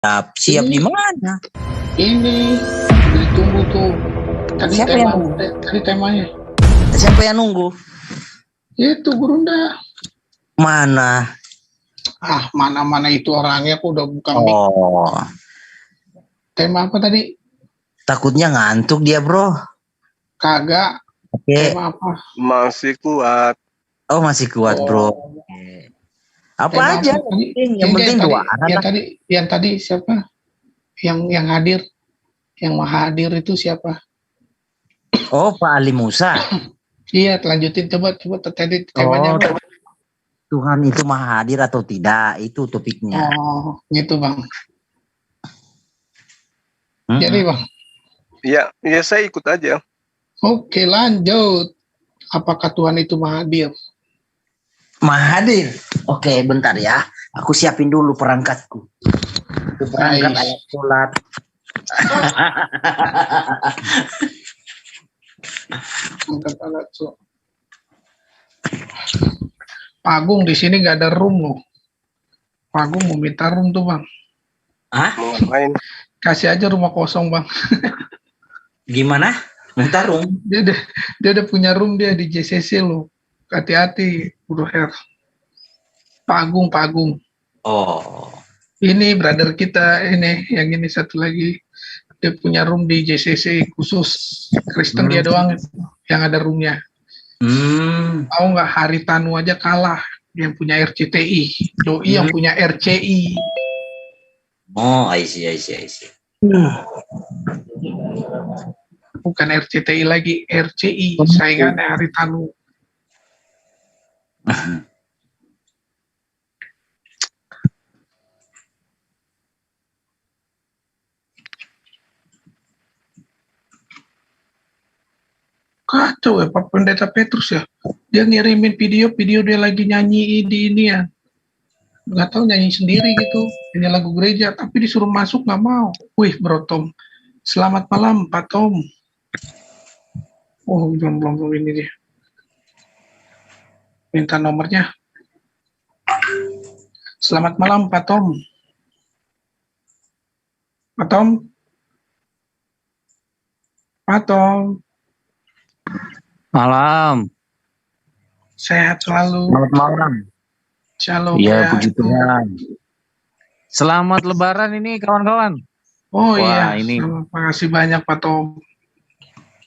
Siap Ini di mana? ini ditunggu tuh. Tadi Siapa yang nunggu? tadi temanya. Siapa yang nunggu? Itu Gurunda. Mana? Mana-mana itu orangnya, aku udah buka mic. Oh, Tema apa tadi? takutnya ngantuk dia, bro. Kagak. Oke. Tema apa? Masih kuat. Oh, masih kuat, bro. Oh, Apa tema aja? apa tadi? Yang penting tadi, dua anak. yang tadi siapa? Yang hadir, yang hadir itu siapa? Oh, Pak Ali Musa. Iya, lanjutin coba tadi temanya Oh, apa? Tuhan itu maha hadir atau tidak? Itu topiknya. Oh, gitu Bang. Mm-mm. Jadi Bang. Ya saya ikut aja. Oke, lanjut. Apakah Tuhan itu maha hadir? Maha hadir. Oke, bentar ya. Aku siapin dulu perangkatku. Itu perangkat Nice. alat sholat. Angkat alat so. Pak Agung di sini nggak ada room loh. Pak Agung mau minta room tuh Bang. Hah? Mau ngapain? Kasih aja rumah kosong Bang. Gimana? Bentar, Rum. Dia udah punya room dia di JCC loh. Hati-hati, Bro Her. Pak Agung. Oh. Ini brother kita ini, yang ini satu lagi. Dia punya room di JCC khusus Kristen, dia doang yang ada roomnya. Tahu nggak, Haritanu aja kalah yang punya RCTI, Doi yang punya RCI. Oh, I see. Bukan RCTI lagi, RCI, saingannya Haritanu. Kacau ya Pak Pendeta Petrus ya. Dia ngirimin video dia lagi nyanyi di ini ya. Nggak tahu nyanyi sendiri gitu. Nyanyi lagu gereja, tapi disuruh masuk nggak mau. Wih Bro Tom, selamat malam Pak Tom. Oh belum ini dia. Minta nomornya. Selamat malam Pak Tom. Pak Tom. Pak Tom. Malam. Sehat selalu. Selamat malam. Shalom. Iya, ya. puji Tuhan. Selamat Lebaran ini kawan-kawan. Oh Wah, iya, ini terima kasih banyak Pak Tom.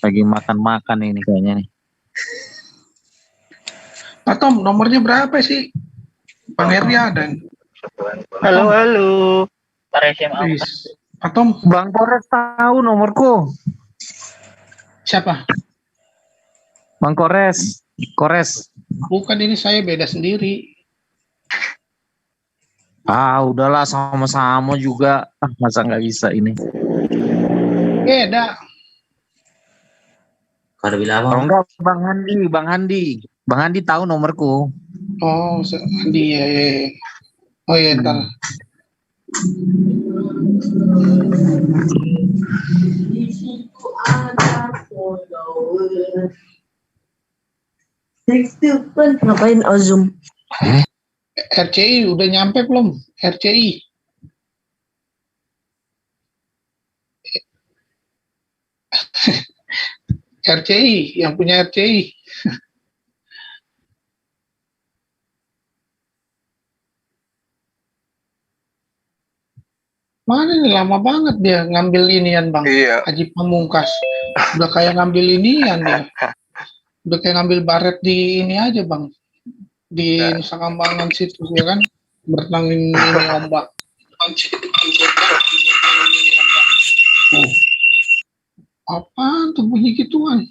lagi makan-makan ini kayaknya nih. Pak Tom, nomornya berapa sih? Bang Heri ada. Halo. Pak Tom. Bang Kores tahu nomorku. Siapa? Bang Kores. Bukan, ini saya beda sendiri. Udahlah sama-sama juga. Masa nggak bisa ini? Beda. Kalau bilang Kalau enggak Bang Handi tahu nomorku. Oh, dia. Oh iya, ntar. Ngapain Zoom? RCI udah nyampe belum? RCI. RCI, yang punya RCI. Mana nih, lama banget dia ngambil inian Bang. Iya. Haji Pamungkas. Udah kayak ngambil inian dia. Udah kayak ngambil baret di ini aja Bang. Di Nusa Kambangan situ ya kan. Berenang ini ombak. Oh. Apaan tuh bunyi gituan?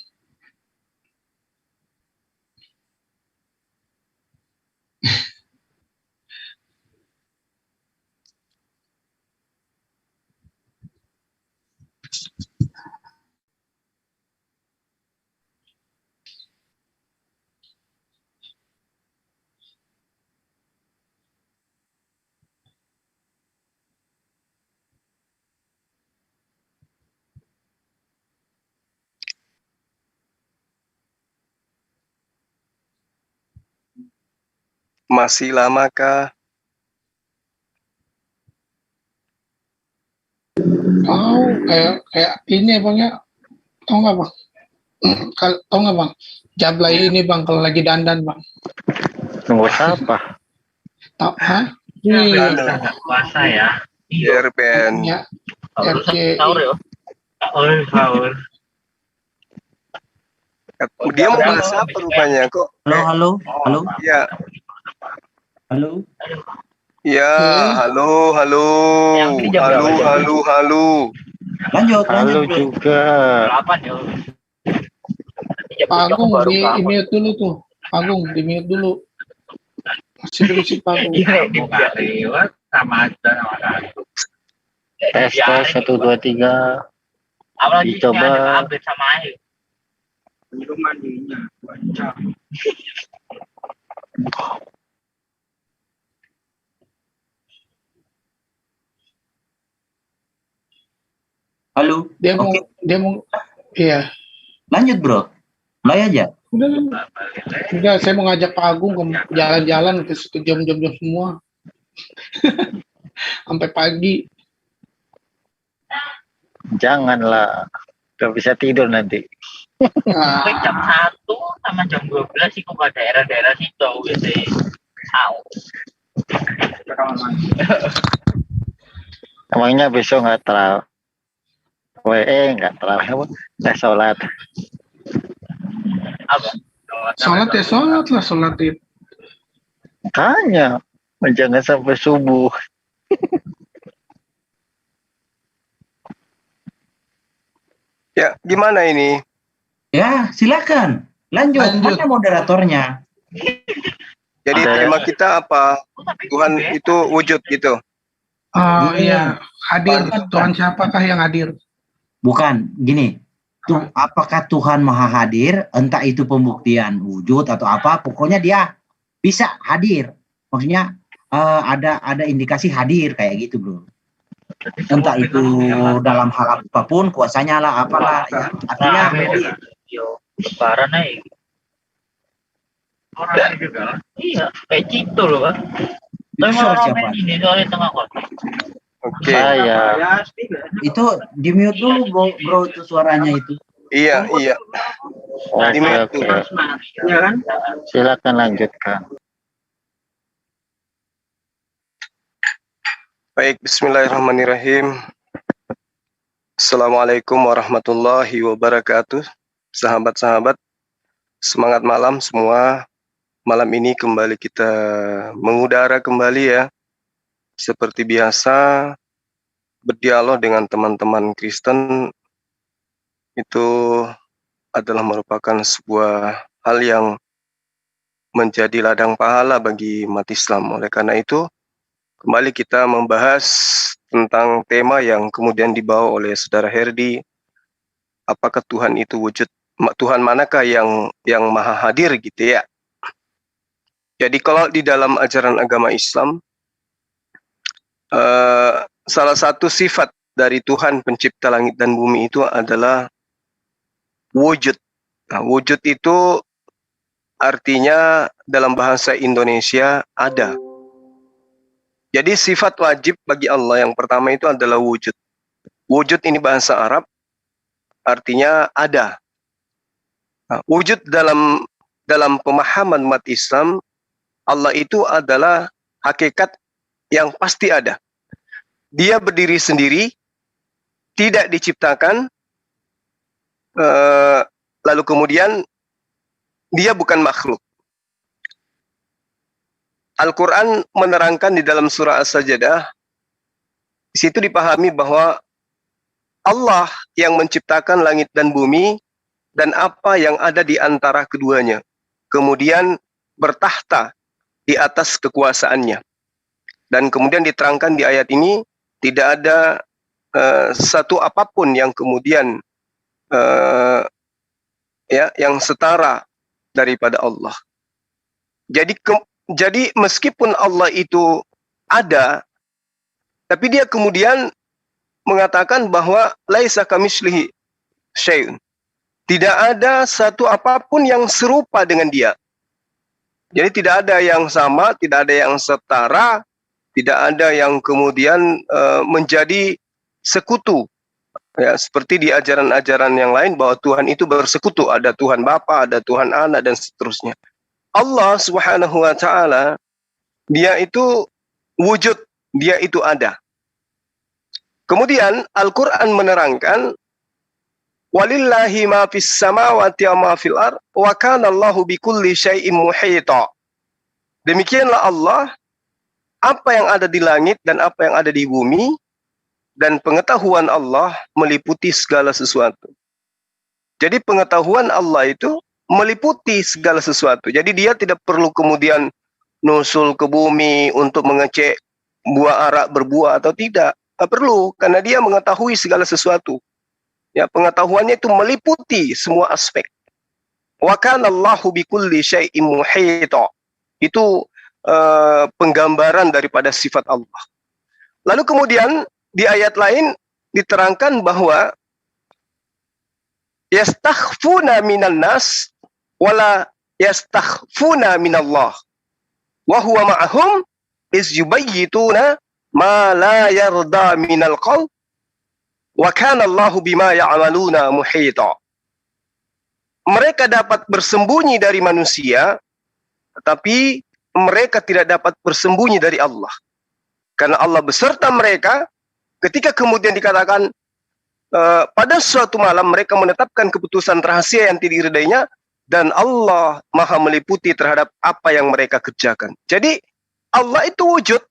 Masih lama kah? Tahu kayak ini bang ya, tahu nggak bang? Tahu nggak bang? Jablay ini bang kalau lagi dandan bang. Nunggu siapa? Tahu? Hah? Iya, Puasa ya. Irben. Ya, RC. Sahur. Dia mau bahas apa rupanya kok? Halo. Ya, Halo. ya, halo. Lanjut. Halo juga. Pak Agung di mute dulu tuh. Agung di mute dulu. Masih dulu si Pak Agung. Lewat sama Tes 1 2 3. Dicoba. sama air. Belum mandinya. Halo. Dia mau iya. Lanjut, Bro. Mulai aja. Udah, saya mau ngajak Pak Agung ke jalan-jalan ke jam-jam semua. Sampai pagi. Janganlah. Gak bisa tidur nanti. Nah, Jam 1 sama jam 12 sih kok ke daerah-daerah situ biasanya. Emangnya besok nggak terawih? Nggak terawih, nggak sholat. Apa? sholat lah sholat itu. Makanya jangan sampai subuh. Ya, gimana ini? Ya, silakan. Lanjut. Mana moderatornya? Jadi tema kita apa? Tuhan itu wujud gitu. Oh iya, hadir. Tuhan siapakah yang hadir? Bukan, gini. Apakah Tuhan Maha Hadir? Entah itu pembuktian wujud atau apa, pokoknya dia bisa hadir. Maksudnya ada indikasi hadir kayak gitu, Bro. Entah itu dalam hal apapun, kuasanya lah, apalah. Ya. Artinya lebaran aja. Orang juga. Iya, kayak gitu loh, Pak. siapa? Ini soalnya tengah kota. Oke. Saya Itu di mute dulu, bro, itu suaranya itu. Iya. oke. Ya kan? Silakan lanjutkan. Baik, bismillahirrahmanirrahim. Assalamualaikum warahmatullahi wabarakatuh. Sahabat-sahabat, semangat malam semua. Malam ini kembali kita mengudara kembali ya. Seperti biasa, berdialog dengan teman-teman Kristen itu adalah merupakan sebuah hal yang menjadi ladang pahala bagi umat Islam. Oleh karena itu, kembali kita membahas tentang tema yang kemudian dibawa oleh Saudara Herdi. Apakah Tuhan itu wujud? Tuhan manakah yang maha hadir gitu ya? Jadi kalau di dalam ajaran agama Islam, salah satu sifat dari Tuhan pencipta langit dan bumi itu adalah wujud. Nah, wujud itu artinya dalam bahasa Indonesia ada. Jadi sifat wajib bagi Allah yang pertama itu adalah wujud. Wujud ini bahasa Arab artinya ada. Nah, wujud dalam pemahaman umat Islam, Allah itu adalah hakikat yang pasti ada. Dia berdiri sendiri, tidak diciptakan, lalu kemudian dia bukan makhluk. Al-Quran menerangkan di dalam surah As-Sajdah, di situ dipahami bahwa Allah yang menciptakan langit dan bumi dan apa yang ada di antara keduanya, kemudian bertahta di atas kekuasaannya. Dan kemudian diterangkan di ayat ini, tidak ada satu apapun yang kemudian yang setara daripada Allah. Jadi meskipun Allah itu ada, tapi dia kemudian mengatakan bahwa laisa kamitslihi syai'un. Tidak ada satu apapun yang serupa dengan dia. Jadi tidak ada yang sama, tidak ada yang setara, tidak ada yang kemudian menjadi bersekutu. Ya, seperti di ajaran-ajaran yang lain bahwa Tuhan itu bersekutu, ada Tuhan Bapa, ada Tuhan Anak dan seterusnya. Allah Subhanahu wa taala dia itu wujud, dia itu ada. Kemudian Al-Qur'an menerangkan walillahi ma fis samawati wa ma fil ard wa kana Allahu bikulli syai'in muhita. Demikianlah Allah, apa yang ada di langit dan apa yang ada di bumi, dan pengetahuan Allah meliputi segala sesuatu. Jadi pengetahuan Allah itu meliputi segala sesuatu. Jadi dia tidak perlu kemudian nusul ke bumi untuk mengecek buah arak berbuah atau tidak. Tak perlu, karena dia mengetahui segala sesuatu. Ya, pengetahuannya itu meliputi semua aspek. Wa kana Allahu bikulli syai'in muhita. Itu penggambaran daripada sifat Allah. Lalu kemudian di ayat lain diterangkan bahwa yastakhfuna minan nas wala yastakhfuna minallah wa huwa ma'ahum iz yubayyituna ma la yarda minal qawl wa kana Allahu bima ya'maluna muhita. Mereka dapat bersembunyi dari manusia, tetapi mereka tidak dapat bersembunyi dari Allah. Karena Allah beserta mereka. Ketika kemudian dikatakan pada suatu malam mereka menetapkan keputusan rahasia yang tidak diridainya, dan Allah maha meliputi terhadap apa yang mereka kerjakan. Jadi Allah itu wujud,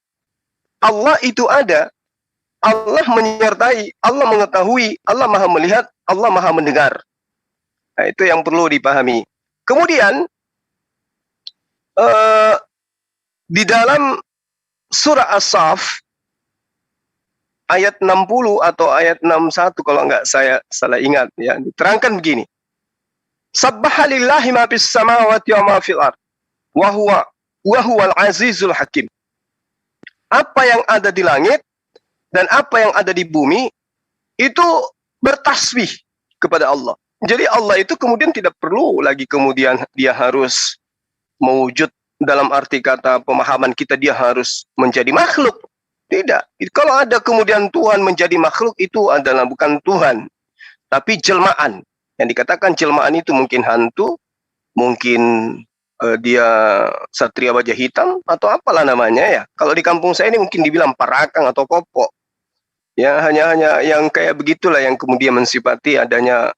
Allah itu ada, Allah menyertai, Allah mengetahui, Allah maha melihat, Allah maha mendengar. Nah, itu yang perlu dipahami. Kemudian di dalam surah As-Saff ayat 60 atau ayat 61 kalau enggak saya salah ingat ya, diterangkan begini. Sabbaha lillahi ma fis samawati wa ma fil ard wa huwal azizul hakim. Apa yang ada di langit dan apa yang ada di bumi itu bertasbih kepada Allah. Jadi Allah itu kemudian tidak perlu lagi kemudian dia harus mewujud dalam arti kata pemahaman kita dia harus menjadi makhluk. Tidak. Kalau ada kemudian Tuhan menjadi makhluk, itu adalah bukan Tuhan, tapi jelmaan. Yang dikatakan jelmaan itu mungkin hantu, mungkin dia satria wajah hitam, atau apalah namanya ya. Kalau di kampung saya ini mungkin dibilang parakang atau kopok. Ya, hanya yang kayak begitulah yang kemudian mensifati adanya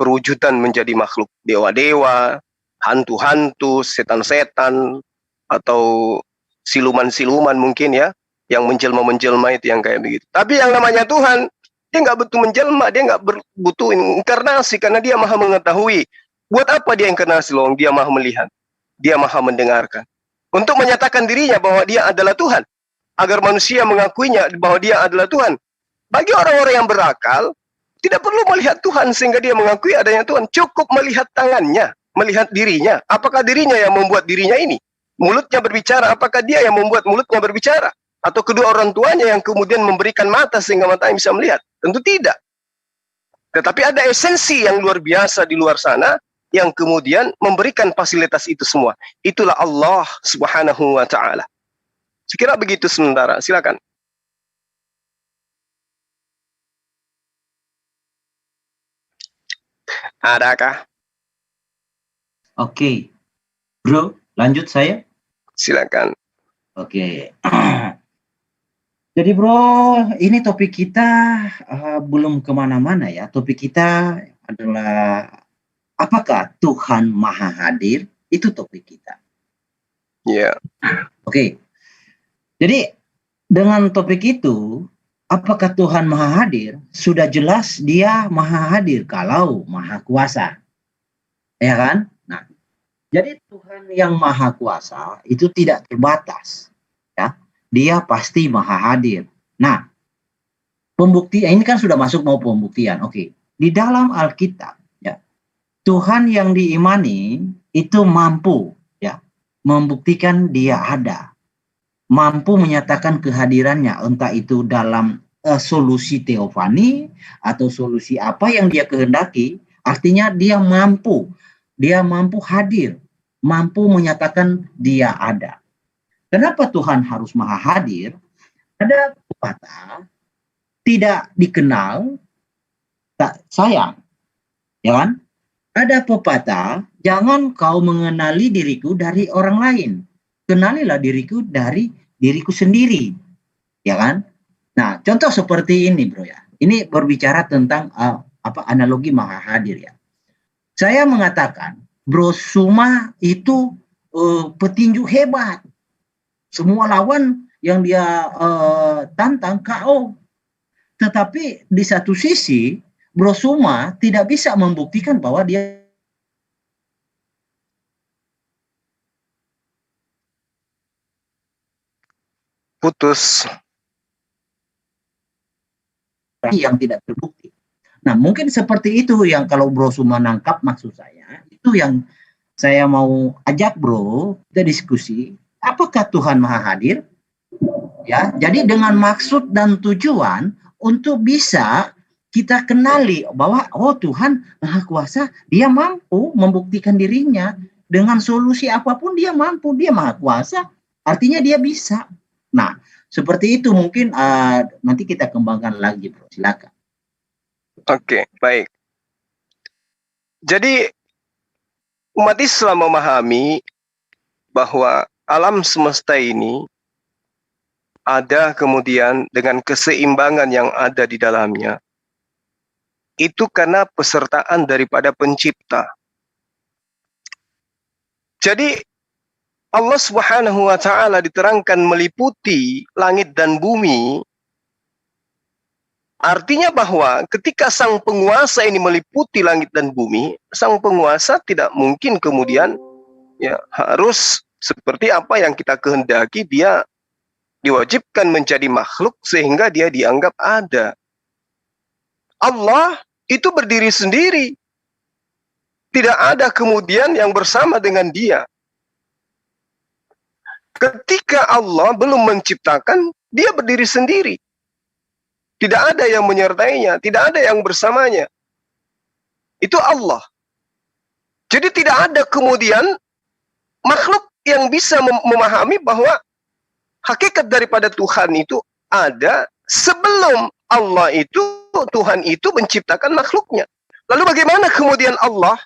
perwujudan menjadi makhluk. Dewa-dewa, hantu-hantu, setan-setan, atau siluman-siluman mungkin ya. Yang menjelma-menjelma itu yang kayak begitu. Tapi yang namanya Tuhan, dia nggak butuh menjelma, dia nggak butuh inkarnasi karena dia maha mengetahui. Buat apa dia inkarnasi loh? Dia maha melihat, dia maha mendengarkan. Untuk menyatakan dirinya bahwa dia adalah Tuhan, agar manusia mengakuinya bahwa dia adalah Tuhan. Bagi orang-orang yang berakal, tidak perlu melihat Tuhan sehingga dia mengakui adanya Tuhan. Cukup melihat tangannya, melihat dirinya. Apakah dirinya yang membuat dirinya ini? Mulutnya berbicara, apakah dia yang membuat mulutnya berbicara? Atau kedua orang tuanya yang kemudian memberikan mata sehingga matanya bisa melihat? Tentu tidak. Tetapi ada esensi yang luar biasa di luar sana yang kemudian memberikan fasilitas itu semua. Itulah Allah Subhanahu wa taala. Sekira begitu sementara. Silakan. Adakah? Oke. Bro, lanjut saya. Silakan. Oke. Jadi bro, ini topik kita belum kemana-mana ya. Topik kita adalah apakah Tuhan Maha Hadir? Itu topik kita. Ya. Yeah. Oke. Jadi dengan topik itu, apakah Tuhan Maha Hadir? Sudah jelas dia Maha Hadir kalau Maha Kuasa. Ya kan? Nah, jadi Tuhan yang Maha Kuasa itu tidak terbatas. Ya. Dia pasti Maha Hadir. Nah, pembuktian ini kan sudah masuk mau pembuktian. Oke. Di dalam Alkitab, ya, Tuhan yang diimani itu mampu, ya, membuktikan dia ada, mampu menyatakan kehadirannya, entah itu dalam solusi teofani atau solusi apa yang dia kehendaki. Artinya dia mampu hadir, mampu menyatakan dia ada. Kenapa Tuhan harus Maha Hadir? Ada pepatah tidak dikenal, tak sayang. Ya kan? Ada pepatah, jangan kau mengenali diriku dari orang lain. Kenalilah diriku dari diriku sendiri. Ya kan? Nah, contoh seperti ini, bro ya. Ini berbicara tentang analogi maha hadir ya. Saya mengatakan, Bro Suma itu petinju hebat. Semua lawan yang dia tantang KO. Tetapi di satu sisi, Bro Suma tidak bisa membuktikan bahwa dia putus. Yang tidak terbukti. Nah, mungkin seperti itu yang kalau Bro Suma nangkap maksud saya. Itu yang saya mau ajak Bro, kita diskusi. Apakah Tuhan Maha Hadir? Ya, jadi dengan maksud dan tujuan untuk bisa kita kenali bahwa Tuhan Maha Kuasa, dia mampu membuktikan dirinya dengan solusi apapun, dia mampu, dia Maha Kuasa, artinya dia bisa. Nah, seperti itu mungkin nanti kita kembangkan lagi, Bro. Silakan. Oke, baik. Jadi umat Islam memahami bahwa alam semesta ini ada kemudian dengan keseimbangan yang ada di dalamnya. Itu karena pesertaan daripada pencipta. Jadi Allah Subhanahu wa Ta'ala diterangkan meliputi langit dan bumi. Artinya bahwa ketika sang penguasa ini meliputi langit dan bumi, sang penguasa tidak mungkin kemudian ya harus seperti apa yang kita kehendaki, dia diwajibkan menjadi makhluk sehingga dia dianggap ada. Allah itu berdiri sendiri. Tidak ada kemudian yang bersama dengan dia. Ketika Allah belum menciptakan, dia berdiri sendiri. Tidak ada yang menyertainya, tidak ada yang bersamanya. Itu Allah. Jadi tidak ada kemudian makhluk yang bisa memahami bahwa hakikat daripada Tuhan itu ada sebelum Allah itu, Tuhan itu menciptakan makhluknya. Lalu bagaimana kemudian Allah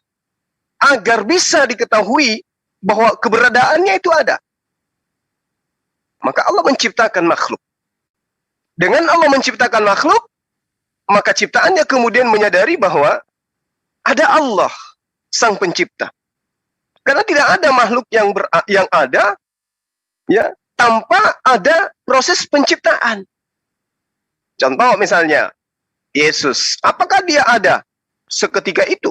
agar bisa diketahui bahwa keberadaannya itu ada? Maka Allah menciptakan makhluk. Dengan Allah menciptakan makhluk, maka ciptaannya kemudian menyadari bahwa ada Allah, sang pencipta. Karena tidak ada makhluk yang ada ya tanpa ada proses penciptaan. Contoh misalnya, Yesus, apakah dia ada seketika itu?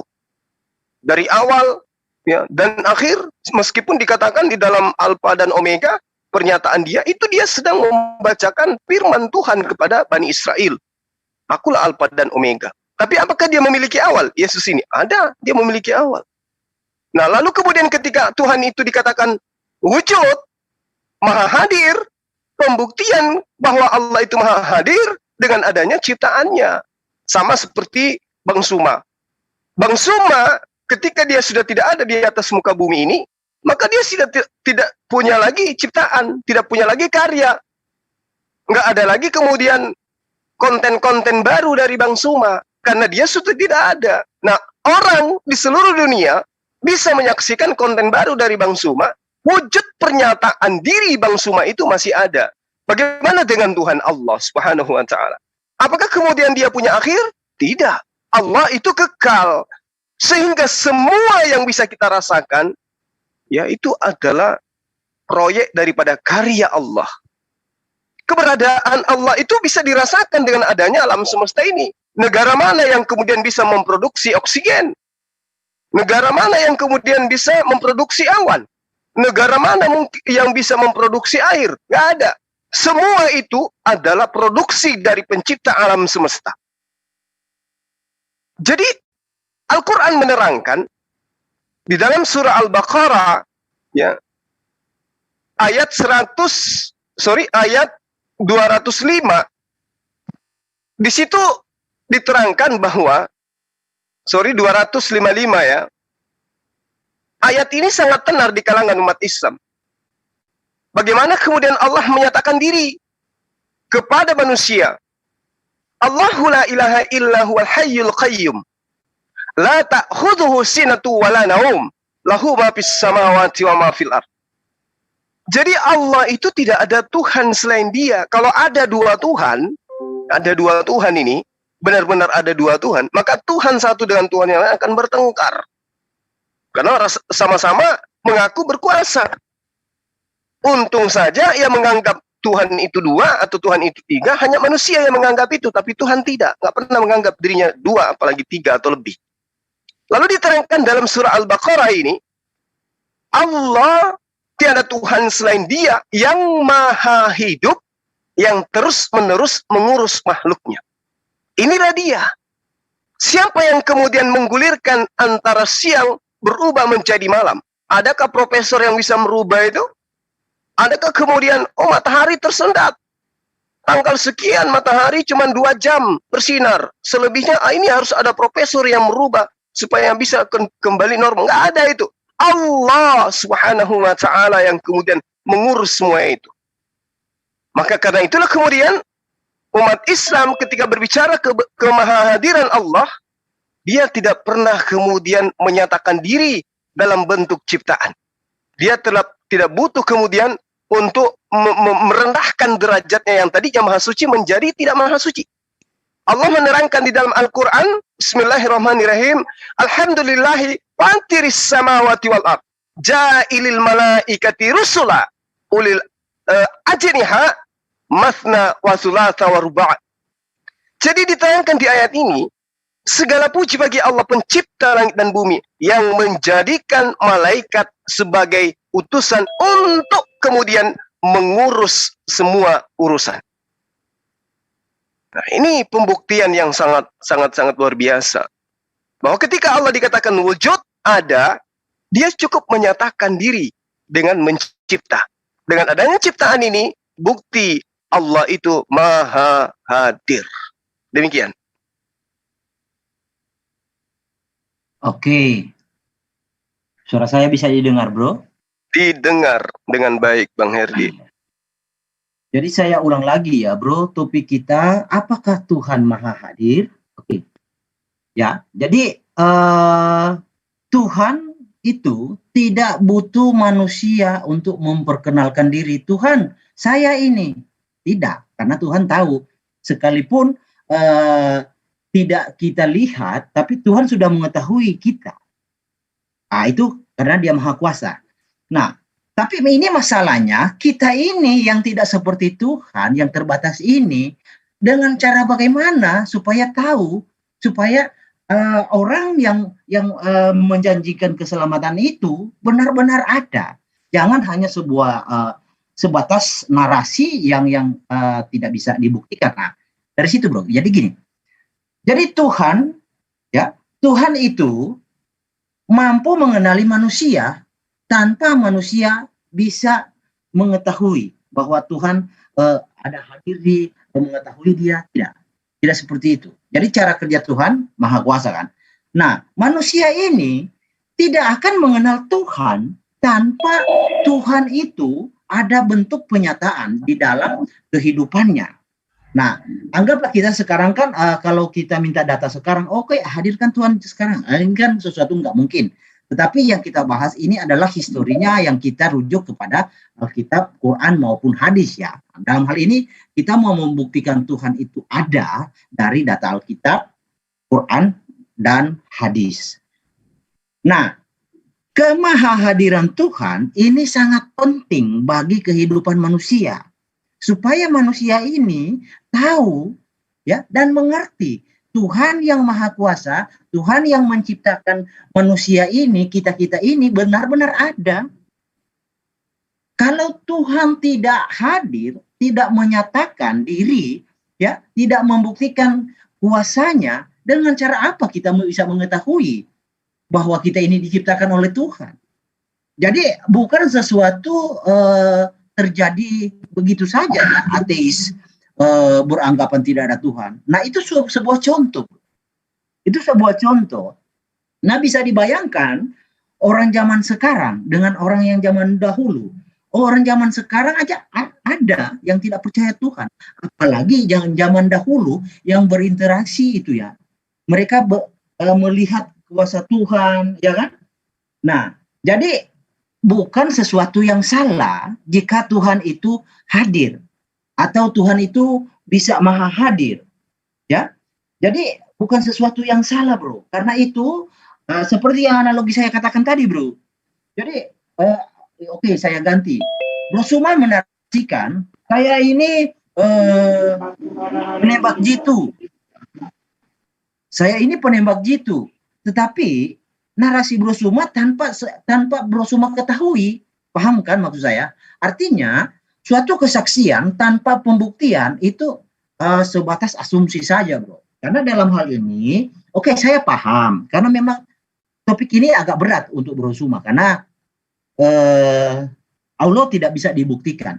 Dari awal ya, dan akhir, meskipun dikatakan di dalam Alfa dan Omega, pernyataan dia sedang membacakan firman Tuhan kepada Bani Israel. Akulah Alfa dan Omega. Tapi apakah dia memiliki awal? Yesus ini ada, dia memiliki awal. Nah, lalu kemudian ketika Tuhan itu dikatakan wujud, maha hadir, pembuktian bahwa Allah itu maha hadir dengan adanya ciptaannya. Sama seperti Bang Suma. Bang Suma ketika dia sudah tidak ada di atas muka bumi ini, maka dia tidak punya lagi ciptaan, tidak punya lagi karya. Nggak ada lagi kemudian konten-konten baru dari Bang Suma, karena dia sudah tidak ada. Nah, orang di seluruh dunia bisa menyaksikan konten baru dari Bang Suma, wujud pernyataan diri Bang Suma itu masih ada. Bagaimana dengan Tuhan Allah Subhanahu wa Ta'ala? Apakah kemudian dia punya akhir? Tidak. Allah itu kekal. Sehingga semua yang bisa kita rasakan, yaitu adalah proyek daripada karya Allah. Keberadaan Allah itu bisa dirasakan dengan adanya alam semesta ini. Negara mana yang kemudian bisa memproduksi oksigen? Negara mana yang kemudian bisa memproduksi awan? Negara mana yang bisa memproduksi air? Nggak ada. Semua itu adalah produksi dari pencipta alam semesta. Jadi, Al-Quran menerangkan di dalam surah Al-Baqarah ya, ayat 205, di situ diterangkan bahwa 255 ya. Ayat ini sangat tenar di kalangan umat Islam. Bagaimana kemudian Allah menyatakan diri kepada manusia Allahu la ilaha illa huwal hayyul qayyum. La ta'khudhuhu sinatu wa la naum. Lahu ma fis samawati wa ma fil ard. Jadi Allah itu tidak ada Tuhan selain Dia. Kalau ada dua Tuhan ini, benar-benar ada dua Tuhan, maka Tuhan satu dengan Tuhan yang lain akan bertengkar. Karena sama-sama mengaku berkuasa. Untung saja ia menganggap Tuhan itu dua atau Tuhan itu tiga, hanya manusia yang menganggap itu, tapi Tuhan tidak. Nggak pernah menganggap dirinya dua, apalagi tiga atau lebih. Lalu diterangkan dalam surah Al-Baqarah ini, Allah tiada Tuhan selain Dia yang maha hidup, yang terus-menerus mengurus makhluknya. Inilah Dia. Siapa yang kemudian menggulirkan antara siang berubah menjadi malam? Adakah profesor yang bisa merubah itu? Adakah kemudian, matahari tersendat. Tanggal sekian matahari cuma 2 jam bersinar. Selebihnya, ini harus ada profesor yang merubah supaya bisa kembali normal. Nggak ada itu. Allah subhanahu wa ta'ala yang kemudian mengurus semua itu. Maka karena itulah kemudian umat Islam ketika berbicara kemahahadiran Allah, dia tidak pernah kemudian menyatakan diri dalam bentuk ciptaan. Dia tidak butuh kemudian untuk merendahkan derajatnya yang tadinya maha suci menjadi tidak maha suci. Allah menerangkan di dalam Al-Quran, Bismillahirrahmanirrahim, Alhamdulillahi fantiris samawati wal ard, ja'ilil malaikati rusula, ulil ajniha, mathna wa thulatha wa ruba'. Jadi diterangkan di ayat ini, segala puji bagi Allah pencipta langit dan bumi yang menjadikan malaikat sebagai utusan untuk kemudian mengurus semua urusan. Nah, ini pembuktian yang sangat luar biasa. Bahwa ketika Allah dikatakan wujud ada, Dia cukup menyatakan diri dengan mencipta. Dengan adanya ciptaan ini, bukti Allah itu maha hadir. Demikian. Oke. Suara saya bisa didengar, bro? Didengar dengan baik, Bang Herdi. Jadi saya ulang lagi ya, bro. Topik kita, apakah Tuhan maha hadir? Oke. Ya, jadi Tuhan itu tidak butuh manusia untuk memperkenalkan diri. Tuhan, saya ini. Tidak, karena Tuhan tahu. Sekalipun tidak kita lihat, tapi Tuhan sudah mengetahui kita. Nah, itu karena Dia maha kuasa. Nah, tapi ini masalahnya, kita ini yang tidak seperti Tuhan, yang terbatas ini, dengan cara bagaimana supaya tahu, supaya orang yang menjanjikan keselamatan itu benar-benar ada. Jangan hanya sebatas narasi yang tidak bisa dibuktikan. Nah, dari situ, bro. Jadi gini. Jadi Tuhan itu mampu mengenali manusia tanpa manusia bisa mengetahui bahwa Tuhan ada hadir di mengetahui Dia. Tidak seperti itu. Jadi cara kerja Tuhan maha kuasa kan. Nah, manusia ini tidak akan mengenal Tuhan tanpa Tuhan itu ada bentuk penyataan di dalam kehidupannya. Nah, anggaplah kita sekarang kan kalau kita minta data sekarang, oke, hadirkan Tuhan sekarang. Ini kan sesuatu nggak mungkin. Tetapi yang kita bahas ini adalah historinya yang kita rujuk kepada Alkitab, Quran maupun hadis ya. Dalam hal ini kita mau membuktikan Tuhan itu ada dari data Alkitab, Quran, dan hadis. Nah, kemahahadiran Tuhan ini sangat penting bagi kehidupan manusia. Supaya manusia ini tahu ya dan mengerti Tuhan yang maha kuasa, Tuhan yang menciptakan manusia ini, kita-kita ini benar-benar ada. Kalau Tuhan tidak hadir, tidak menyatakan diri, ya, tidak membuktikan kuasanya, dengan cara apa kita bisa mengetahui bahwa kita ini diciptakan oleh Tuhan? Jadi bukan sesuatu terjadi begitu saja, ateis beranggapan tidak ada Tuhan. Nah, itu sebuah contoh. Itu sebuah contoh. Nah, bisa dibayangkan orang zaman sekarang dengan orang yang zaman dahulu. Orang zaman sekarang aja ada yang tidak percaya Tuhan. Apalagi zaman dahulu yang berinteraksi itu ya. Mereka melihat kuasa Tuhan, ya kan? Nah, jadi bukan sesuatu yang salah jika Tuhan itu hadir atau Tuhan itu bisa maha hadir, ya. Jadi bukan sesuatu yang salah, bro. Karena itu seperti yang analogi saya katakan tadi, bro. Jadi oke, saya ganti. Bro Suma menarasikan saya ini penembak jitu. Saya ini penembak jitu. Tetapi narasi Bro Suma tanpa Bro Suma ketahui, paham kan maksud saya? Artinya suatu kesaksian tanpa pembuktian itu sebatas asumsi saja, bro. Karena dalam hal ini, oke, saya paham. Karena memang topik ini agak berat untuk Bro Suma karena Allah tidak bisa dibuktikan.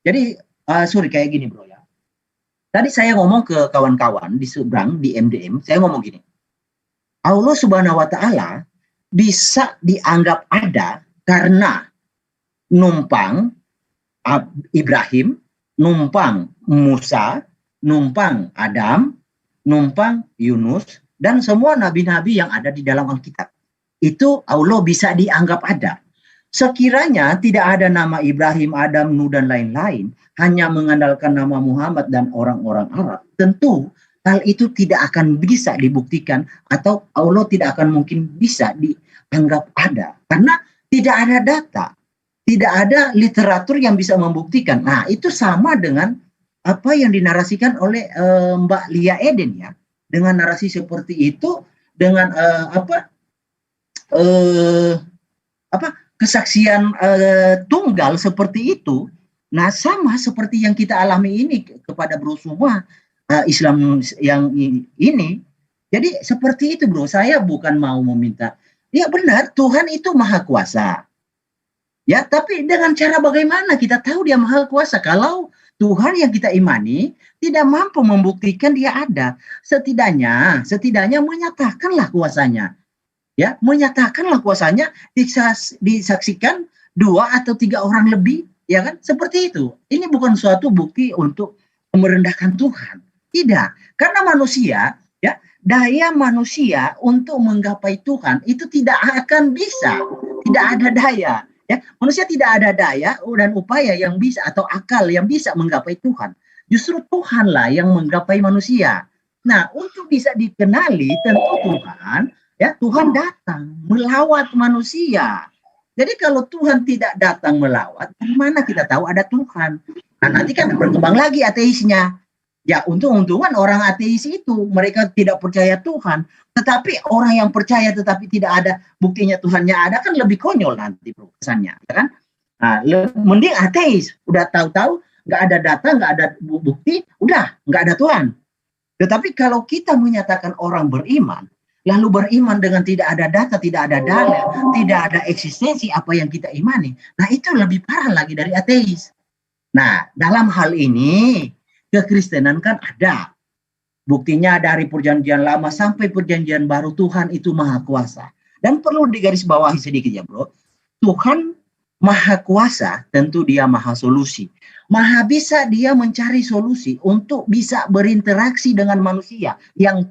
Jadi sorry kayak gini, bro ya. Tadi saya ngomong ke kawan-kawan di seberang di MDM, saya ngomong gini. Allah Subhanahu wa taala bisa dianggap ada karena numpang Ibrahim, numpang Musa, numpang Adam, numpang Yunus, dan semua nabi-nabi yang ada di dalam Alkitab. Itu Allah bisa dianggap ada. Sekiranya tidak ada nama Ibrahim, Adam, Nuh, dan lain-lain, hanya mengandalkan nama Muhammad dan orang-orang Arab, tentu hal itu tidak akan bisa dibuktikan atau Allah tidak akan mungkin bisa dianggap ada. Karena tidak ada data. Tidak ada literatur yang bisa membuktikan. Nah, itu sama dengan apa yang dinarasikan oleh Mbak Lia Eden ya. Dengan narasi seperti itu, dengan kesaksian tunggal seperti itu. Nah, sama seperti yang kita alami ini kepada Bro Suma Islam yang ini. Jadi seperti itu, bro. Saya bukan mau meminta. Ya benar, Tuhan itu maha kuasa. Ya, tapi dengan cara bagaimana kita tahu dia maha kuasa kalau Tuhan yang kita imani tidak mampu membuktikan dia ada. Setidaknya menyatakanlah kuasanya. Ya, menyatakanlah kuasanya disaksikan 2 atau 3 orang lebih, ya kan? Seperti itu. Ini bukan suatu bukti untuk merendahkan Tuhan. Tidak, karena manusia, ya, daya manusia untuk menggapai Tuhan itu tidak akan bisa. Tidak ada daya. Ya, manusia tidak ada daya dan upaya yang bisa atau akal yang bisa menggapai Tuhan. Justru Tuhanlah yang menggapai manusia. Nah, untuk bisa dikenali tentu Tuhan, ya Tuhan datang melawat manusia. Jadi kalau Tuhan tidak datang melawat, dari mana kita tahu ada Tuhan? Nah, nanti kan berkembang lagi ateisnya. Ya, untung-untungan orang ateis itu mereka tidak percaya Tuhan. Tetapi orang yang percaya tetapi tidak ada buktinya Tuhannya ada kan lebih konyol nanti kesannya, ya kan? Nah, mending ateis, udah tahu-tahu nggak ada data, nggak ada bukti, udah nggak ada Tuhan. Tetapi kalau kita menyatakan orang beriman, lalu beriman dengan tidak ada data, tidak ada dalil, tidak ada eksistensi apa yang kita imani, nah itu lebih parah lagi dari ateis. Nah, dalam hal ini kekristenan kan ada. Buktinya dari perjanjian lama sampai perjanjian baru Tuhan itu maha kuasa. Dan perlu digarisbawahi sedikit ya bro. Tuhan maha kuasa tentu dia maha solusi. Maha bisa dia mencari solusi untuk bisa berinteraksi dengan manusia yang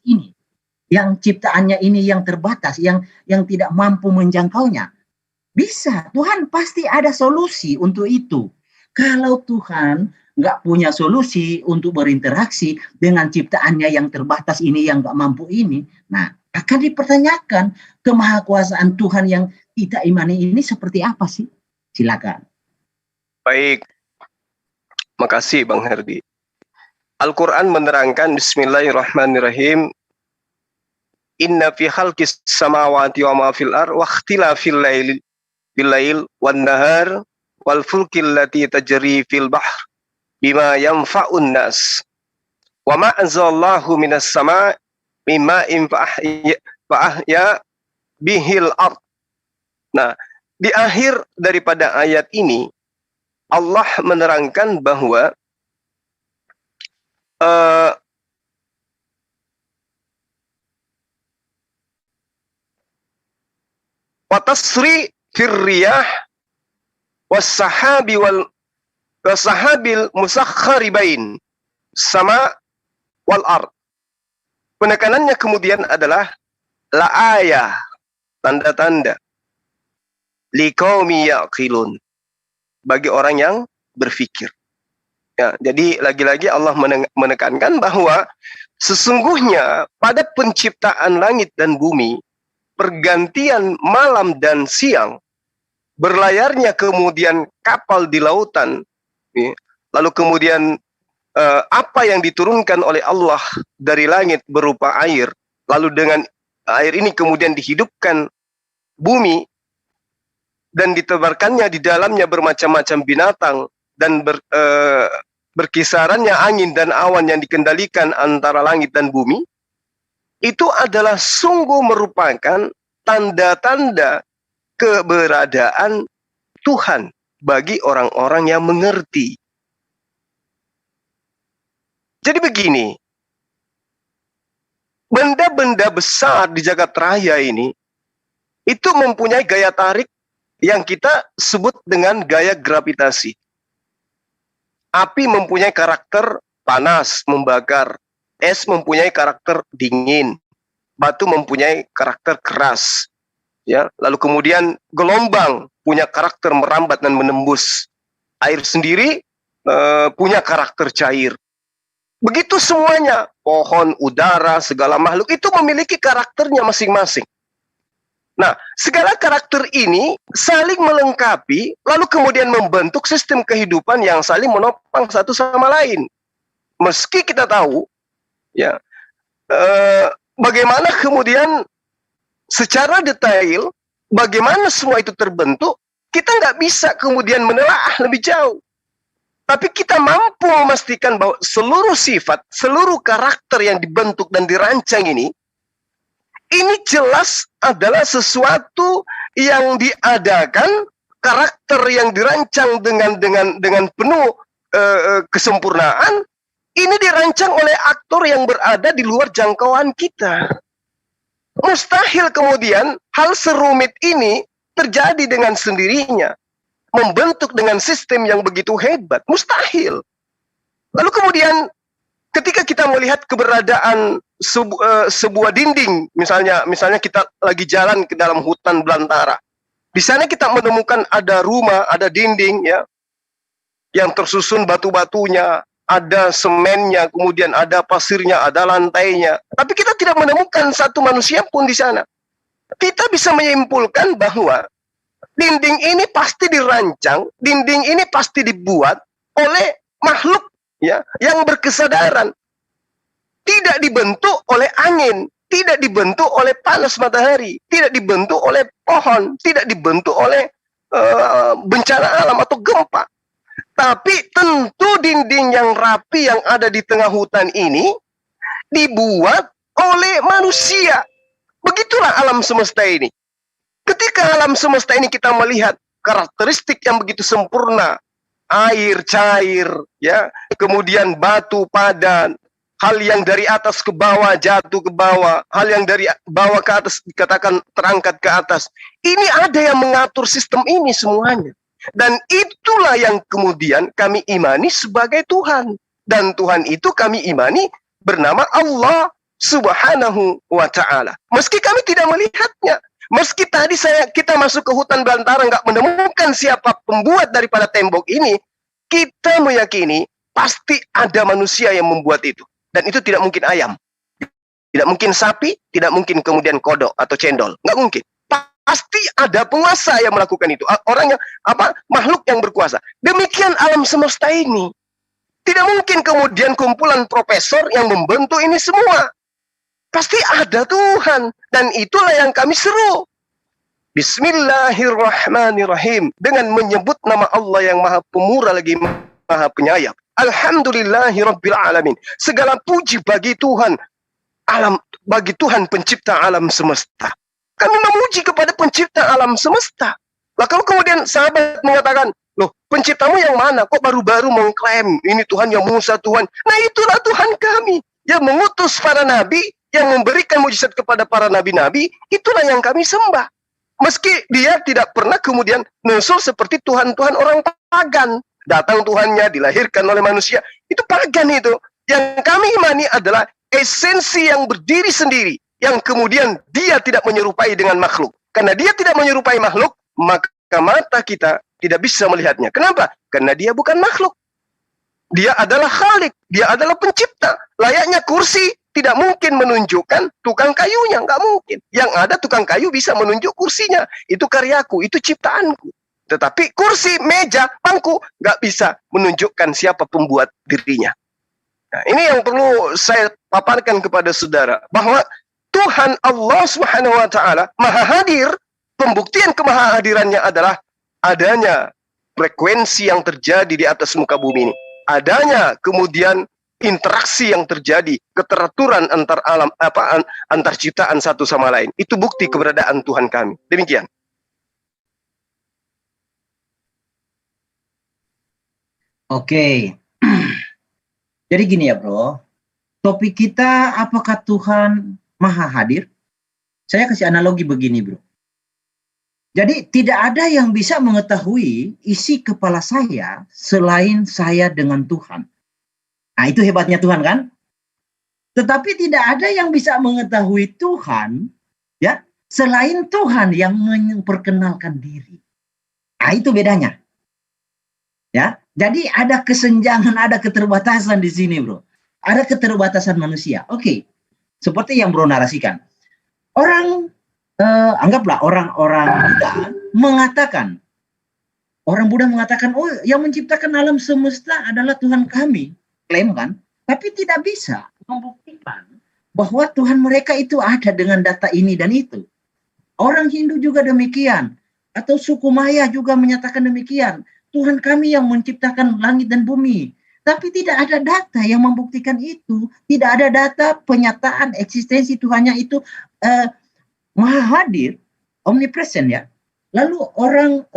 ini. Yang ciptaannya ini yang terbatas, yang tidak mampu menjangkaunya. Bisa, Tuhan pasti ada solusi untuk itu. Kalau Tuhan nggak punya solusi untuk berinteraksi dengan ciptaannya yang terbatas ini, yang nggak mampu ini, nah akan dipertanyakan kemahakuasaan Tuhan yang kita imani ini seperti apa sih? Silakan. Baik, makasih Bang Herdi. Al-Quran menerangkan Bismillahirrahmanirrahim. Inna fi khalqis samawati wa ma fil ar wa ikhtilafil lail wan nahar wal fulkil lati tajri fil bahr bima yanfa'un nas wa ma anzalallahu minas sama' mimma fa'ahya bihil ard. Nah, di akhir daripada ayat ini Allah menerangkan bahwa watasri firriyah wasahabil musakhkharibain sama wal ard. Penekanannya kemudian adalah la ayah, tanda-tanda, liqaumi yaqilun, bagi orang yang berfikir. Ya, jadi lagi-lagi Allah menekankan bahwa sesungguhnya pada penciptaan langit dan bumi, pergantian malam dan siang, berlayarnya kemudian kapal di lautan, lalu kemudian apa yang diturunkan oleh Allah dari langit berupa air, lalu dengan air ini kemudian dihidupkan bumi, dan ditebarkannya di dalamnya bermacam-macam binatang, dan berkisarannya angin dan awan yang dikendalikan antara langit dan bumi, itu adalah sungguh merupakan tanda-tanda keberadaan Tuhan bagi orang-orang yang mengerti. Jadi begini, benda-benda besar di jagat raya ini itu mempunyai gaya tarik yang kita sebut dengan gaya gravitasi. Api mempunyai karakter panas, membakar. Es mempunyai karakter dingin. Batu mempunyai karakter keras. Ya, lalu kemudian gelombang punya karakter merambat dan menembus. Air sendiri punya karakter cair. Begitu semuanya, pohon, udara, segala makhluk itu memiliki karakternya masing-masing. Nah, segala karakter ini saling melengkapi, lalu kemudian membentuk sistem kehidupan yang saling menopang satu sama lain. Meski kita tahu, ya, bagaimana kemudian secara detail, bagaimana semua itu terbentuk, kita nggak bisa kemudian menelaah lebih jauh. Tapi kita mampu memastikan bahwa seluruh sifat, seluruh karakter yang dibentuk dan dirancang ini jelas adalah sesuatu yang diadakan, karakter yang dirancang dengan penuh kesempurnaan, ini dirancang oleh aktor yang berada di luar jangkauan kita. Mustahil kemudian hal serumit ini terjadi dengan sendirinya, membentuk dengan sistem yang begitu hebat, mustahil. Lalu kemudian ketika kita melihat keberadaan sebuah dinding, misalnya kita lagi jalan ke dalam hutan belantara, di sana kita menemukan ada rumah, ada dinding, ya, yang tersusun batu-batunya, ada semennya, kemudian ada pasirnya, ada lantainya. Tapi kita tidak menemukan satu manusia pun di sana. Kita bisa menyimpulkan bahwa dinding ini pasti dirancang, dinding ini pasti dibuat oleh makhluk, ya, yang berkesadaran. Tidak dibentuk oleh angin, tidak dibentuk oleh panas matahari, tidak dibentuk oleh pohon, tidak dibentuk oleh bencana alam atau gempa. Tapi tentu dinding yang rapi yang ada di tengah hutan ini dibuat oleh manusia. Begitulah alam semesta ini. Ketika alam semesta ini kita melihat karakteristik yang begitu sempurna, air cair, ya, kemudian batu padan, hal yang dari atas ke bawah jatuh ke bawah, hal yang dari bawah ke atas dikatakan terangkat ke atas. Ini ada yang mengatur sistem ini semuanya. Dan itulah yang kemudian kami imani sebagai Tuhan. Dan Tuhan itu kami imani bernama Allah Subhanahu wa Ta'ala. Meski kami tidak melihatnya. Meski tadi kita masuk ke hutan belantara nggak menemukan siapa pembuat daripada tembok ini, kita meyakini pasti ada manusia yang membuat itu. Dan itu tidak mungkin ayam, tidak mungkin sapi, tidak mungkin kemudian kodok atau cendol, nggak mungkin. Pasti ada penguasa yang melakukan itu, orang yang makhluk yang berkuasa. Demikian alam semesta ini. Tidak mungkin kemudian kumpulan profesor yang membentuk ini semua. Pasti ada Tuhan, dan itulah yang kami seru. Bismillahirrahmanirrahim, dengan menyebut nama Allah yang Maha Pemurah lagi Maha Penyayang. Alhamdulillahirabbil alamin. Segala puji bagi Tuhan bagi Tuhan pencipta alam semesta. Kami memuji kepada pencipta alam semesta. Lah kalau kemudian sahabat mengatakan, loh, penciptamu yang mana? Kok baru-baru mengklaim ini Tuhan yang Musa Tuhan? Nah, itulah Tuhan kami yang mengutus para nabi, yang memberikan mujizat kepada para nabi-nabi. Itulah yang kami sembah. Meski dia tidak pernah kemudian nusul seperti Tuhan-Tuhan orang pagan. Datang Tuhannya, dilahirkan oleh manusia. Itu pagan itu. Yang kami imani adalah esensi yang berdiri sendiri. Yang kemudian dia tidak menyerupai dengan makhluk. Karena dia tidak menyerupai makhluk, maka mata kita tidak bisa melihatnya. Kenapa? Karena dia bukan makhluk. Dia adalah Khalik. Dia adalah pencipta. Layaknya kursi tidak mungkin menunjukkan tukang kayunya, nggak mungkin. Yang ada tukang kayu bisa menunjuk kursinya. Itu karyaku, itu ciptaanku. Tetapi kursi, meja, bangku nggak bisa menunjukkan siapa pembuat dirinya. Nah, ini yang perlu saya paparkan kepada saudara, bahwa Tuhan Allah Subhanahu wa Ta'ala Maha Hadir. Pembuktian kemahahadirannya adalah adanya frekuensi yang terjadi di atas muka bumi ini. Adanya kemudian interaksi yang terjadi, keteraturan antar alam, antar ciptaan satu sama lain. Itu bukti keberadaan Tuhan kami. Demikian. Oke. Jadi gini ya bro, topik kita apakah Tuhan Maha Hadir? Saya kasih analogi begini bro. Jadi tidak ada yang bisa mengetahui isi kepala saya selain saya dengan Tuhan. Nah itu hebatnya Tuhan kan? Tetapi tidak ada yang bisa mengetahui Tuhan ya selain Tuhan yang memperkenalkan diri. Nah itu bedanya. Ya, jadi ada kesenjangan, ada keterbatasan di sini, bro. Ada keterbatasan manusia. Oke, seperti yang bro narasikan. Orang, anggaplah orang-orang Buddha mengatakan, oh yang menciptakan alam semesta adalah Tuhan kami. Klaim kan? Tapi tidak bisa membuktikan bahwa Tuhan mereka itu ada dengan data ini dan itu. Orang Hindu juga demikian. Atau suku Maya juga menyatakan demikian. Tuhan kami yang menciptakan langit dan bumi. Tapi tidak ada data yang membuktikan itu. Tidak ada data penyataan eksistensi Tuhannya itu Maha Hadir, omnipresent ya. Lalu orang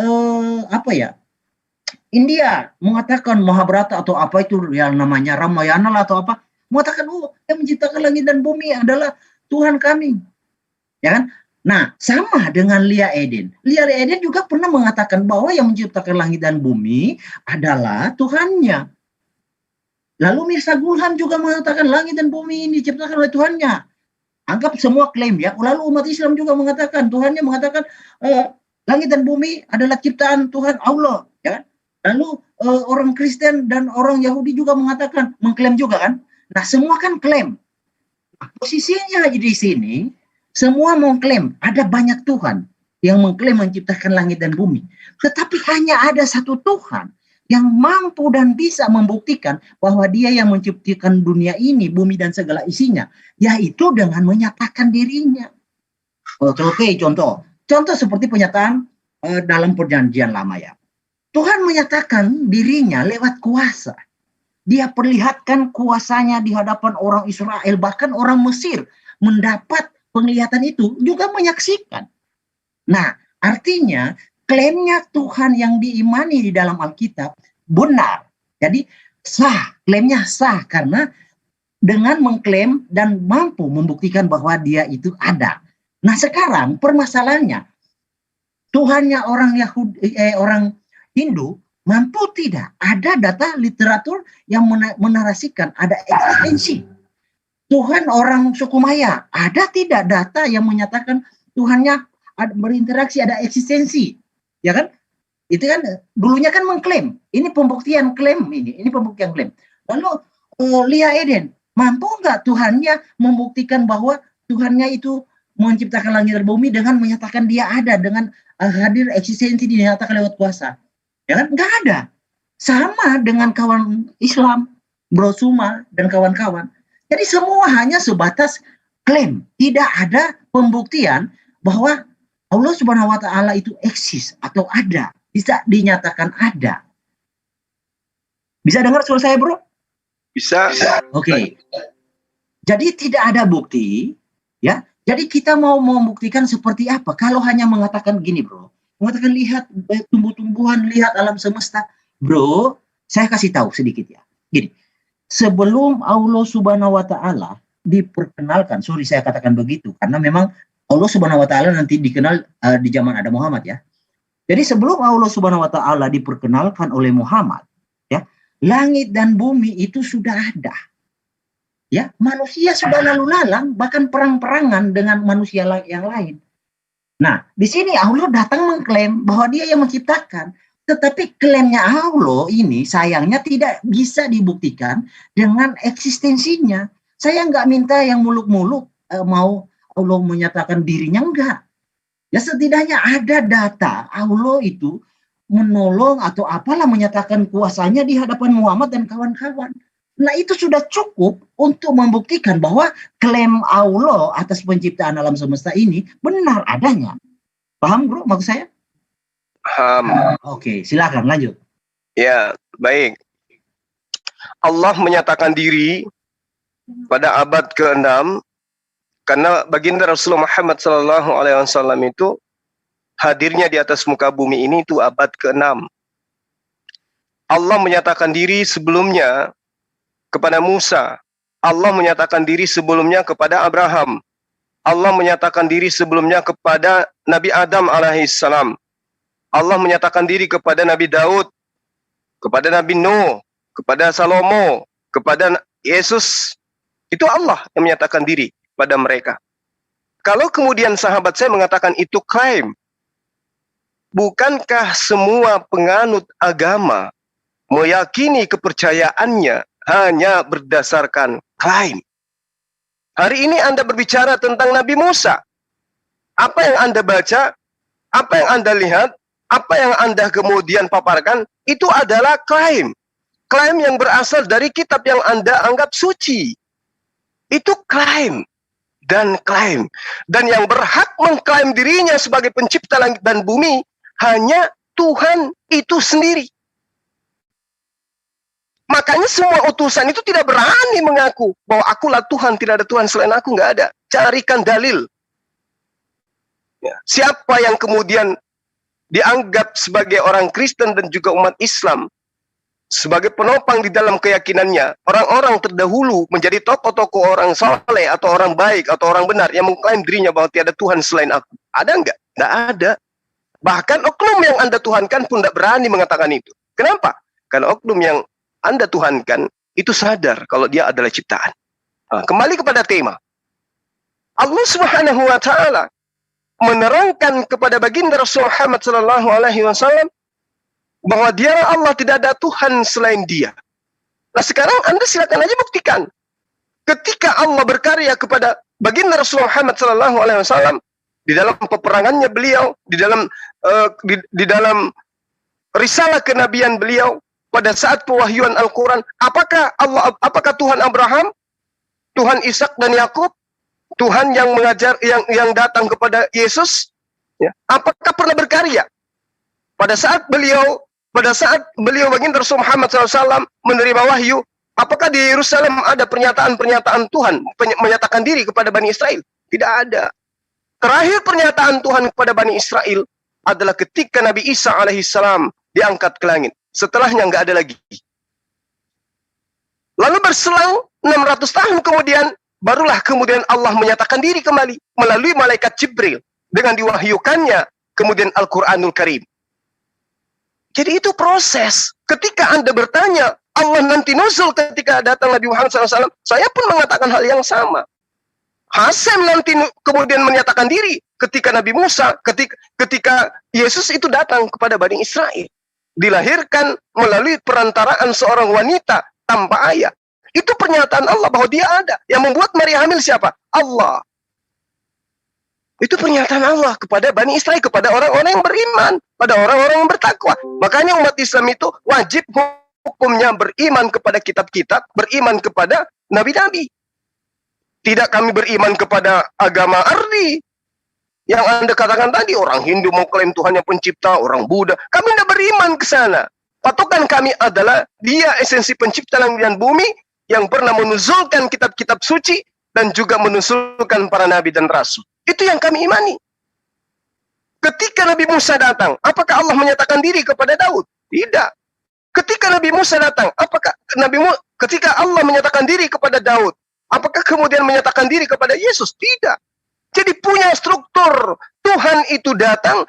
India mengatakan Mahabharata atau apa itu yang namanya Ramayana lah atau apa, mengatakan yang menciptakan langit dan bumi adalah Tuhan kami. Ya kan? Nah, sama dengan Lia Eden. Lia Eden juga pernah mengatakan bahwa yang menciptakan langit dan bumi adalah Tuhannya. Lalu Mirza Gulham juga mengatakan langit dan bumi ini diciptakan oleh Tuhannya. Anggap semua klaim ya. Lalu umat Islam juga mengatakan, Tuhannya mengatakan langit dan bumi adalah ciptaan Tuhan Allah. Ya kan? Lalu orang Kristen dan orang Yahudi juga mengatakan, mengklaim juga kan. Nah, semua kan klaim. Posisinya di sini, semua mengklaim ada banyak Tuhan yang mengklaim menciptakan langit dan bumi. Tetapi hanya ada satu Tuhan yang mampu dan bisa membuktikan bahwa dia yang menciptakan dunia ini, bumi dan segala isinya. Yaitu dengan menyatakan dirinya. Oke, contoh. Contoh seperti penyataan dalam perjanjian lama ya. Tuhan menyatakan dirinya lewat kuasa. Dia perlihatkan kuasanya di hadapan orang Israel, bahkan orang Mesir mendapat penglihatan itu juga menyaksikan. Nah, artinya klaimnya Tuhan yang diimani di dalam Alkitab benar. Jadi sah, klaimnya sah karena dengan mengklaim dan mampu membuktikan bahwa dia itu ada. Nah, sekarang permasalahannya Tuhannya orang Hindu mampu tidak? Ada data literatur yang menarasikan ada eksistensi. Tuhan orang suku Maya, ada tidak data yang menyatakan Tuhannya berinteraksi, ada eksistensi, ya kan? Itu kan dulunya kan mengklaim. Ini pembuktian klaim ini pembuktian klaim. Lalu Lia Eden, mampu nggak Tuhannya membuktikan bahwa Tuhannya itu menciptakan langit dan bumi dengan menyatakan dia ada, dengan hadir eksistensi dinyatakan lewat kuasa, ya kan? Nggak ada. Sama dengan kawan Islam, Bro Suma dan kawan-kawan. Jadi semua hanya sebatas klaim, tidak ada pembuktian bahwa Allah Subhanahu wa Ta'ala itu eksis atau ada, bisa dinyatakan ada. Bisa dengar suara saya, bro? Bisa. Oke. Jadi tidak ada bukti, ya. Jadi kita mau membuktikan seperti apa? Kalau hanya mengatakan gini, bro, mengatakan lihat tumbuh-tumbuhan, lihat alam semesta, bro, saya kasih tahu sedikit ya. Gini. Sebelum Allah Subhanahu wa Ta'ala diperkenalkan, sorry saya katakan begitu, karena memang Allah Subhanahu wa taala nanti dikenal di zaman ada Muhammad ya. Jadi sebelum Allah Subhanahu wa taala diperkenalkan oleh Muhammad, ya, langit dan bumi itu sudah ada. Ya, manusia sudah lalu lalang, bahkan perang-perangan dengan manusia yang lain. Nah, di sini Allah datang mengklaim bahwa dia yang menciptakan. Tetapi klaimnya Allah ini sayangnya tidak bisa dibuktikan dengan eksistensinya. Saya nggak minta yang muluk-muluk mau Allah menyatakan dirinya, enggak. Ya setidaknya ada data Allah itu menolong atau apalah menyatakan kuasanya di hadapan Muhammad dan kawan-kawan. Nah itu sudah cukup untuk membuktikan bahwa klaim Allah atas penciptaan alam semesta ini benar adanya. Paham bro maksud saya? Paham. Oke, silakan lanjut. Ya, baik. Allah menyatakan diri pada abad ke-6 karena baginda Rasulullah Muhammad SAW itu hadirnya di atas muka bumi ini itu abad ke-6. Allah menyatakan diri sebelumnya kepada Musa. Allah menyatakan diri sebelumnya kepada Abraham. Allah menyatakan diri sebelumnya kepada Nabi Adam alaihissalam. Allah menyatakan diri kepada Nabi Daud, kepada Nabi Nuh, kepada Salomo, kepada Yesus. Itu Allah yang menyatakan diri pada mereka. Kalau kemudian sahabat saya mengatakan itu klaim, bukankah semua penganut agama meyakini kepercayaannya hanya berdasarkan klaim? Hari ini Anda berbicara tentang Nabi Musa. Apa yang Anda baca, apa yang Anda lihat, apa yang Anda kemudian paparkan, itu adalah klaim. Klaim yang berasal dari kitab yang Anda anggap suci. Itu klaim. Dan klaim. Dan yang berhak mengklaim dirinya sebagai pencipta langit dan bumi, hanya Tuhan itu sendiri. Makanya semua utusan itu tidak berani mengaku bahwa akulah Tuhan, tidak ada Tuhan selain aku, nggak ada. Carikan dalil. Ya. Siapa yang kemudian dianggap sebagai orang Kristen dan juga umat Islam sebagai penopang di dalam keyakinannya, orang-orang terdahulu menjadi tokoh-tokoh orang saleh atau orang baik atau orang benar yang mengklaim dirinya bahwa tiada Tuhan selain aku. Ada nggak? Nggak ada. Bahkan oknum yang Anda tuhankan pun tidak berani mengatakan itu. Kenapa? Karena oknum yang Anda tuhankan itu sadar kalau dia adalah ciptaan. Nah, kembali kepada tema. Allah Subhanahu wa taala menerangkan kepada baginda Rasul Muhammad sallallahu alaihi wasallam bahwa dia Allah, tidak ada Tuhan selain dia. Nah, sekarang Anda silakan aja buktikan. Ketika Allah berkarya kepada baginda Rasul Muhammad sallallahu alaihi wasallam di dalam peperangannya beliau, di dalam risalah kenabian beliau, pada saat pewahyuan Al-Quran, apakah Tuhan Abraham, Tuhan Ishak dan Yakub, Tuhan yang mengajar, yang datang kepada Yesus, ya, apakah pernah berkarya? Pada saat beliau baginda Rasul Muhammad SAW menerima wahyu, apakah di Yerusalem ada pernyataan-pernyataan Tuhan menyatakan diri kepada Bani Israel? Tidak ada. Terakhir pernyataan Tuhan kepada Bani Israel adalah ketika Nabi Isa alaihissalam diangkat ke langit. Setelahnya nggak ada lagi. Lalu berselang 600 tahun kemudian, barulah kemudian Allah menyatakan diri kembali melalui malaikat Jibril dengan diwahyukannya kemudian Al-Quranul Karim. Jadi itu proses. Ketika Anda bertanya, Allah nanti nuzul ketika datang Nabi Muhammad SAW, saya pun mengatakan hal yang sama. Hasim nanti kemudian menyatakan diri ketika Nabi Musa, ketika Yesus itu datang kepada Bani Israel. Dilahirkan melalui perantaraan seorang wanita tanpa ayah. Itu pernyataan Allah bahwa dia ada. Yang membuat Maria hamil siapa? Allah. Itu pernyataan Allah kepada Bani Israel, kepada orang-orang yang beriman, pada orang-orang yang bertakwa. Makanya umat Islam itu wajib hukumnya beriman kepada kitab-kitab, beriman kepada nabi-nabi. Tidak kami beriman kepada agama Ardi. Yang Anda katakan tadi, orang Hindu mengklaim Tuhan yang pencipta, orang Buddha. Kami tidak beriman ke sana. Patokan kami adalah dia esensi pencipta langit dan bumi yang pernah menuzulkan kitab-kitab suci dan juga menuzulkan para nabi dan rasul. Itu yang kami imani. Ketika Nabi Musa datang, apakah Allah menyatakan diri kepada Daud? Tidak. Ketika Nabi Musa datang, ketika Allah menyatakan diri kepada Daud, apakah kemudian menyatakan diri kepada Yesus? Tidak. Jadi punya struktur. Tuhan itu datang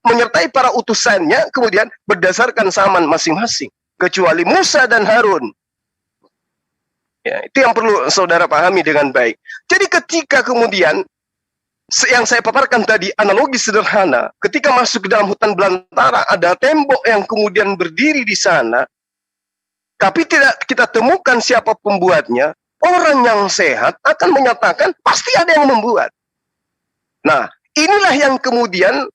menyertai para utusannya, kemudian berdasarkan zaman masing-masing. Kecuali Musa dan Harun. Ya, itu yang perlu saudara pahami dengan baik. Jadi ketika kemudian yang saya paparkan tadi, analogi sederhana, ketika masuk ke dalam hutan belantara, ada tembok yang kemudian berdiri di sana, tapi tidak kita temukan siapa pembuatnya, orang yang sehat akan menyatakan pasti ada yang membuat. Nah, inilah yang kemudian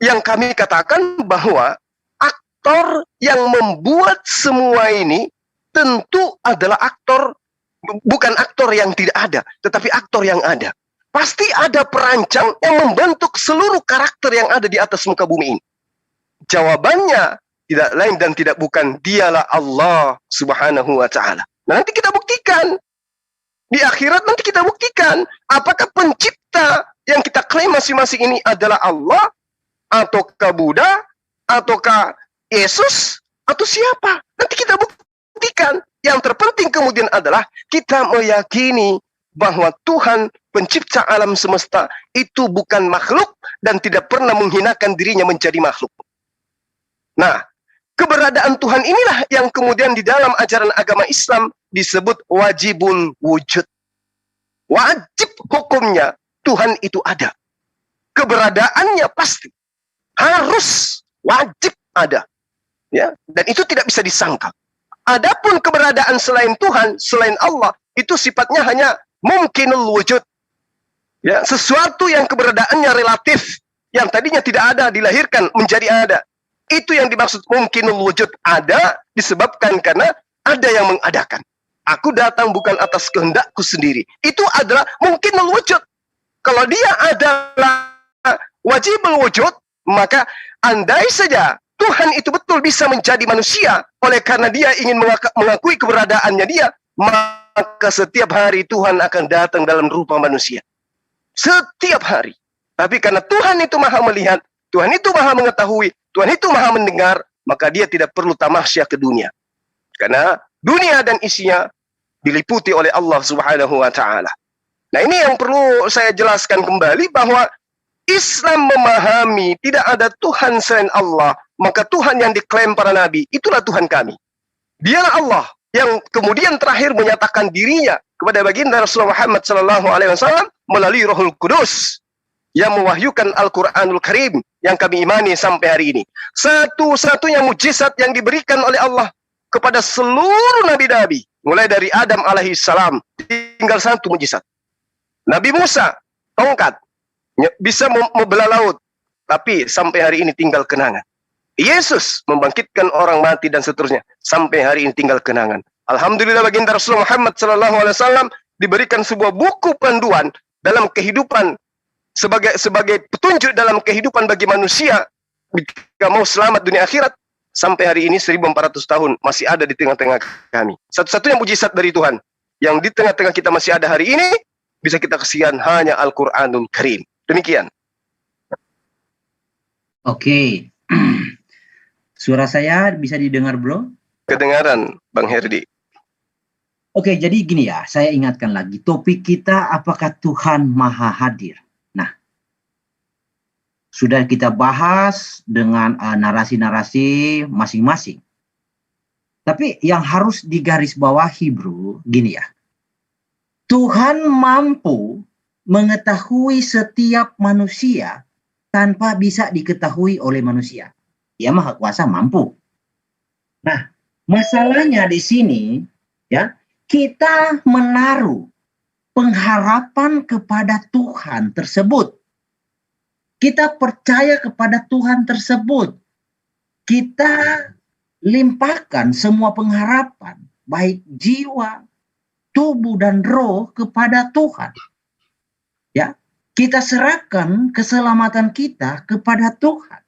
yang kami katakan bahwa aktor yang membuat semua ini tentu adalah aktor, bukan aktor yang tidak ada, tetapi aktor yang ada. Pasti ada perancang yang membentuk seluruh karakter yang ada di atas muka bumi ini. Jawabannya tidak lain dan tidak bukan, dialah Allah Subhanahu wa ta'ala. Nah, nanti kita buktikan. Di akhirat nanti kita buktikan apakah pencipta yang kita klaim masing-masing ini adalah Allah, ataukah Buddha, ataukah Yesus, atau siapa. Nanti kita buktikan. Yang terpenting kemudian adalah kita meyakini bahwa Tuhan pencipta alam semesta itu bukan makhluk dan tidak pernah menghinakan dirinya menjadi makhluk. Nah, keberadaan Tuhan inilah yang kemudian di dalam ajaran agama Islam disebut wajibul wujud. Wajib hukumnya Tuhan itu ada. Keberadaannya pasti. Harus, wajib ada. Ya, dan itu tidak bisa disangkal. Adapun keberadaan selain Tuhan, selain Allah, itu sifatnya hanya mungkinul wujud. Ya, sesuatu yang keberadaannya relatif, yang tadinya tidak ada dilahirkan menjadi ada. Itu yang dimaksud mungkinul wujud, ada disebabkan karena ada yang mengadakan. Aku datang bukan atas kehendakku sendiri. Itu adalah mungkinul wujud. Kalau dia adalah wajibul wujud, maka andai saja Tuhan itu betul bisa menjadi manusia, oleh karena dia ingin mengakui keberadaannya dia, maka setiap hari Tuhan akan datang dalam rupa manusia. Setiap hari. Tapi karena Tuhan itu maha melihat, Tuhan itu maha mengetahui, Tuhan itu maha mendengar, maka dia tidak perlu tamasya ke dunia. Karena dunia dan isinya diliputi oleh Allah Subhanahu wa ta'ala. Nah, ini yang perlu saya jelaskan kembali, bahwa Islam memahami tidak ada Tuhan selain Allah, maka Tuhan yang diklaim para nabi, itulah Tuhan kami. Dialah Allah yang kemudian terakhir menyatakan dirinya kepada baginda Rasulullah Muhammad SAW melalui Rohul Kudus yang mewahyukan Al-Quranul Karim yang kami imani sampai hari ini. Satu-satunya mujizat yang diberikan oleh Allah kepada seluruh nabi-nabi, mulai dari Adam alaihissalam, tinggal satu mujizat. Nabi Musa, tongkat, bisa membelah laut, tapi sampai hari ini tinggal kenangan. Yesus membangkitkan orang mati dan seterusnya, sampai hari ini tinggal kenangan. Alhamdulillah baginda Rasulullah Muhammad SAW diberikan sebuah buku panduan dalam kehidupan, sebagai petunjuk dalam kehidupan bagi manusia jika mau selamat dunia akhirat. Sampai hari ini 1400 tahun masih ada di tengah-tengah kami. Satu-satunya mujizat dari Tuhan yang di tengah-tengah kita masih ada hari ini, bisa kita kasihan hanya Al-Quranul Karim. Demikian. Oke. Suara saya bisa didengar, bro? Kedengaran, Bang Herdi. Oke, jadi gini ya, saya ingatkan lagi. Topik kita, apakah Tuhan Maha Hadir? Nah, sudah kita bahas dengan narasi-narasi masing-masing. Tapi yang harus digarisbawahi, bro, gini ya. Tuhan mampu mengetahui setiap manusia tanpa bisa diketahui oleh manusia. Dia Maha Kuasa mampu. Nah, masalahnya di sini, ya, kita menaruh pengharapan kepada Tuhan tersebut. Kita percaya kepada Tuhan tersebut. Kita limpahkan semua pengharapan, baik jiwa, tubuh, dan roh kepada Tuhan. Ya, kita serahkan keselamatan kita kepada Tuhan.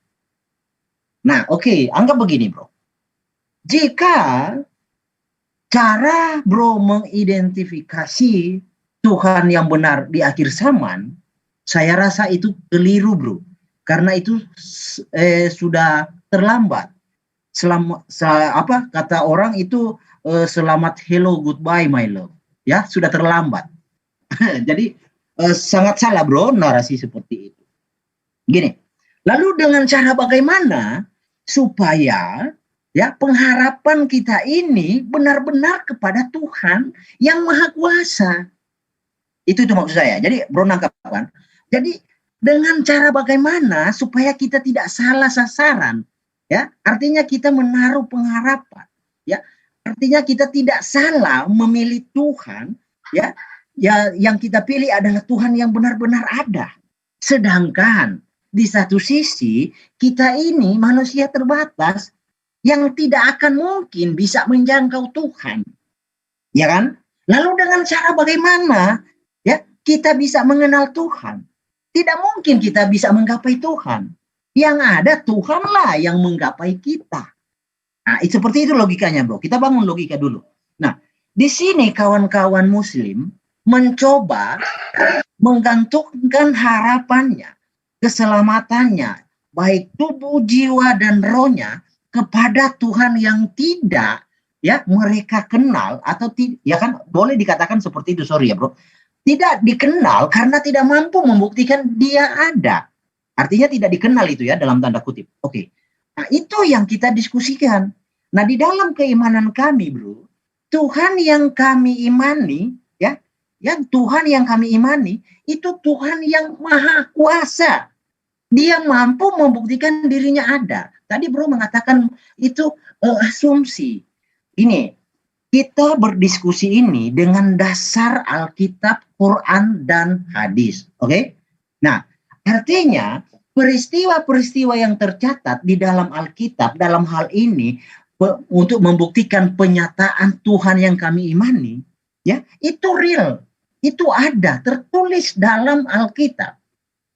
Nah, oke, anggap begini, bro. Jika cara bro mengidentifikasi Tuhan yang benar di akhir zaman, saya rasa itu keliru, bro. Karena itu sudah terlambat. Kata orang itu selamat hello goodbye my love. Ya, sudah terlambat. Jadi sangat salah bro narasi seperti itu. Gini, lalu dengan cara bagaimana supaya ya pengharapan kita ini benar-benar kepada Tuhan yang Maha Kuasa. Itu maksud saya. Jadi bro nangkap kan? Jadi dengan cara bagaimana supaya kita tidak salah sasaran, ya artinya kita menaruh pengharapan, ya artinya kita tidak salah memilih Tuhan, ya yang kita pilih adalah Tuhan yang benar-benar ada. Sedangkan di satu sisi kita ini manusia terbatas yang tidak akan mungkin bisa menjangkau Tuhan, ya kan? Lalu dengan cara bagaimana ya kita bisa mengenal Tuhan? Tidak mungkin kita bisa menggapai Tuhan. Yang ada Tuhanlah yang menggapai kita. Nah, seperti itu logikanya, bro. Kita bangun logika dulu. Nah, di sini kawan-kawan Muslim mencoba menggantungkan harapannya, keselamatannya, baik tubuh, jiwa, dan rohnya kepada Tuhan yang tidak ya mereka kenal atau ya kan boleh dikatakan seperti itu, sorry ya bro, tidak dikenal karena tidak mampu membuktikan dia ada. Artinya tidak dikenal itu ya dalam tanda kutip. Oke. Nah, itu yang kita diskusikan. Nah, di dalam keimanan kami, bro, Tuhan yang kami imani, ya, yang Tuhan yang kami imani itu Tuhan yang Maha Kuasa. Dia mampu membuktikan dirinya ada. Tadi bro mengatakan itu asumsi. Ini kita berdiskusi ini dengan dasar Alkitab, Quran, dan hadis. Oke? Nah, artinya peristiwa-peristiwa yang tercatat di dalam Alkitab dalam hal ini untuk membuktikan penyataan Tuhan yang kami imani, ya, itu real. Itu ada, tertulis dalam Alkitab.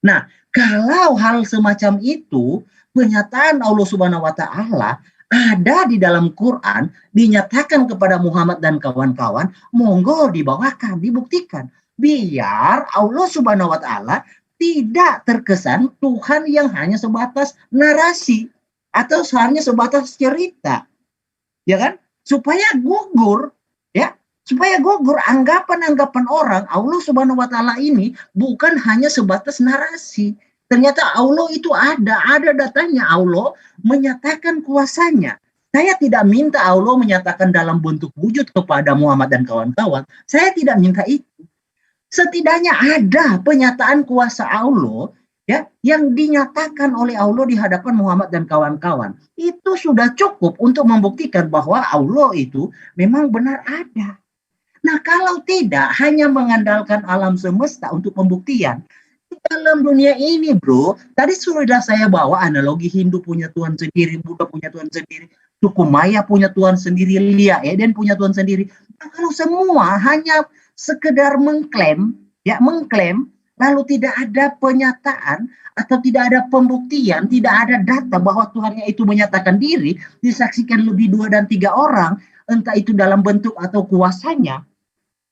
Nah, kalau hal semacam itu, penyataan Allah Subhanahu wa Ta'ala ada di dalam Quran, dinyatakan kepada Muhammad dan kawan-kawan, monggo dibawakan, dibuktikan. Biar Allah Subhanahu wa Ta'ala tidak terkesan Tuhan yang hanya sebatas narasi atau hanya sebatas cerita. Ya kan? Supaya gugur, ya. Supaya gugur anggapan-anggapan orang Allah Subhanahu wa Ta'ala ini bukan hanya sebatas narasi. Ternyata Allah itu ada datanya. Allah menyatakan kuasanya. Saya tidak minta Allah menyatakan dalam bentuk wujud kepada Muhammad dan kawan-kawan. Saya tidak minta itu. Setidaknya ada penyataan kuasa Allah ya yang dinyatakan oleh Allah di hadapan Muhammad dan kawan-kawan. Itu sudah cukup untuk membuktikan bahwa Allah itu memang benar ada. Nah, kalau tidak hanya mengandalkan alam semesta untuk pembuktian, di dalam dunia ini, bro, tadi sudah saya bawa analogi Hindu punya Tuhan sendiri, Buddha punya Tuhan sendiri, suku Maya punya Tuhan sendiri, Lia Eden punya Tuhan sendiri. Nah, kalau semua hanya sekedar mengklaim, lalu tidak ada penyataan atau tidak ada pembuktian, tidak ada data bahwa Tuhannya itu menyatakan diri, disaksikan lebih 2 dan 3 orang, entah itu dalam bentuk atau kuasanya,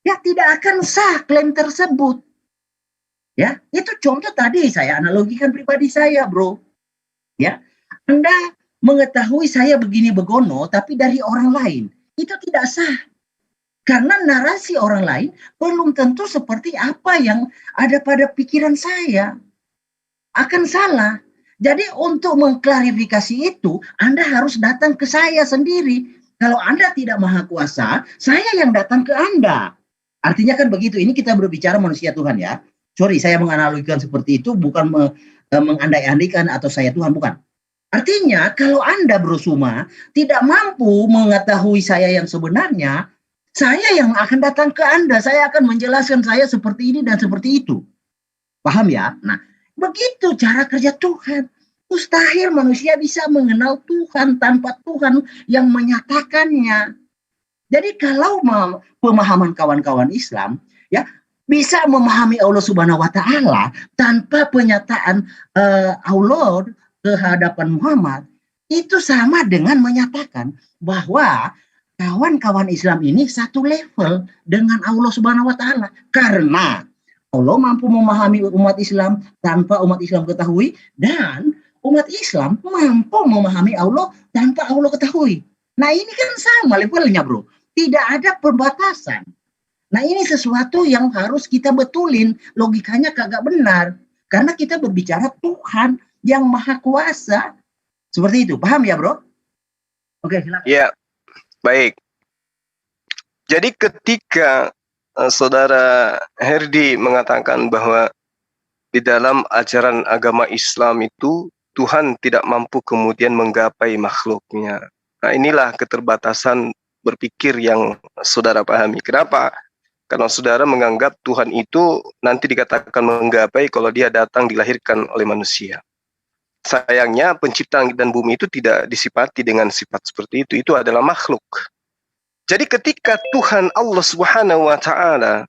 ya tidak akan sah klaim tersebut. Ya, itu contoh tadi saya analogikan pribadi saya, bro. Ya, Anda mengetahui saya begini begono, tapi dari orang lain itu tidak sah. Karena narasi orang lain belum tentu seperti apa yang ada pada pikiran saya. Akan salah. Jadi untuk mengklarifikasi itu, Anda harus datang ke saya sendiri. Kalau Anda tidak maha kuasa, saya yang datang ke Anda. Artinya kan begitu, ini kita berbicara manusia Tuhan ya. Sorry, saya menganalogikan seperti itu, bukan mengandai-andaikan atau saya Tuhan, bukan. Artinya, kalau Anda bersuma tidak mampu mengetahui saya yang sebenarnya, saya yang akan datang ke Anda, saya akan menjelaskan saya seperti ini dan seperti itu. Paham ya? Nah, begitu cara kerja Tuhan. Mustahil manusia bisa mengenal Tuhan tanpa Tuhan yang menyatakannya. Jadi kalau pemahaman kawan-kawan Islam ya bisa memahami Allah Subhanahu wa Ta'ala tanpa penyataan Allah ke hadapan Muhammad, itu sama dengan menyatakan bahwa kawan-kawan Islam ini satu level dengan Allah Subhanahu wa Ta'ala, karena Allah mampu memahami umat Islam tanpa umat Islam ketahui, dan umat Islam mampu memahami Allah tanpa Allah ketahui. Nah, ini kan sama levelnya, bro. Tidak ada perbatasan. Nah ini sesuatu yang harus kita betulin, logikanya kagak benar. Karena kita berbicara Tuhan yang Maha Kuasa. Seperti itu, paham ya bro? Oke, silakan. Ya, baik. Jadi ketika Saudara Herdi mengatakan bahwa di dalam ajaran agama Islam itu Tuhan tidak mampu kemudian menggapai makhluknya. Nah inilah keterbatasan berpikir yang saudara pahami. Kenapa? Karena saudara menganggap Tuhan itu nanti dikatakan menggapai kalau dia datang dilahirkan oleh manusia. Sayangnya pencipta langit dan bumi itu tidak disifati dengan sifat seperti itu. Itu adalah makhluk. Jadi ketika Tuhan Allah Subhanahu wa Ta'ala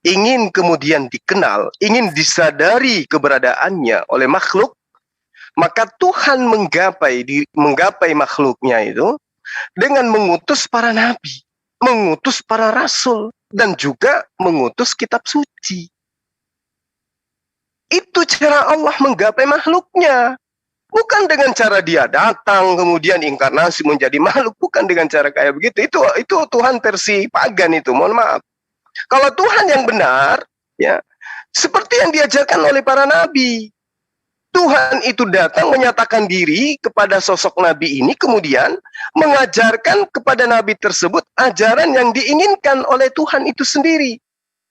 ingin kemudian dikenal, ingin disadari keberadaannya oleh makhluk, maka Tuhan menggapai makhluknya itu dengan mengutus para nabi, mengutus para rasul, dan juga mengutus kitab suci. Itu cara Allah menggapai makhluknya. Bukan dengan cara dia datang, kemudian inkarnasi menjadi makhluk. Bukan dengan cara kayak begitu. Itu Tuhan versi pagan itu, mohon maaf. Kalau Tuhan yang benar, ya seperti yang diajarkan oleh para nabi. Tuhan itu datang menyatakan diri kepada sosok nabi ini, kemudian mengajarkan kepada nabi tersebut ajaran yang diinginkan oleh Tuhan itu sendiri,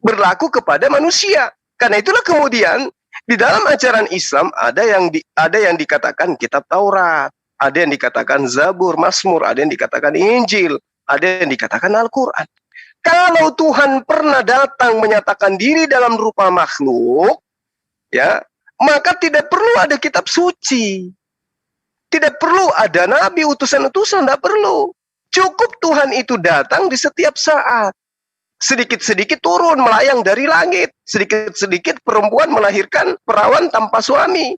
berlaku kepada manusia. Karena itulah kemudian di dalam ajaran Islam ada yang dikatakan kitab Taurat, ada yang dikatakan Zabur, Mazmur, ada yang dikatakan Injil, ada yang dikatakan Al-Quran. Kalau Tuhan pernah datang menyatakan diri dalam rupa makhluk, ya, maka tidak perlu ada kitab suci. Tidak perlu ada nabi, utusan-utusan, tidak perlu. Cukup Tuhan itu datang di setiap saat. Sedikit-sedikit turun melayang dari langit. Sedikit-sedikit perempuan melahirkan perawan tanpa suami.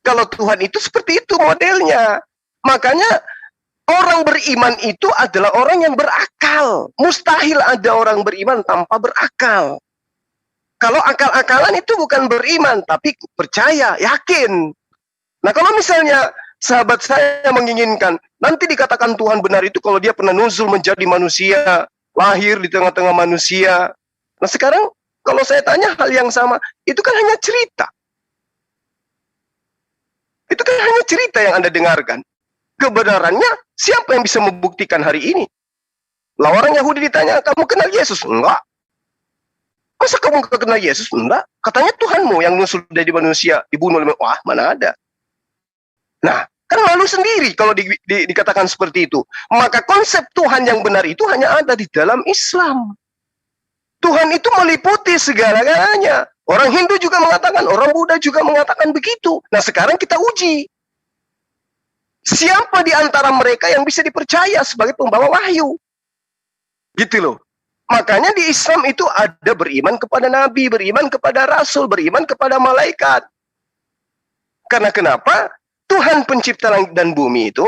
Kalau Tuhan itu seperti itu modelnya. Makanya orang beriman itu adalah orang yang berakal. Mustahil ada orang beriman tanpa berakal. Kalau akal-akalan itu bukan beriman, tapi percaya, yakin. Nah kalau misalnya sahabat saya menginginkan, nanti dikatakan Tuhan benar itu kalau dia pernah nuzul menjadi manusia, lahir di tengah-tengah manusia. Nah sekarang kalau saya tanya hal yang sama, itu kan hanya cerita. Itu kan hanya cerita yang Anda dengarkan. Kebenarannya, siapa yang bisa membuktikan hari ini? Lah orang Yahudi ditanya, kamu kenal Yesus? Enggak. Masa kamu gak kenal Yesus? Enggak. Katanya Tuhanmu yang nusul dari manusia, dibunuh oleh wah, mana ada. Nah, kan malu sendiri kalau dikatakan seperti itu. Maka konsep Tuhan yang benar itu hanya ada di dalam Islam. Tuhan itu meliputi segala-galanya. Orang Hindu juga mengatakan, orang Buddha juga mengatakan begitu. Nah, sekarang kita uji. Siapa di antara mereka yang bisa dipercaya sebagai pembawa wahyu? Gitu loh. Makanya di Islam itu ada beriman kepada nabi, beriman kepada rasul, beriman kepada malaikat. Karena kenapa? Tuhan pencipta langit dan bumi itu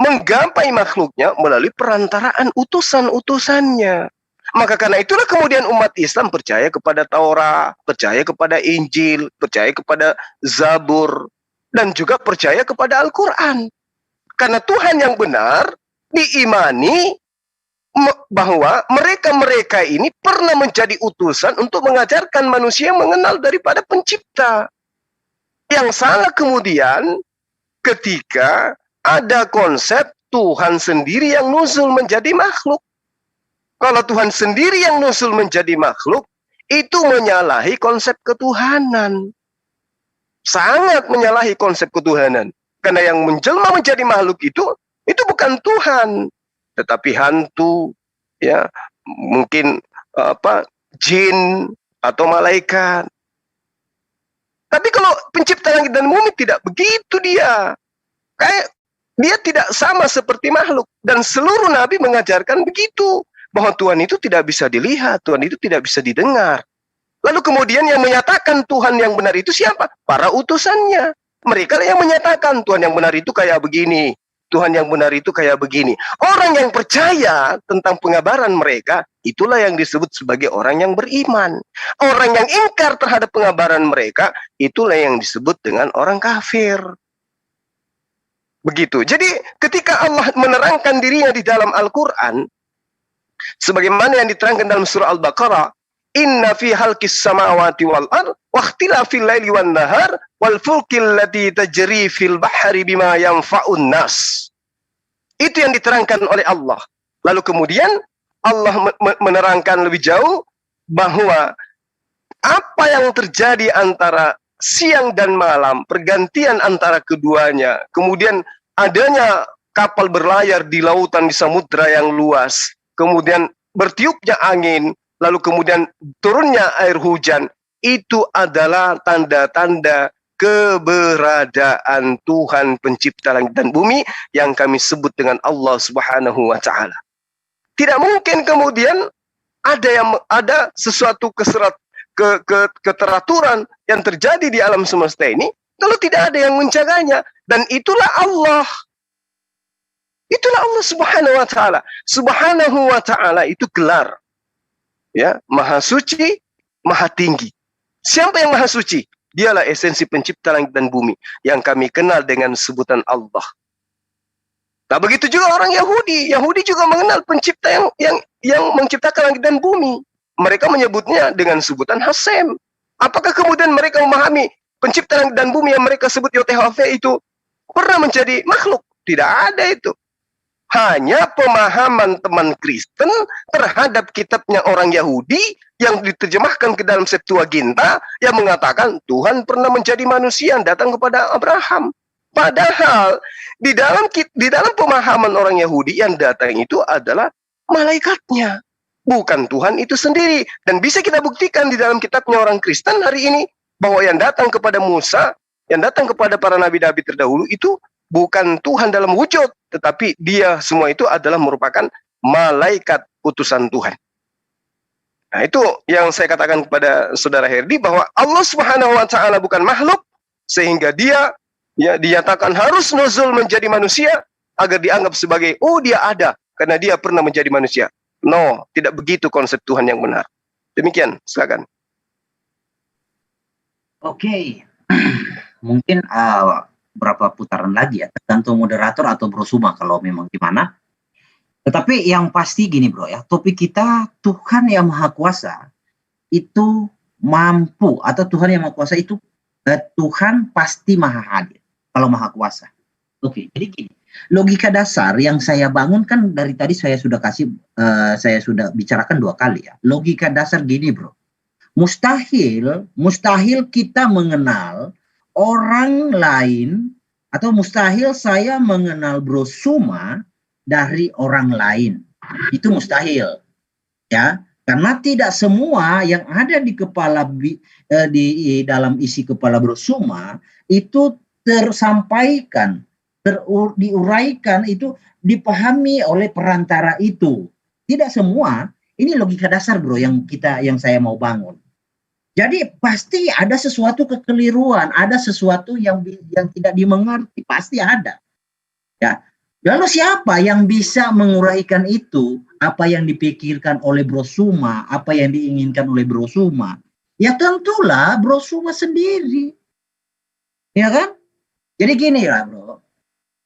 menggapai makhluknya melalui perantaraan utusan-utusannya. Maka karena itulah kemudian umat Islam percaya kepada Taurat, percaya kepada Injil, percaya kepada Zabur, dan juga percaya kepada Al-Quran. Karena Tuhan yang benar diimani bahwa mereka-mereka ini pernah menjadi utusan untuk mengajarkan manusia mengenal daripada pencipta. Yang salah kemudian ketika ada konsep Tuhan sendiri yang nusul menjadi makhluk. Kalau Tuhan sendiri yang nusul menjadi makhluk, itu menyalahi konsep ketuhanan. Sangat menyalahi konsep ketuhanan. Karena yang menjelma menjadi makhluk itu bukan Tuhan, tetapi hantu, ya, mungkin jin atau malaikat. Tapi kalau pencipta langit dan bumi tidak begitu dia. Kayak dia tidak sama seperti makhluk, dan seluruh nabi mengajarkan begitu, bahwa Tuhan itu tidak bisa dilihat, Tuhan itu tidak bisa didengar. Lalu kemudian yang menyatakan Tuhan yang benar itu siapa? Para utusannya. Mereka yang menyatakan Tuhan yang benar itu kayak begini, Tuhan yang benar itu kayak begini. Orang yang percaya tentang pengabaran mereka, itulah yang disebut sebagai orang yang beriman. Orang yang ingkar terhadap pengabaran mereka, itulah yang disebut dengan orang kafir. Begitu. Jadi ketika Allah menerangkan dirinya di dalam Al-Quran, Sebagaimana yang diterangkan dalam surah Al-Baqarah, inna fi halqis samawati wal ard wa ikhtilafil laili wan nahar wal fulkil lati tajri fil bahri bima yanfa'un nas. Itu yang diterangkan oleh Allah. Lalu kemudian Allah menerangkan lebih jauh bahwa apa yang terjadi antara siang dan malam, pergantian antara keduanya, kemudian adanya kapal berlayar di lautan, di samudra yang luas, kemudian bertiupnya angin, lalu kemudian turunnya air hujan, itu adalah tanda-tanda keberadaan Tuhan pencipta langit dan bumi yang kami sebut dengan Allah Subhanahu wa Ta'ala. Tidak mungkin kemudian ada sesuatu keteraturan yang terjadi di alam semesta ini kalau tidak ada yang menjaganya, dan itulah Allah. Itulah Allah Subhanahu wa Ta'ala. Subhanahu wa Ta'ala itu gelar, ya, maha suci, maha tinggi. Siapa yang maha suci? Dialah esensi pencipta langit dan bumi yang kami kenal dengan sebutan Allah. Nah, begitu juga orang Yahudi. Yahudi juga mengenal pencipta yang menciptakan langit dan bumi. Mereka menyebutnya dengan sebutan Hasem. Apakah kemudian mereka memahami pencipta langit dan bumi yang mereka sebut YHWH itu pernah menjadi makhluk? Tidak ada itu. Hanya pemahaman teman Kristen terhadap kitabnya orang Yahudi yang diterjemahkan ke dalam Septuaginta yang mengatakan Tuhan pernah menjadi manusia yang datang kepada Abraham. Padahal di dalam pemahaman orang Yahudi yang datang itu adalah malaikatnya, bukan Tuhan itu sendiri. Dan bisa kita buktikan di dalam kitabnya orang Kristen hari ini bahwa yang datang kepada Musa, yang datang kepada para nabi-nabi terdahulu itu bukan Tuhan dalam wujud, tetapi dia semua itu adalah merupakan malaikat utusan Tuhan. Nah, itu yang saya katakan kepada saudara Herdi bahwa Allah Subhanahu wa Ta'ala bukan makhluk sehingga dia dinyatakan harus nuzul menjadi manusia agar dianggap sebagai dia ada karena dia pernah menjadi manusia. No, tidak begitu konsep Tuhan yang benar. Demikian, silakan. Oke. Mungkin berapa putaran lagi ya, tergantung moderator atau Bro Suma kalau memang gimana. Tetapi yang pasti gini bro ya, topik kita Tuhan yang Maha Kuasa itu mampu, atau Tuhan yang Maha Kuasa itu Tuhan pasti maha hadir kalau Maha Kuasa. Oke, jadi gini, logika dasar yang saya bangun kan dari tadi saya sudah bicarakan 2 kali ya. Logika dasar gini bro, mustahil kita mengenal orang lain, atau mustahil saya mengenal Bro Suma dari orang lain. Itu mustahil. Ya, karena tidak semua yang ada di kepala di dalam isi kepala Bro Suma itu tersampaikan, diuraikan, itu dipahami oleh perantara itu. Tidak semua. Ini logika dasar bro yang saya mau bangun. Jadi pasti ada sesuatu kekeliruan, ada sesuatu yang tidak dimengerti, pasti ada. Ya. Lalu siapa yang bisa menguraikan itu? Apa yang dipikirkan oleh Bro Suma, apa yang diinginkan oleh Bro Suma? Ya tentulah Bro Suma sendiri. Ya kan? Jadi gini lah bro.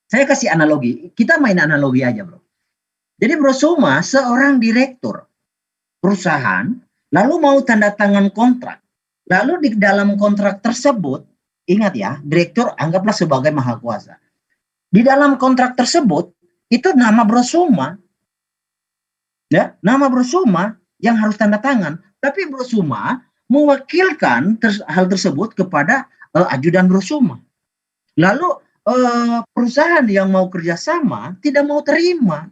Saya kasih analogi, kita main analogi aja bro. Jadi Bro Suma seorang direktur perusahaan, lalu mau tanda tangan kontrak. Lalu di dalam kontrak tersebut, ingat ya, direktur anggaplah sebagai maha kuasa. Di dalam kontrak tersebut, itu nama Bro Suma. Ya, nama Bro Suma yang harus tanda tangan. Tapi Bro Suma mewakilkan hal tersebut kepada ajudan Bro Suma. Lalu perusahaan yang mau kerjasama tidak mau terima.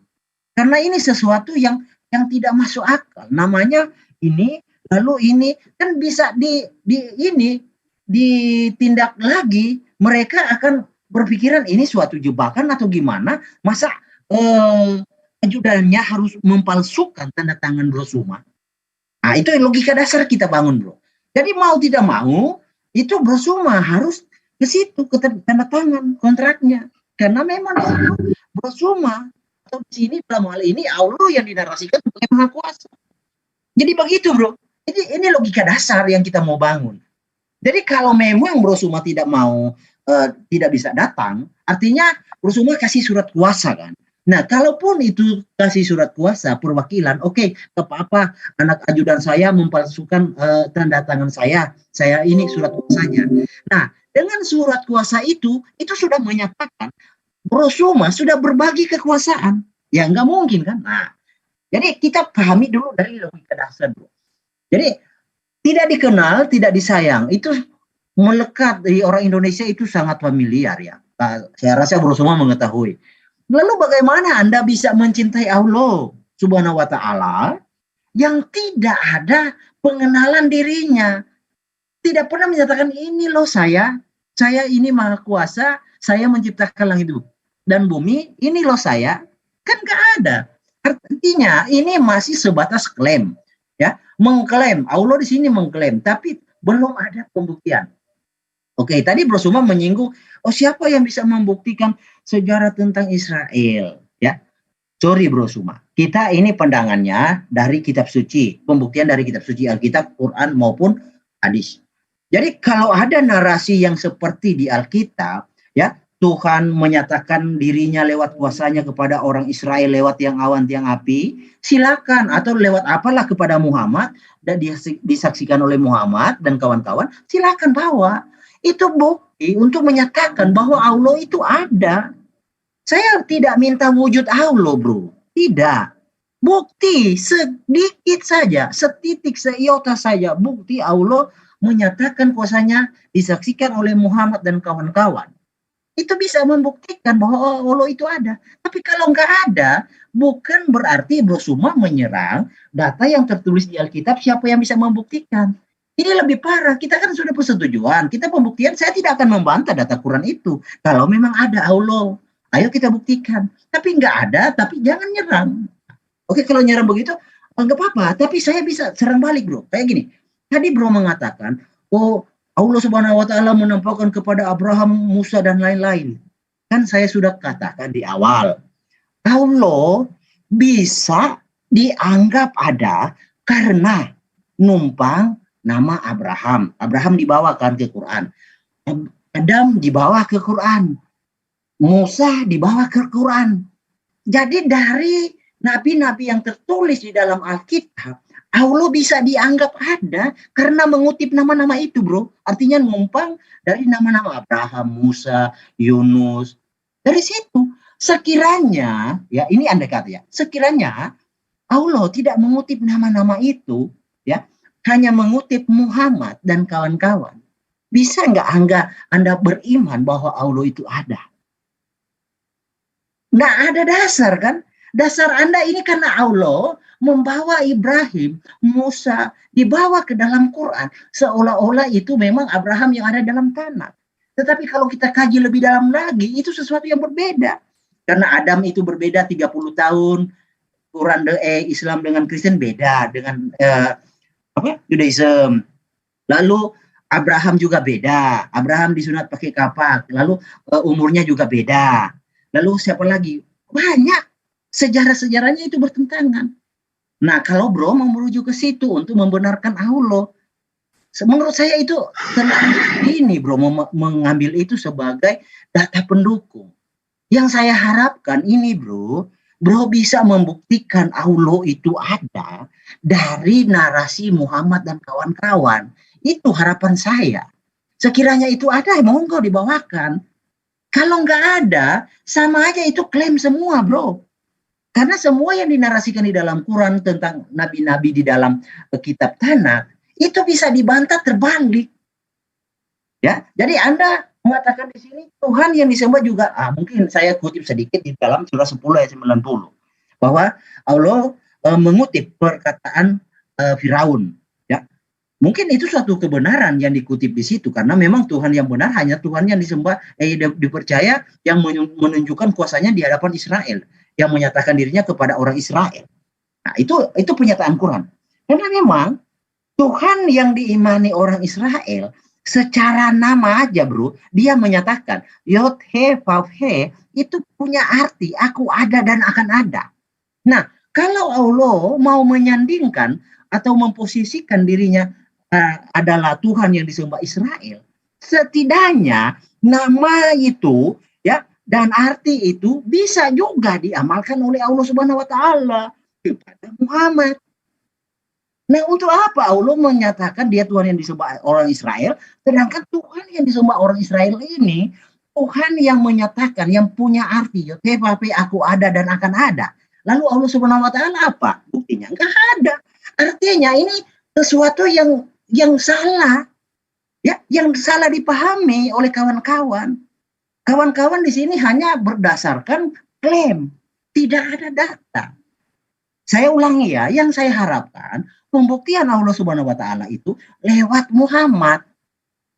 Karena ini sesuatu yang tidak masuk akal. Namanya ini, lalu ini, kan bisa ditindak lagi. Mereka akan berpikiran ini suatu jebakan atau gimana. Masa ajudannya harus mempalsukan tanda tangan Bro Suma. Nah itu logika dasar kita bangun bro. Jadi mau tidak mau, itu Bro Suma harus ke situ, ke tanda tangan kontraknya. Karena memang Bro Suma, atau di sini dalam hal ini Allah yang dinarasikan sebagai Maha Kuasa. Jadi begitu bro. Ini logika dasar yang kita mau bangun. Jadi kalau memang Bro Suma tidak mau, tidak bisa datang, artinya Bro Suma kasih surat kuasa kan. Nah, kalaupun itu kasih surat kuasa perwakilan, oke, apa-apa anak ajudan saya mempalsukan tanda tangan saya ini surat kuasanya. Nah, dengan surat kuasa itu sudah menyatakan Brosuma sudah berbagi kekuasaan. Ya nggak mungkin kan? Nah, jadi kita pahami dulu dari logika dasar dulu. Jadi tidak dikenal, tidak disayang, itu melekat di orang Indonesia itu sangat familiar ya. Saya rasa Brosuma mengetahui. Lalu bagaimana Anda bisa mencintai Allah Subhanahu wa taala yang tidak ada pengenalan dirinya? Tidak pernah menyatakan ini loh saya ini maha kuasa, saya menciptakan langit dan bumi, ini loh saya. Kan nggak ada. Artinya ini masih sebatas klaim, ya, mengklaim. Allah di sini mengklaim, tapi belum ada pembuktian. Oke, tadi Bro Suma menyinggung, siapa yang bisa membuktikan sejarah tentang Israel, ya? Sorry Bro Suma, kita ini pandangannya dari kitab suci, pembuktian dari kitab suci Alkitab, Quran maupun hadis. Jadi kalau ada narasi yang seperti di Alkitab, ya, Tuhan menyatakan dirinya lewat kuasanya kepada orang Israel lewat tiang awan, tiang api, silakan, atau lewat apalah kepada Muhammad dan disaksikan oleh Muhammad dan kawan-kawan, silakan bawa. Itu bukti untuk menyatakan bahwa Allah itu ada. Saya tidak minta wujud Allah, bro. Tidak. Bukti sedikit saja, setitik, seiota saja. Bukti Allah menyatakan kuasanya disaksikan oleh Muhammad dan kawan-kawan. Itu bisa membuktikan bahwa Allah itu ada. Tapi kalau nggak ada, bukan berarti Bro Suma menyerang data yang tertulis di Alkitab, siapa yang bisa membuktikan. Ini lebih parah, kita kan sudah persetujuan, kita pembuktian, saya tidak akan membantah data Quran itu. Kalau memang ada Allah, ayo kita buktikan. Tapi nggak ada, tapi jangan nyerang. Oke, kalau nyerang begitu, nggak apa-apa, tapi saya bisa serang balik bro. Kayak gini, tadi bro mengatakan, Allah Subhanahu wa taala menampakkan kepada Abraham, Musa dan lain-lain. Kan saya sudah katakan di awal. Allah bisa dianggap ada karena numpang nama Abraham. Abraham dibawakan ke Quran. Adam dibawa ke Quran. Musa dibawa ke Quran. Jadi dari nabi-nabi yang tertulis di dalam Alkitab, Allah bisa dianggap ada karena mengutip nama-nama itu, bro. Artinya numpang dari nama-nama Abraham, Musa, Yunus. Dari situ, sekiranya, ya ini andai kata ya, sekiranya Allah tidak mengutip nama-nama itu, ya, hanya mengutip Muhammad dan kawan-kawan, bisa nggak Anda beriman bahwa Allah itu ada? Nggak ada dasar kan? Dasar Anda ini karena Allah membawa Ibrahim, Musa, dibawa ke dalam Quran. Seolah-olah itu memang Abraham yang ada dalam tanah. Tetapi kalau kita kaji lebih dalam lagi, itu sesuatu yang berbeda. Karena Adam itu berbeda 30 tahun, Quran Islam dengan Kristen beda, dengan Judaism. Lalu Abraham juga beda. Abraham disunat pakai kapak. Lalu umurnya juga beda. Lalu siapa lagi? Banyak. Sejarah-sejarahnya itu bertentangan. Nah, kalau bro mau merujuk ke situ untuk membenarkan Allah, menurut saya itu ini bro mengambil itu sebagai data pendukung. Yang saya harapkan ini bro bisa membuktikan Allah itu ada dari narasi Muhammad dan kawan-kawan. Itu harapan saya. Sekiranya itu ada, monggo dibawakan. Kalau nggak ada, sama aja itu klaim semua bro. Karena semua yang dinarasikan di dalam Quran tentang nabi-nabi di dalam kitab Tanakh itu bisa dibantah terbalik. Ya, jadi Anda mengatakan di sini Tuhan yang disembah juga, mungkin saya kutip sedikit di dalam surah 10 ayat 90 bahwa Allah mengutip perkataan Firaun. Ya, mungkin itu suatu kebenaran yang dikutip di situ karena memang Tuhan yang benar hanya Tuhan yang disembah, dipercaya yang menunjukkan kuasanya di hadapan Israel, yang menyatakan dirinya kepada orang Israel. Nah, itu pernyataan Quran. Karena memang Tuhan yang diimani orang Israel secara nama aja bro, dia menyatakan Yod He Vav He itu punya arti aku ada dan akan ada. Nah, kalau Allah mau menyandingkan atau memposisikan dirinya adalah Tuhan yang disembah Israel, setidaknya nama itu ya Dan arti itu bisa juga diamalkan oleh Allah Subhanahu wa taala kepada Muhammad. Nah, untuk apa Allah menyatakan dia Tuhan yang disembah orang Israel, sedangkan Tuhan yang disembah orang Israel ini Tuhan yang menyatakan, yang punya arti, Yotevave, aku ada dan akan ada. Lalu Allah Subhanahu wa taala apa? Buktinya enggak ada. Artinya ini sesuatu yang salah. Ya, yang salah dipahami oleh kawan-kawan. Kawan-kawan di sini hanya berdasarkan klaim, tidak ada data. Saya ulangi ya, yang saya harapkan pembuktian Allah Subhanahu wa taala itu lewat Muhammad.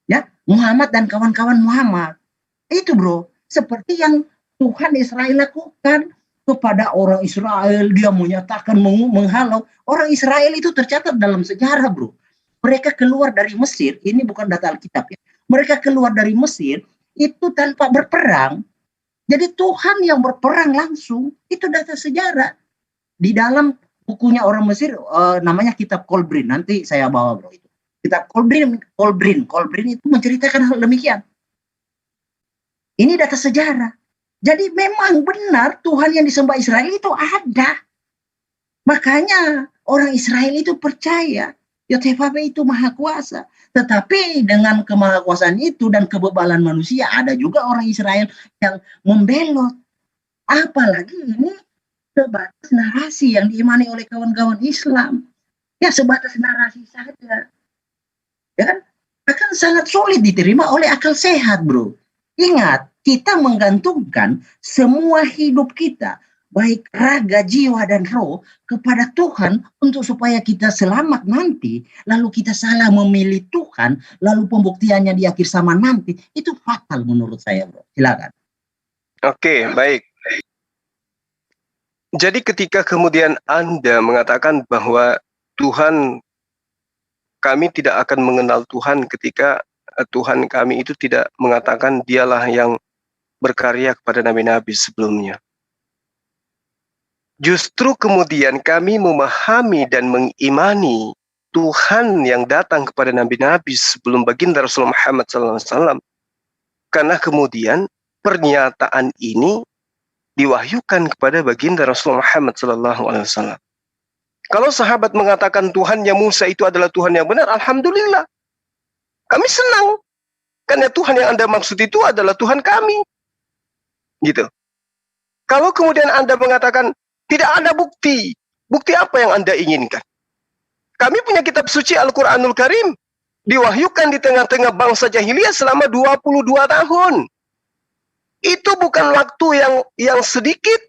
Ya, Muhammad dan kawan-kawan Muhammad. Itu bro, seperti yang Tuhan Israel lakukan kepada orang Israel, dia menyatakan menghalau. Orang Israel itu tercatat dalam sejarah bro. Mereka keluar dari Mesir, ini bukan data Alkitab ya. Mereka keluar dari Mesir itu tanpa berperang. Jadi Tuhan yang berperang langsung, itu data sejarah. Di dalam bukunya orang Mesir, namanya kitab Kolbrin, nanti saya bawa bro itu. Kitab Kolbrin itu menceritakan hal demikian. Ini data sejarah. Jadi memang benar Tuhan yang disembah Israel itu ada. Makanya orang Israel itu percaya Yotevave itu maha kuasa. Tetapi dengan kemahakuasaan itu dan kebebalan manusia, ada juga orang Israel yang membelot. Apalagi ini sebatas narasi yang diimani oleh kawan-kawan Islam. Ya sebatas narasi saja. Ya kan? Akan sangat sulit diterima oleh akal sehat bro. Ingat, kita menggantungkan semua hidup kita, baik raga, jiwa, dan roh, kepada Tuhan untuk supaya kita selamat nanti, lalu kita salah memilih Tuhan, lalu pembuktiannya di akhir zaman nanti, itu fatal menurut saya bro. Silakan. Oke, baik. Jadi ketika kemudian Anda mengatakan bahwa Tuhan, kami tidak akan mengenal Tuhan ketika Tuhan kami itu tidak mengatakan dialah yang berkarya kepada nabi-nabi sebelumnya. Justru kemudian kami memahami dan mengimani Tuhan yang datang kepada nabi-nabi sebelum baginda Rasulullah Muhammad SAW. Karena kemudian pernyataan ini diwahyukan kepada baginda Rasulullah Muhammad SAW. Kalau sahabat mengatakan Tuhannya Musa itu adalah Tuhan yang benar, alhamdulillah. Kami senang. Karena Tuhan yang Anda maksud itu adalah Tuhan kami. Gitu. Kalau kemudian Anda mengatakan tidak ada bukti. Bukti apa yang Anda inginkan? Kami punya kitab suci Al-Quranul Karim. Diwahyukan di tengah-tengah bangsa jahiliyah selama 22 tahun. Itu bukan waktu yang sedikit.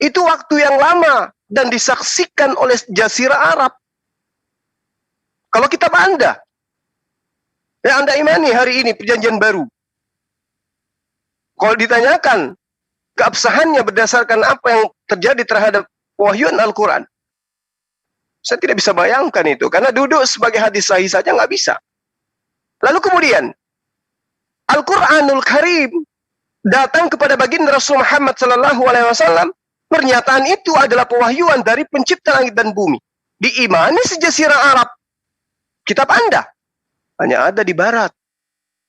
Itu waktu yang lama. Dan disaksikan oleh Jazirah Arab. Kalau kitab Anda, yang Anda imani hari ini perjanjian baru. Kalau ditanyakan keabsahannya berdasarkan apa yang terjadi terhadap wahyuan Al-Quran, saya tidak bisa bayangkan itu. Karena duduk sebagai hadis sahih saja nggak bisa. Lalu kemudian, Al-Quranul Karim datang kepada baginda Rasul Muhammad SAW. Pernyataan itu adalah pewahyuan dari pencipta langit dan bumi. Diimani sejazirah Arab. Kitab Anda hanya ada di barat.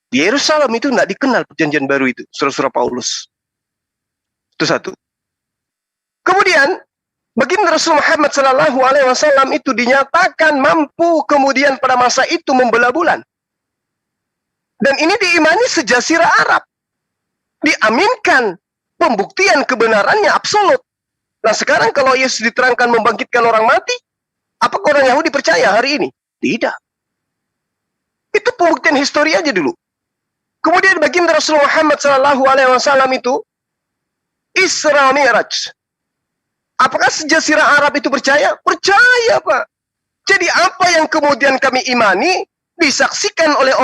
Di Yerusalem itu tidak dikenal perjanjian baru itu. Surah-surah Paulus. Itu satu. Kemudian, baginda Rasul Muhammad SAW itu dinyatakan mampu kemudian pada masa itu membelah bulan. Dan ini diimani sejazirah Arab. Diaminkan. Pembuktian kebenarannya absolut. Nah sekarang kalau Yesus diterangkan membangkitkan orang mati, apakah orang Yahudi percaya hari ini? Tidak. Itu pembuktian histori aja dulu. Kemudian baginda Rasulullah Muhammad SAW itu Isra Mi'raj. Apakah sejazirah Arab itu percaya? Percaya Pak. Jadi apa yang kemudian kami imani disaksikan oleh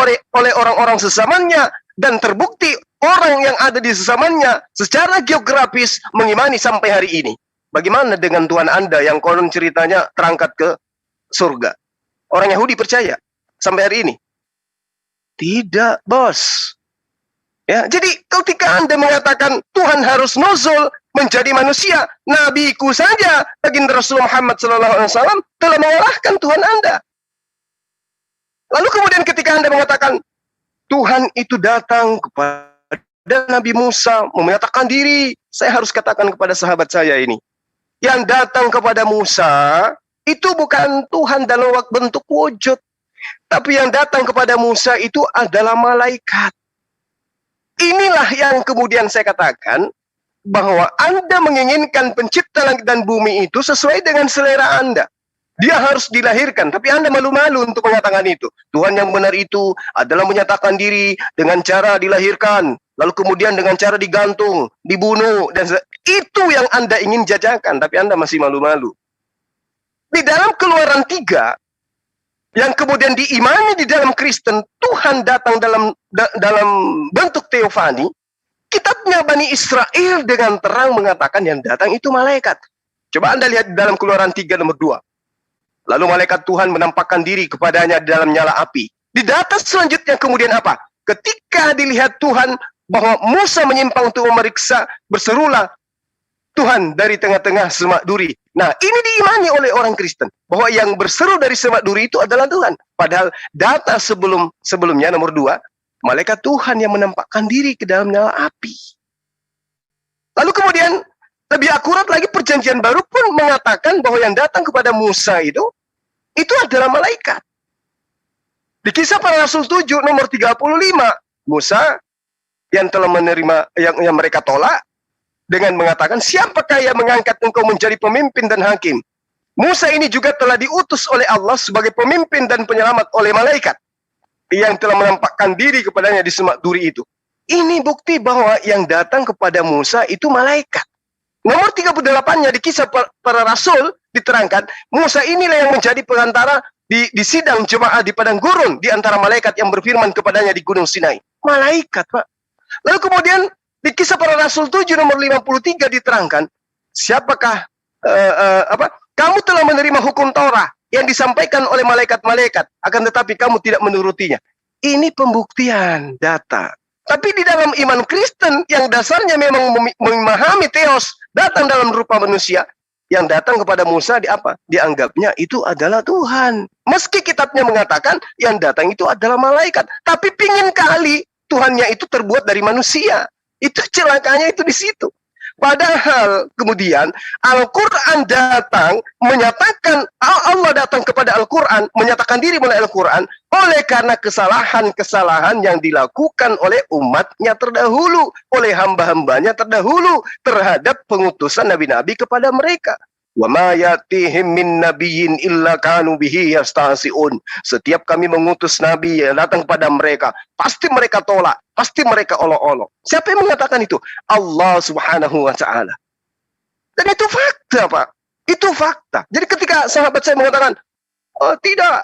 orang-orang sesamanya dan terbukti orang yang ada di sesamanya secara geografis mengimani sampai hari ini. Bagaimana dengan Tuhan Anda yang konon ceritanya terangkat ke surga? Orang Yahudi percaya sampai hari ini? Tidak, bos. Ya, jadi ketika Anda mengatakan Tuhan harus nuzul menjadi manusia, nabiku saja baginda Rasulullah Muhammad SAW telah mengalahkan Tuhan Anda. Lalu kemudian ketika Anda mengatakan Tuhan itu datang kepada Nabi Musa menyatakan diri. Saya harus katakan kepada sahabat saya ini, yang datang kepada Musa itu bukan Tuhan dalam bentuk wujud, tapi yang datang kepada Musa itu adalah malaikat. Inilah yang kemudian saya katakan bahwa Anda menginginkan pencipta langit dan bumi itu sesuai dengan selera Anda. Dia harus dilahirkan, tapi Anda malu-malu untuk mengatakan itu. Tuhan yang benar itu adalah menyatakan diri dengan cara dilahirkan, lalu kemudian dengan cara digantung, dibunuh, dan itu yang Anda ingin jajakan, tapi Anda masih malu-malu. Di dalam Keluaran 3, yang kemudian diimani di dalam Kristen, Tuhan datang dalam bentuk teofani. Kitabnya Bani Israel dengan terang mengatakan yang datang itu malaikat. Coba Anda lihat di dalam Keluaran 3 nomor 2. Lalu malaikat Tuhan menampakkan diri kepadanya di dalam nyala api. Di data selanjutnya kemudian apa? Ketika dilihat Tuhan bahwa Musa menyimpang untuk memeriksa, berserulah Tuhan dari tengah-tengah semak duri. Nah, ini diimani oleh orang Kristen bahwa yang berseru dari semak duri itu adalah Tuhan. Padahal data sebelumnya nomor 2, malaikat Tuhan yang menampakkan diri ke dalam nyala api. Lalu kemudian lebih akurat lagi Perjanjian Baru pun mengatakan bahwa yang datang kepada Musa itu adalah malaikat. Di Kisah Para Rasul 7 nomor 35, Musa yang telah menerima yang mereka tolak dengan mengatakan, siapakah yang mengangkat engkau menjadi pemimpin dan hakim? Musa ini juga telah diutus oleh Allah sebagai pemimpin dan penyelamat oleh malaikat yang telah menampakkan diri kepadanya di semak duri itu. Ini bukti bahwa yang datang kepada Musa itu malaikat. Nomor 38-nya di Kisah Para Rasul diterangkan, Musa inilah yang menjadi perantara di sidang jemaah di padang gurun di antara malaikat yang berfirman kepadanya di Gunung Sinai. Malaikat, Pak. Lalu kemudian di Kisah Para Rasul 7 nomor 53 diterangkan, siapakah kamu telah menerima hukum Torah yang disampaikan oleh malaikat-malaikat, akan tetapi kamu tidak menurutinya. Ini pembuktian data. Tapi di dalam iman Kristen yang dasarnya memang memahami Theos, datang dalam rupa manusia, yang datang kepada Musa dianggapnya itu adalah Tuhan. Meski kitabnya mengatakan yang datang itu adalah malaikat, tapi pingin kali Tuhannya itu terbuat dari manusia. Itu celakanya itu di situ. Padahal kemudian Al-Quran datang menyatakan, Allah datang kepada Al-Quran, menyatakan diri melalui Al-Quran, oleh karena kesalahan-kesalahan yang dilakukan oleh umatnya terdahulu, oleh hamba-hambanya terdahulu, terhadap pengutusan nabi-nabi kepada mereka. Wa ma yatihim min nabiyyin illa kanu bihi yastahzi'un. Setiap kami mengutus nabi yang datang kepada mereka, pasti mereka tolak, pasti mereka olok-olok. Siapa yang mengatakan itu? Allah Subhanahu wa taala. Dan itu fakta, Pak. Itu fakta. Jadi ketika sahabat saya mengatakan, tidak,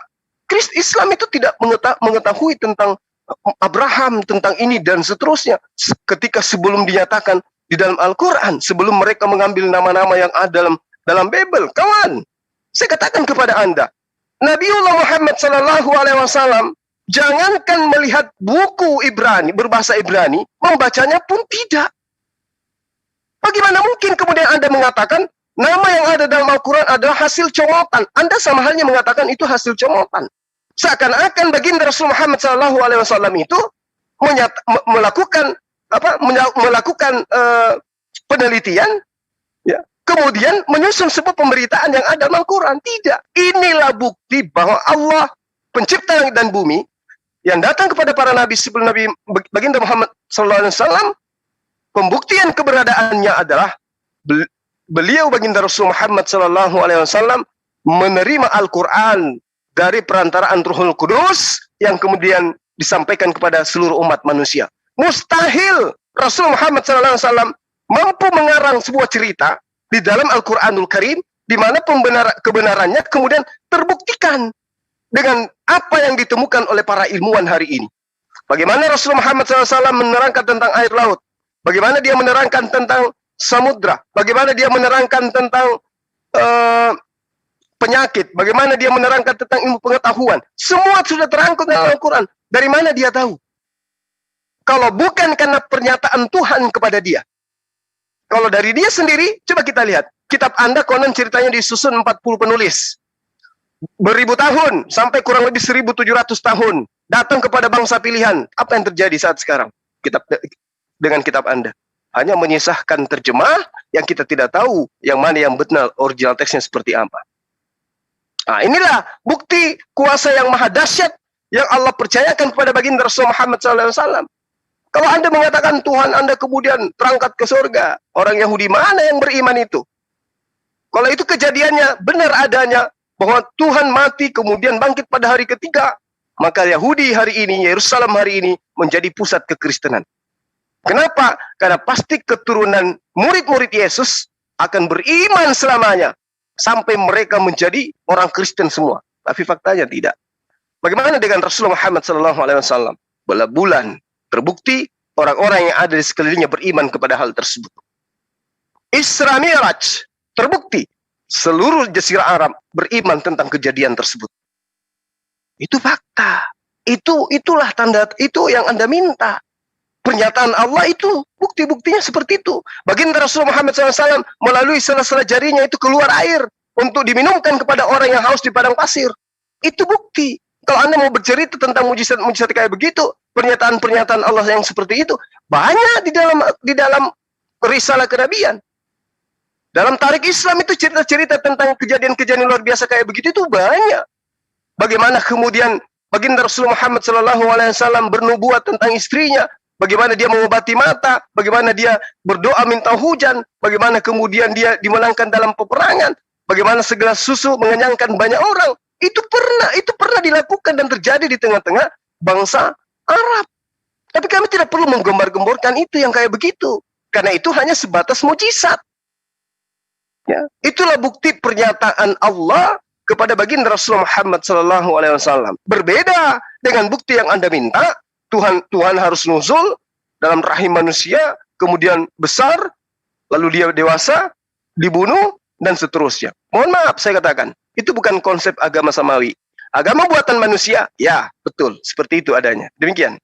Islam itu tidak mengetahui tentang Abraham, tentang ini dan seterusnya. Ketika sebelum dinyatakan di dalam Al-Quran, sebelum mereka mengambil nama-nama yang ada dalam Bible, kawan, saya katakan kepada Anda, Nabiullah Muhammad SAW, jangankan melihat buku Ibrani, berbahasa Ibrani, membacanya pun tidak. Bagaimana mungkin kemudian Anda mengatakan, nama yang ada dalam Al-Quran adalah hasil comotan? Anda sama halnya mengatakan itu hasil comotan. Seakan-akan baginda Rasul Muhammad SAW itu melakukan penelitian, ya, kemudian menyusun sebuah pemberitaan yang ada dalam Al-Quran. Tidak. Inilah bukti bahwa Allah, pencipta langit dan bumi, yang datang kepada para nabi sebelum Nabi baginda Muhammad SAW, pembuktian keberadaannya adalah beliau baginda Rasul Muhammad SAW menerima Al-Quran dari perantaraan Ruhul Kudus yang kemudian disampaikan kepada seluruh umat manusia. Mustahil Rasul Muhammad SAW mampu mengarang sebuah cerita di dalam Al-Quranul Karim, di mana kebenarannya kemudian terbuktikan dengan apa yang ditemukan oleh para ilmuwan hari ini. Bagaimana Rasul Muhammad SAW menerangkan tentang air laut, bagaimana dia menerangkan tentang samudra, bagaimana dia menerangkan tentang penyakit, bagaimana dia menerangkan tentang ilmu pengetahuan, semua sudah terangkum dalam Al-Quran. Dari mana dia tahu? Kalau bukan karena pernyataan Tuhan kepada dia. Kalau dari dia sendiri, coba kita lihat. Kitab Anda konon ceritanya disusun 40 penulis. Beribu tahun, sampai kurang lebih 1700 tahun. Datang kepada bangsa pilihan. Apa yang terjadi saat sekarang? dengan kitab Anda. Hanya menyisahkan terjemah yang kita tidak tahu yang mana yang benar original teksnya seperti apa. Nah, inilah bukti kuasa yang maha dahsyat yang Allah percayakan kepada baginda Rasul Muhammad SAW. Kalau Anda mengatakan Tuhan Anda kemudian terangkat ke surga, orang Yahudi mana yang beriman itu? Kalau itu kejadiannya benar adanya, bahwa Tuhan mati kemudian bangkit pada hari ketiga, maka Yahudi hari ini, Yerusalem hari ini menjadi pusat kekristenan. Kenapa? Karena pasti keturunan murid-murid Yesus akan beriman selamanya sampai mereka menjadi orang Kristen semua. Tapi faktanya tidak. Bagaimana dengan Rasulullah Muhammad SAW? Bulan terbukti orang-orang yang ada di sekelilingnya beriman kepada hal tersebut. Isra Mi'raj terbukti seluruh Jazirah Arab beriman tentang kejadian tersebut. Itu fakta. Itulah tanda, itu yang Anda minta. Pernyataan Allah itu, bukti-buktinya seperti itu. Baginda Rasulullah Muhammad SAW melalui sela-sela jarinya itu keluar air untuk diminumkan kepada orang yang haus di padang pasir. Itu bukti. Kalau Anda mau bercerita tentang mujizat-mujizat kayak begitu, pernyataan-pernyataan Allah yang seperti itu, banyak di dalam risalah kenabian. Dalam tarik Islam itu cerita-cerita tentang kejadian-kejadian luar biasa kayak begitu itu banyak. Bagaimana kemudian baginda Rasulullah Muhammad SAW bernubuat tentang istrinya, bagaimana dia mengobati mata, bagaimana dia berdoa minta hujan, bagaimana kemudian dia dimenangkan dalam peperangan, bagaimana segelas susu mengenyangkan banyak orang. Itu pernah dilakukan dan terjadi di tengah-tengah bangsa Arab. Tapi kami tidak perlu menggembar-gemborkan itu yang kayak begitu, karena itu hanya sebatas mujizat. Ya, itulah bukti pernyataan Allah kepada baginda Rasulullah Muhammad SAW. Berbeda dengan bukti yang Anda minta. Tuhan harus nuzul dalam rahim manusia, kemudian besar, lalu dia dewasa, dibunuh, dan seterusnya. Mohon maaf saya katakan, itu bukan konsep agama samawi. Agama buatan manusia, ya betul, seperti itu adanya. Demikian.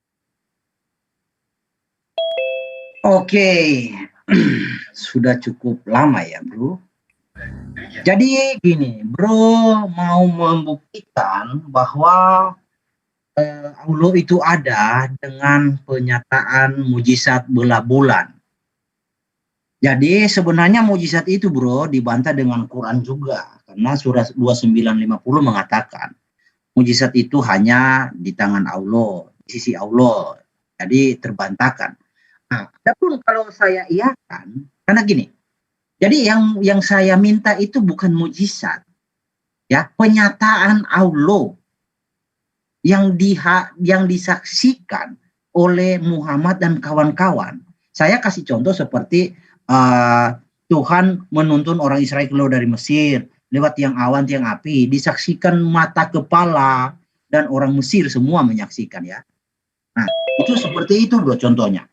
Oke, sudah cukup lama ya bro. Jadi gini, bro mau membuktikan bahwa Allah itu ada dengan penyataan mujizat belah bulan. Jadi sebenarnya mujizat itu bro dibantah dengan Quran juga. Karena surah 2950 mengatakan mujizat itu hanya di tangan Allah, di sisi Allah. Jadi terbantahkan. Nah, adapun kalau saya iakan, karena gini. Jadi yang saya minta itu bukan mujizat. Ya, penyataan Allah yang disaksikan oleh Muhammad dan kawan-kawan. Saya kasih contoh seperti Tuhan menuntun orang Israel keluar dari Mesir lewat tiang awan, tiang api, disaksikan mata kepala dan orang Mesir semua menyaksikan ya. Nah, itu seperti itu bro contohnya.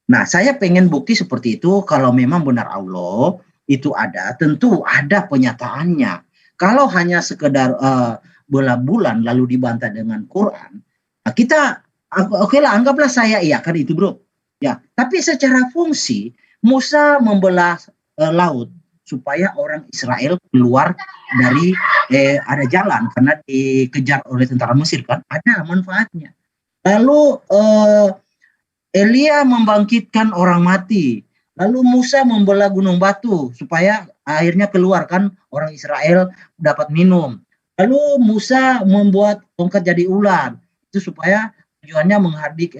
Nah, saya pengen bukti seperti itu kalau memang benar Allah itu ada, tentu ada penyataannya. Kalau hanya sekedar bola bulan lalu dibantah dengan Quran, nah kita oke lah, anggaplah saya iakan itu bro. Ya, tapi secara fungsi Musa membelah laut supaya orang Israel keluar dari ada jalan karena dikejar oleh tentara Mesir kan, ada manfaatnya. Lalu Elia membangkitkan orang mati. Lalu Musa membelah gunung batu supaya akhirnya keluar kan orang Israel dapat minum. Lalu Musa membuat tongkat jadi ular itu supaya tujuannya menghardik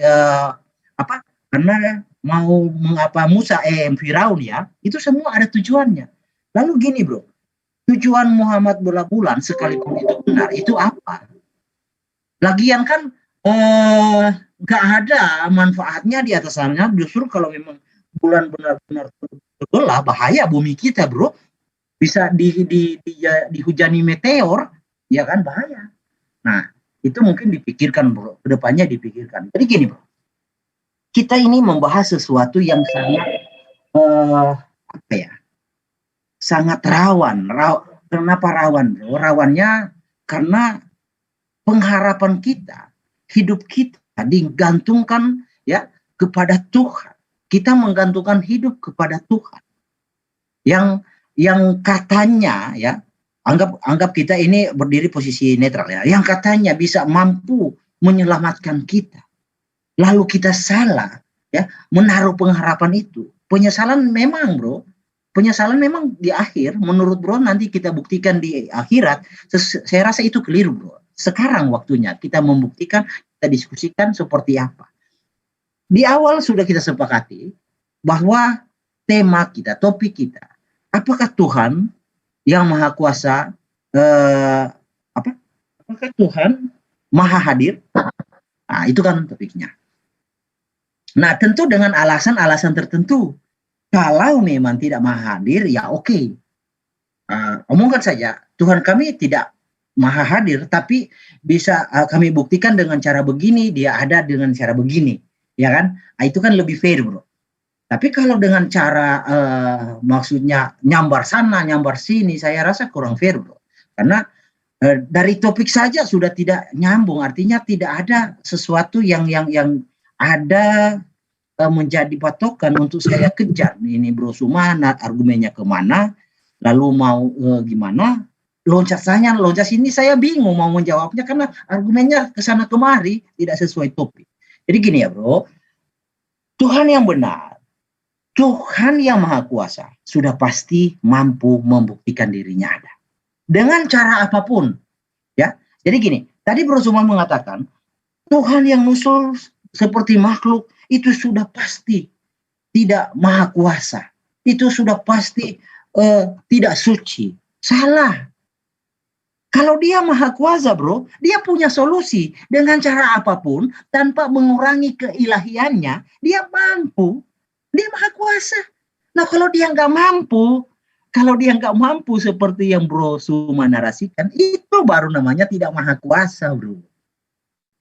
karena mau mengapa Musa Firaun ya, itu semua ada tujuannya. Lalu gini bro, tujuan Muhammad belah bulan sekalipun itu benar, itu apa? Lagian kan nggak ada manfaatnya di atas sana, justru kalau memang bulan benar-benar terbelah, bahaya bumi kita bro, bisa dihujani meteor, ya kan bahaya. Nah itu mungkin dipikirkan bro, kedepannya dipikirkan. Jadi gini bro, kita ini membahas sesuatu yang sangat sangat rawan. Kenapa rawan bro? Rawannya karena pengharapan kita, hidup kita digantungkan ya kepada Tuhan. Kita menggantungkan hidup kepada Tuhan. Yang katanya ya, anggap kita ini berdiri posisi netral ya, yang katanya bisa mampu menyelamatkan kita. Lalu kita salah, ya, menaruh pengharapan itu. Penyesalan memang bro, penyesalan memang di akhir, menurut bro nanti kita buktikan di akhirat, saya rasa itu keliru bro. Sekarang waktunya kita membuktikan, kita diskusikan seperti apa. Di awal sudah kita sepakati bahwa tema kita, topik kita, apakah Tuhan yang Maha Kuasa, apakah Tuhan Maha Hadir? Nah, itu kan topiknya. Nah, tentu dengan alasan-alasan tertentu. Kalau memang tidak Maha Hadir, ya oke. Omongkan saja, Tuhan kami tidak Maha Hadir, tapi bisa kami buktikan dengan cara begini, dia ada dengan cara begini. Ya kan? Nah, itu kan lebih fair bro. Tapi kalau dengan cara maksudnya nyambar sana, nyambar sini, saya rasa kurang fair bro. Karena dari topik saja sudah tidak nyambung, artinya tidak ada sesuatu yang ada menjadi patokan untuk saya kejar. Ini bro Sumana, argumennya kemana, lalu mau gimana, loncat sini, saya bingung mau menjawabnya karena argumennya kesana kemari tidak sesuai topik. Jadi gini ya bro, Tuhan yang benar, Tuhan yang Maha Kuasa sudah pasti mampu membuktikan dirinya ada. Dengan cara apapun. Ya. Jadi gini, tadi Bro Suman mengatakan, Tuhan yang musul seperti makhluk, itu sudah pasti tidak Maha Kuasa. Itu sudah pasti tidak suci. Salah. Kalau dia Maha Kuasa bro, dia punya solusi. Dengan cara apapun, tanpa mengurangi keilahiannya, dia mampu. Dia Maha Kuasa. Nah kalau dia nggak mampu seperti yang Bro Suma narasikan, itu baru namanya tidak Maha Kuasa bro.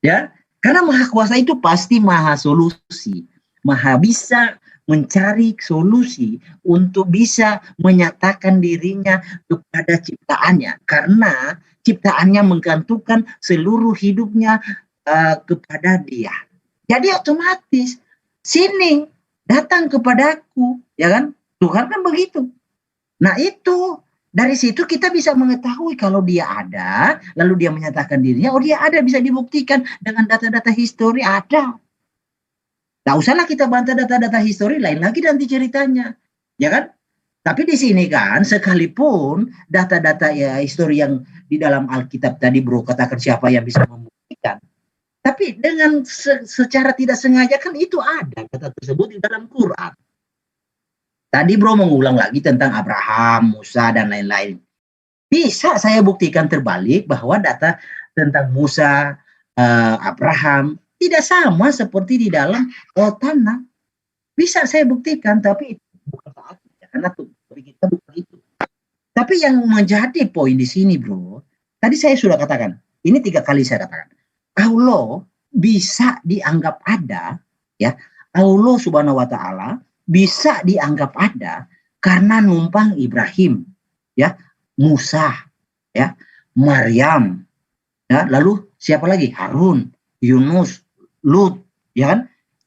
Ya, karena Maha Kuasa itu pasti Maha Solusi. Maha bisa mencari solusi untuk bisa menyatakan dirinya kepada ciptaannya, karena ciptaannya menggantungkan seluruh hidupnya kepada dia. Jadi otomatis sini datang kepadaku, ya kan? Tuhan kan begitu. Nah itu dari situ kita bisa mengetahui kalau dia ada, lalu dia menyatakan dirinya, oh dia ada, bisa dibuktikan dengan data-data histori ada. Tak usahlah kita bantah data-data histori, lain lagi nanti ceritanya, ya kan? Tapi di sini kan, sekalipun data-data ya histori yang di dalam Alkitab tadi bro katakan siapa yang bisa membuktikan, tapi dengan secara tidak sengaja kan itu ada data tersebut di dalam Quran. Tadi bro mengulang lagi tentang Abraham, Musa dan lain-lain. Bisa saya buktikan terbalik bahwa data tentang Musa, Abraham tidak sama seperti di dalam tanah. Bisa saya buktikan, tapi itu bukan saatnya karena kita bukan itu. Tapi yang menjadi poin di sini, bro, tadi saya sudah katakan, ini 3 kali saya katakan, Allah bisa dianggap ada, ya, Allah Subhanahu Wa Taala bisa dianggap ada karena numpang Ibrahim, ya, Musa, ya, Maryam, ya, lalu siapa lagi? Harun, Yunus, Lut, ya kan?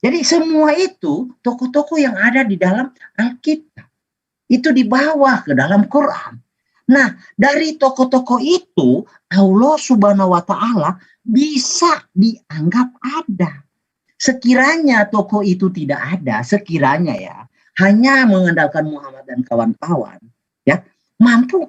Jadi semua itu tokoh-tokoh yang ada di dalam Alkitab itu dibawa ke dalam Quran. Nah, dari tokoh-tokoh itu Allah Subhanahu Wa Taala bisa dianggap ada. Sekiranya tokoh itu tidak ada, sekiranya ya hanya mengandalkan Muhammad dan kawan-kawan, ya mampu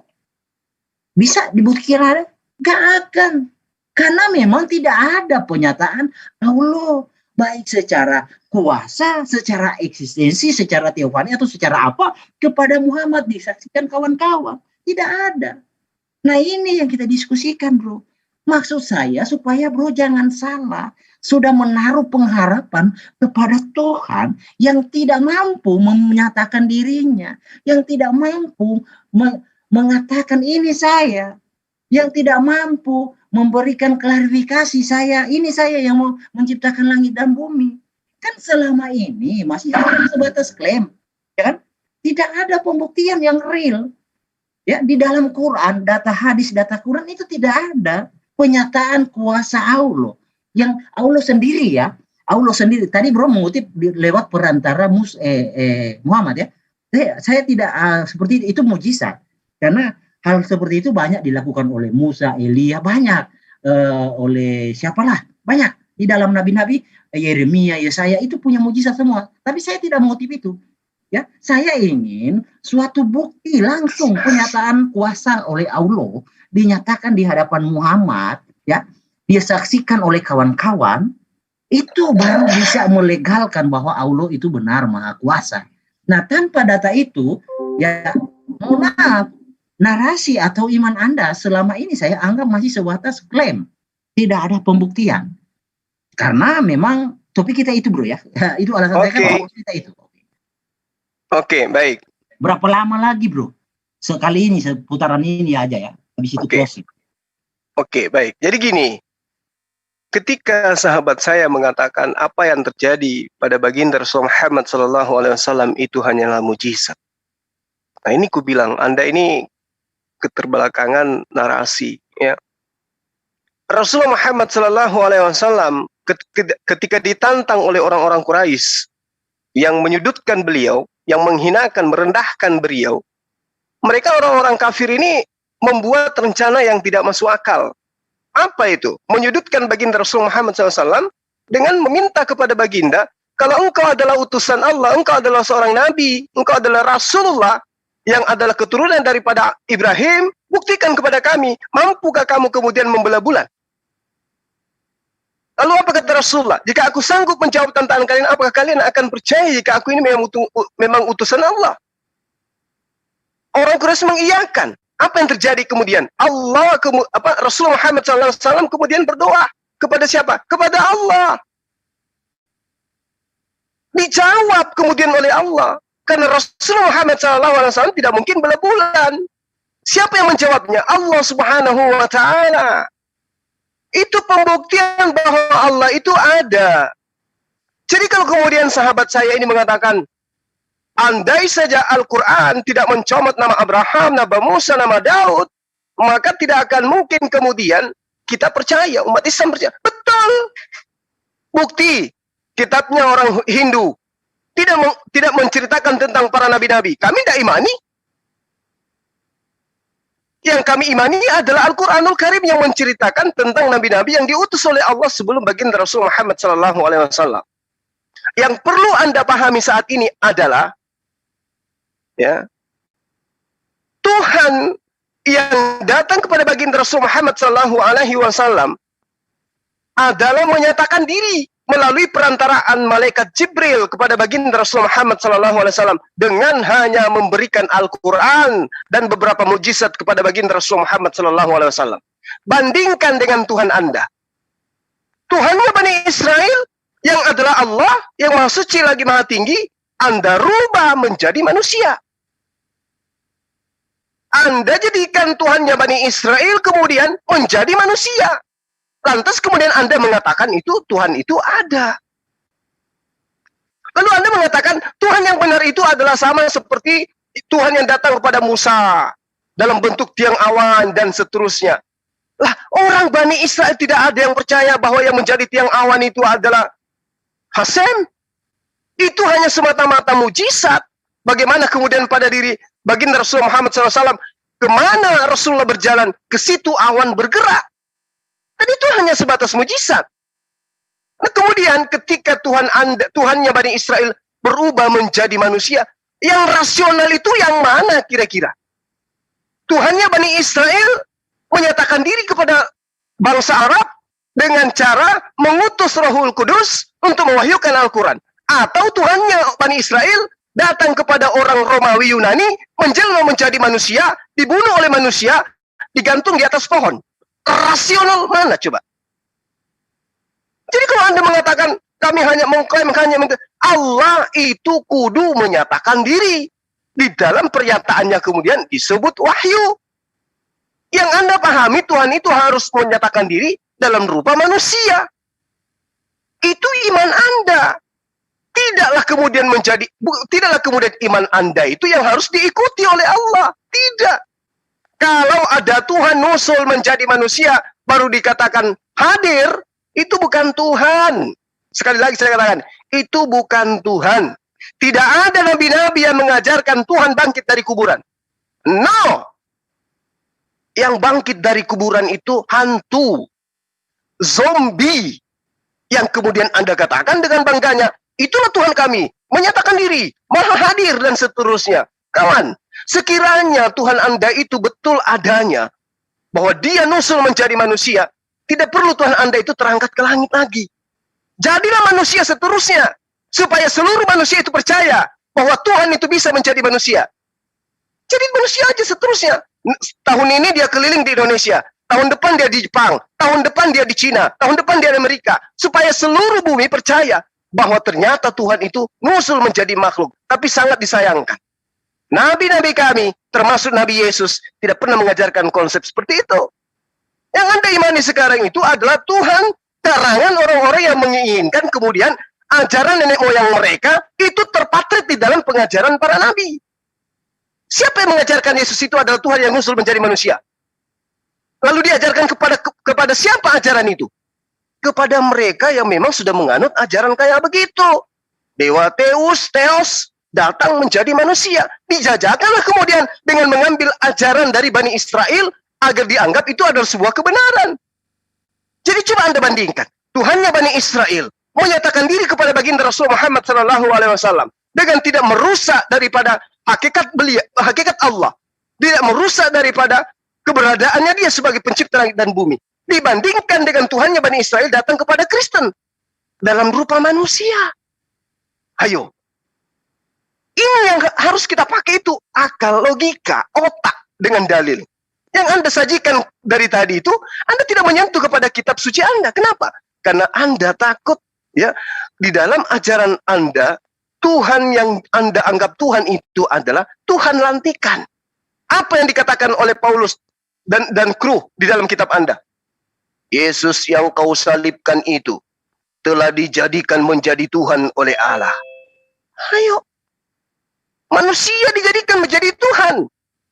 bisa dibuktikan ada? Gak akan. Karena memang tidak ada penyataan Allah baik secara kuasa, secara eksistensi, secara teofani atau secara apa kepada Muhammad disaksikan kawan-kawan. Tidak ada. Nah ini yang kita diskusikan bro. Maksud saya supaya bro jangan salah. Sudah menaruh pengharapan kepada Tuhan yang tidak mampu menyatakan dirinya. Yang tidak mampu mengatakan ini saya. Yang tidak mampu memberikan klarifikasi ini saya yang mau menciptakan langit dan bumi. Kan selama ini masih hanya sebatas klaim, ya kan? Tidak ada pembuktian yang real. Ya, di dalam Quran, data hadis, data Quran itu tidak ada penyataan kuasa Allah. Yang Allah sendiri ya, Allah sendiri. Tadi bro mengutip lewat perantara Muhammad ya. Saya tidak seperti itu mujizat. Karena hal seperti itu banyak dilakukan oleh Musa, Elia, banyak oleh siapalah, banyak Di dalam nabi-nabi, Yeremia, Yesaya itu punya mujizat semua. Tapi saya tidak mengutip itu. Ya, saya ingin suatu bukti langsung penyataan kuasa oleh Allah dinyatakan di hadapan Muhammad, ya, disaksikan oleh kawan-kawan, itu baru bisa melegalkan bahwa Allah itu benar maha kuasa. Nah, tanpa data itu, ya, mohon maaf, narasi atau iman Anda selama ini saya anggap masih sebatas klaim, tidak ada pembuktian. Karena memang topik kita itu, bro, ya. Itu alasan saya kan topik kita itu. Oke, baik. Berapa lama lagi, bro? Sekali ini, seputaran ini aja ya. Habis itu closing. Oke, baik. Jadi gini, ketika sahabat saya mengatakan apa yang terjadi pada baginda Rasulullah Muhammad SAW itu hanyalah mujizat. Nah, ini ku bilang, Anda ini keterbelakangan narasi, ya. Rasulullah Muhammad SAW ketika ditantang oleh orang-orang Quraisy yang menyudutkan beliau, yang menghinakan, merendahkan beliau, mereka orang-orang kafir ini membuat rencana yang tidak masuk akal. Apa itu? Menyudutkan baginda Rasulullah Muhammad SAW dengan meminta kepada baginda, kalau engkau adalah utusan Allah, engkau adalah seorang nabi, engkau adalah Rasulullah yang adalah keturunan daripada Ibrahim, buktikan kepada kami, mampukah kamu kemudian membelah bulan? Lalu apa kata Rasulullah? Jika aku sanggup menjawab tantangan kalian, apakah kalian akan percaya jika aku ini memang utusan Allah? Orang Quraisy mengiyakan. Apa yang terjadi kemudian? Rasulullah Muhammad SAW kemudian berdoa kepada siapa? Kepada Allah. Dijawab kemudian oleh Allah. Karena Rasulullah Muhammad SAW tidak mungkin belah bulan. Siapa yang menjawabnya? Allah Subhanahu wa Ta'ala. Itu pembuktian bahwa Allah itu ada. Jadi kalau kemudian sahabat saya ini mengatakan, andai saja Al-Quran tidak mencomot nama Abraham, nama Musa, nama Daud, maka tidak akan mungkin kemudian kita percaya, umat Islam percaya. Betul. Bukti, kitabnya orang Hindu tidak menceritakan tentang para nabi-nabi. Kami tidak imani. Yang kami imani adalah Al-Quranul Karim yang menceritakan tentang nabi-nabi yang diutus oleh Allah sebelum baginda Rasul Muhammad SAW. Yang perlu Anda pahami saat ini adalah, ya, Tuhan yang datang kepada baginda Rasul Muhammad SAW adalah menyatakan diri melalui perantaraan malaikat Jibril kepada baginda Rasul Muhammad SAW dengan hanya memberikan Al-Quran dan beberapa mujizat kepada baginda Rasul Muhammad SAW. Bandingkan dengan Tuhan Anda. Tuhannya Bani Israel yang adalah Allah yang maha suci lagi maha tinggi, Anda rubah menjadi manusia. Anda jadikan Tuhannya Bani Israel kemudian menjadi manusia. Lantas kemudian Anda mengatakan itu Tuhan itu ada. Lalu Anda mengatakan Tuhan yang benar itu adalah sama seperti Tuhan yang datang kepada Musa dalam bentuk tiang awan dan seterusnya. Lah, orang Bani Israel tidak ada yang percaya bahwa yang menjadi tiang awan itu adalah Hasem. Itu hanya semata-mata mujizat. Bagaimana kemudian pada diri baginda Rasulullah Muhammad SAW, kemana Rasulullah berjalan, ke situ awan bergerak. Dan itu hanya sebatas mujizat. Nah, kemudian ketika Tuhannya Bani Israel berubah menjadi manusia, yang rasional itu yang mana kira-kira? Tuhannya Bani Israel menyatakan diri kepada bangsa Arab dengan cara mengutus Rohul Kudus untuk mewahyukan Al-Quran. Atau Tuhannya Bani Israel datang kepada orang Romawi Yunani, menjelma menjadi manusia, dibunuh oleh manusia, digantung di atas pohon. Rasional mana coba? Jadi kalau Anda mengatakan kami hanya mengklaim Allah itu kudu menyatakan diri. Di dalam pernyataannya kemudian disebut wahyu. Yang Anda pahami Tuhan itu harus menyatakan diri dalam rupa manusia. Itu iman Anda. Tidaklah kemudian iman Anda itu yang harus diikuti oleh Allah. Tidak. Kalau ada Tuhan nusul menjadi manusia, baru dikatakan hadir, itu bukan Tuhan. Sekali lagi saya katakan, itu bukan Tuhan. Tidak ada nabi-nabi yang mengajarkan Tuhan bangkit dari kuburan. No. Yang bangkit dari kuburan itu hantu, zombie, yang kemudian Anda katakan dengan bangganya, itulah Tuhan kami, menyatakan diri, maha hadir dan seterusnya. Kawan, sekiranya Tuhan Anda itu betul adanya, bahwa dia nusul menjadi manusia, tidak perlu Tuhan Anda itu terangkat ke langit lagi. Jadilah manusia seterusnya, supaya seluruh manusia itu percaya bahwa Tuhan itu bisa menjadi manusia. Jadi manusia aja seterusnya. Tahun ini dia keliling di Indonesia, tahun depan dia di Jepang, tahun depan dia di Cina, tahun depan dia di Amerika, supaya seluruh bumi percaya bahwa ternyata Tuhan itu nusul menjadi makhluk. Tapi sangat disayangkan, nabi-nabi kami, termasuk Nabi Yesus, tidak pernah mengajarkan konsep seperti itu. Yang Anda imani sekarang itu adalah Tuhan karangan orang-orang yang menginginkan kemudian ajaran nenek moyang mereka itu terpatrit di dalam pengajaran para nabi. Siapa yang mengajarkan Yesus itu adalah Tuhan yang nusul menjadi manusia? Lalu diajarkan kepada siapa ajaran itu? Kepada mereka yang memang sudah menganut ajaran kayak begitu. Dewa Theos datang menjadi manusia. Dijajakanlah kemudian dengan mengambil ajaran dari Bani Israel agar dianggap itu adalah sebuah kebenaran. Jadi coba Anda bandingkan. Tuhannya Bani Israel menyatakan diri kepada baginda Rasul Muhammad SAW dengan tidak merusak daripada hakikat Allah, tidak merusak daripada keberadaannya dia sebagai pencipta langit dan bumi, dibandingkan dengan Tuhannya Bani Israel datang kepada Kristen dalam rupa manusia. Ayo, ini yang harus kita pakai, itu akal, logika, otak dengan dalil. Yang Anda sajikan dari tadi itu, Anda tidak menyentuh kepada kitab suci Anda. Kenapa? Karena Anda takut, ya, di dalam ajaran Anda, Tuhan yang Anda anggap Tuhan itu adalah Tuhan lantikan. Apa yang dikatakan oleh Paulus dan kru di dalam kitab Anda? Yesus yang kau salibkan itu telah dijadikan menjadi Tuhan oleh Allah. Ayo, manusia dijadikan menjadi Tuhan.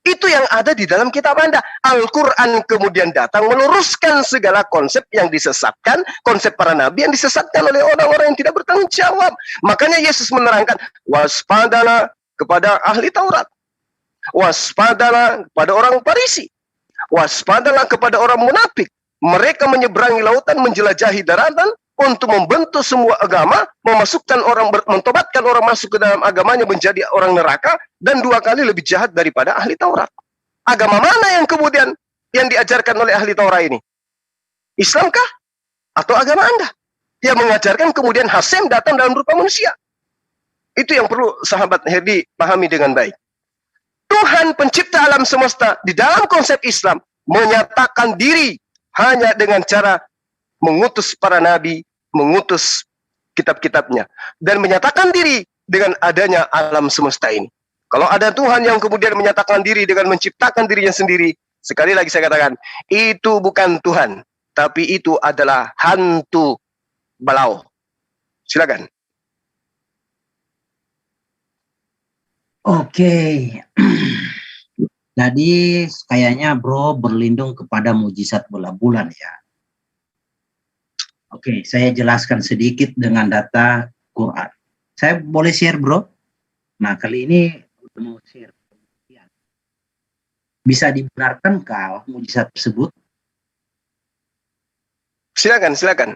Itu yang ada di dalam kitab Anda. Al-Quran kemudian datang meluruskan segala konsep yang disesatkan, konsep para nabi yang disesatkan oleh orang-orang yang tidak bertanggung jawab. Makanya Yesus menerangkan, waspadalah kepada ahli Taurat, waspadalah kepada orang Farisi, waspadalah kepada orang munafik. Mereka menyeberangi lautan, menjelajahi daratan untuk membentuk semua agama, memasukkan orang, mentobatkan orang masuk ke dalam agamanya menjadi orang neraka, dan 2 kali lebih jahat daripada ahli Taurat. Agama mana yang kemudian yang diajarkan oleh ahli Taurat ini? Islamkah? Atau agama Anda? Yang mengajarkan kemudian Hasem datang dalam rupa manusia. Itu yang perlu sahabat Herdi pahami dengan baik. Tuhan pencipta alam semesta di dalam konsep Islam menyatakan diri hanya dengan cara mengutus para nabi, mengutus kitab-kitabnya, dan menyatakan diri dengan adanya alam semesta ini. Kalau ada Tuhan yang kemudian menyatakan diri dengan menciptakan dirinya sendiri, sekali lagi saya katakan, itu bukan Tuhan, tapi itu adalah hantu balau. Silakan. Oke. Jadi kayaknya bro berlindung kepada mujizat bola bulan ya. Oke, saya jelaskan sedikit dengan data Quran. Saya boleh share bro? Nah kali ini mau share. Bisa dibenarkankah mujizat tersebut? Silakan, silakan.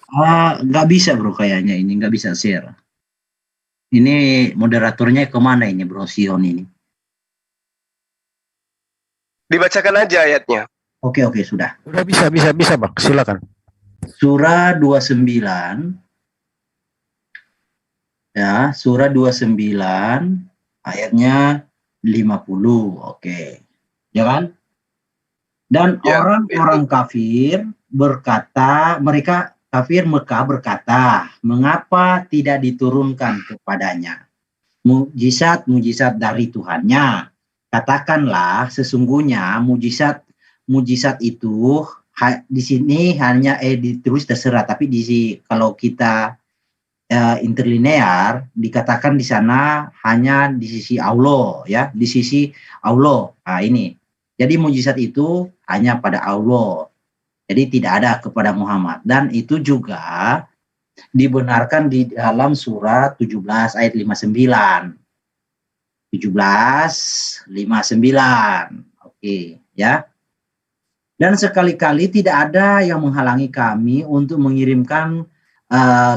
Nggak bisa bro, kayaknya ini nggak bisa share. Ini moderatornya kemana ini bro Sion ini? Dibacakan aja ayatnya. Oke, sudah. Sudah bisa Bang, silakan. Surah 29. Ya, surah 29 ayatnya 50. Oke. Ya kan? Dan Ya, orang-orang kafir berkata, mereka kafir Mekah berkata, mengapa tidak diturunkan kepadanya mujizat dari Tuhannya? Katakanlah sesungguhnya mujizat itu di sini hanya ditulis terserah, tapi kalau kita interlinear dikatakan di sana hanya di sisi Allah, ya, di sisi Allah. Nah ini, jadi mujizat itu hanya pada Allah, jadi tidak ada kepada Muhammad, dan itu juga dibenarkan di dalam surah 17 ayat 59. 17:59. Oke, ya. Dan sekali-kali tidak ada yang menghalangi kami untuk mengirimkan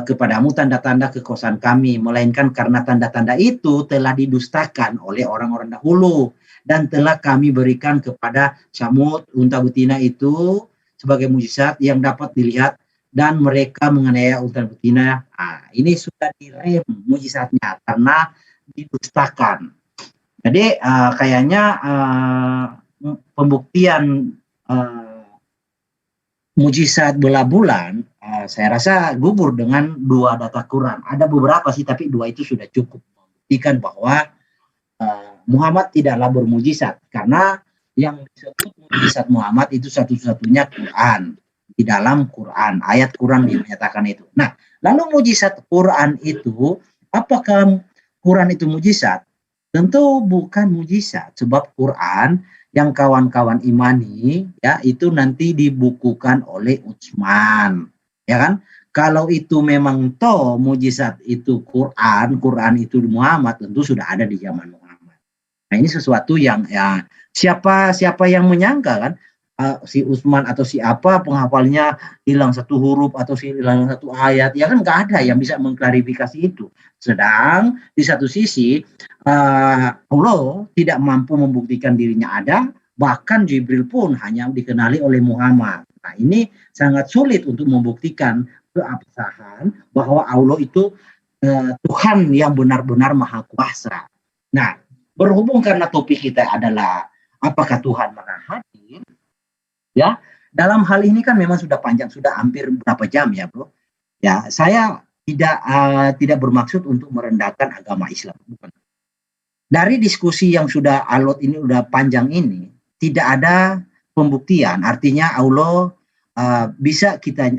kepadamu tanda-tanda kekuasaan kami, melainkan karena tanda-tanda itu telah didustakan oleh orang-orang dahulu dan telah kami berikan kepada Samud unta betina itu sebagai mujizat yang dapat dilihat dan mereka menganiaya unta betina. Ini sudah direm mujizatnya karena didustakan. Jadi kayaknya pembuktian mujizat bola bulan saya rasa gugur dengan 2 data Quran. Ada beberapa sih, tapi 2 itu sudah cukup membuktikan bahwa Muhammad tidaklah bermujizat, karena yang disebut mujizat Muhammad itu satu-satunya Quran. Di dalam Quran, ayat Quran yang menyatakan itu. Nah, lalu mujizat Quran itu, apakah Quran itu mujizat? Tentu bukan mujizat, sebab Quran yang kawan-kawan imani ya itu nanti dibukukan oleh Utsman, ya kan? Kalau itu memang mujizat itu Quran itu Muhammad, tentu sudah ada di zaman Muhammad. Nah, ini sesuatu yang ya siapa yang menyangka kan si Utsman atau si apa penghafalnya hilang 1 huruf atau hilang 1 ayat, ya kan nggak ada yang bisa mengklarifikasi itu. Sedang di satu sisi Allah tidak mampu membuktikan dirinya ada, bahkan Jibril pun hanya dikenali oleh Muhammad. Nah, ini sangat sulit untuk membuktikan keabsahan bahwa Allah itu Tuhan yang benar-benar maha kuasa. Nah, berhubung karena topik kita adalah apakah Tuhan maha hadir, ya, dalam hal ini kan memang sudah panjang, sudah hampir berapa jam ya, bro. Ya, saya tidak bermaksud untuk merendahkan agama Islam, bukan. Dari diskusi yang sudah alot ini, udah panjang ini, tidak ada pembuktian. Artinya Allah bisa kita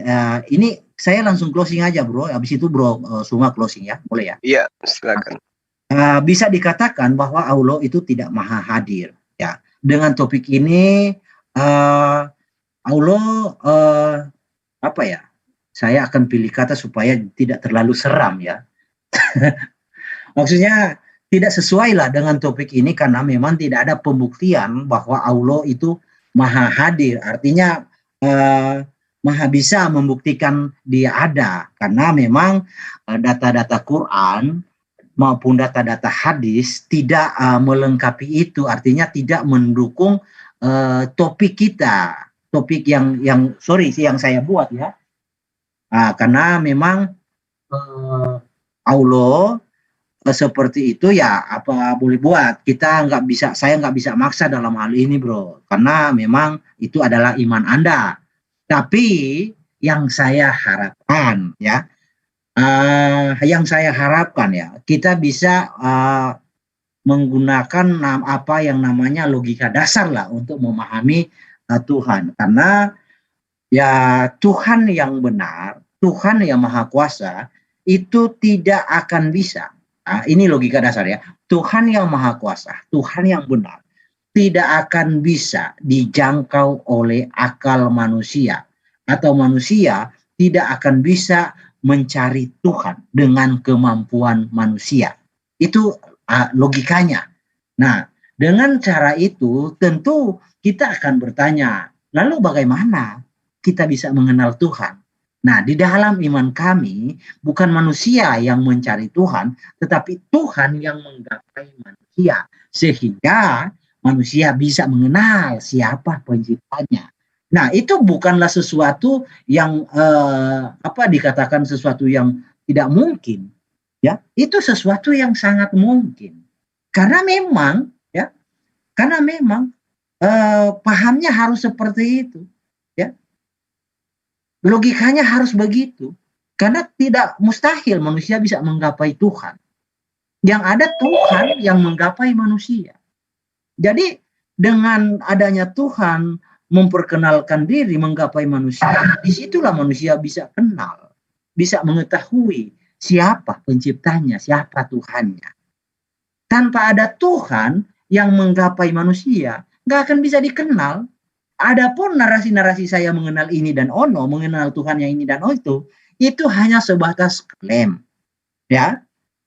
ini saya langsung closing aja, bro. Habis itu bro semua closing ya, boleh ya? Iya, silakan. Bisa dikatakan bahwa Allah itu tidak maha hadir. Ya, dengan topik ini Allah apa ya? Saya akan pilih kata supaya tidak terlalu seram ya. Maksudnya tidak sesuai lah dengan topik ini karena memang tidak ada pembuktian bahwa Allah itu maha hadir. Artinya maha bisa membuktikan dia ada, karena memang data-data Quran maupun data-data hadis tidak melengkapi itu. Artinya tidak mendukung topik kita, topik yang saya buat ya. Karena memang Allah seperti itu ya, apa boleh buat, saya nggak bisa maksa dalam hal ini, bro, karena memang itu adalah iman Anda. Tapi yang saya harapkan ya, kita bisa menggunakan apa yang namanya logika dasar lah untuk memahami Tuhan, karena ya Tuhan yang benar, Tuhan yang maha kuasa itu tidak akan bisa. Ini logika dasar ya. Tuhan yang maha kuasa, Tuhan yang benar, tidak akan bisa dijangkau oleh akal manusia, atau manusia tidak akan bisa mencari Tuhan dengan kemampuan manusia. Itu logikanya. Nah, dengan cara itu tentu kita akan bertanya, lalu bagaimana kita bisa mengenal Tuhan? Nah, di dalam iman kami, bukan manusia yang mencari Tuhan, tetapi Tuhan yang menggapai manusia. Sehingga manusia bisa mengenal siapa penciptanya. Nah, itu bukanlah sesuatu yang dikatakan sesuatu yang tidak mungkin. Ya, itu sesuatu yang sangat mungkin. Karena memang pahamnya harus seperti itu. Logikanya harus begitu. Karena tidak mustahil manusia bisa menggapai Tuhan. Yang ada Tuhan yang menggapai manusia. Jadi dengan adanya Tuhan memperkenalkan diri, menggapai manusia, disitulah manusia bisa kenal, bisa mengetahui siapa penciptanya, siapa Tuhannya. Tanpa ada Tuhan yang menggapai manusia, nggak akan bisa dikenal. Adapun narasi-narasi saya mengenal ini dan ono, mengenal Tuhan yang ini dan itu hanya sebatas klaim. Ya,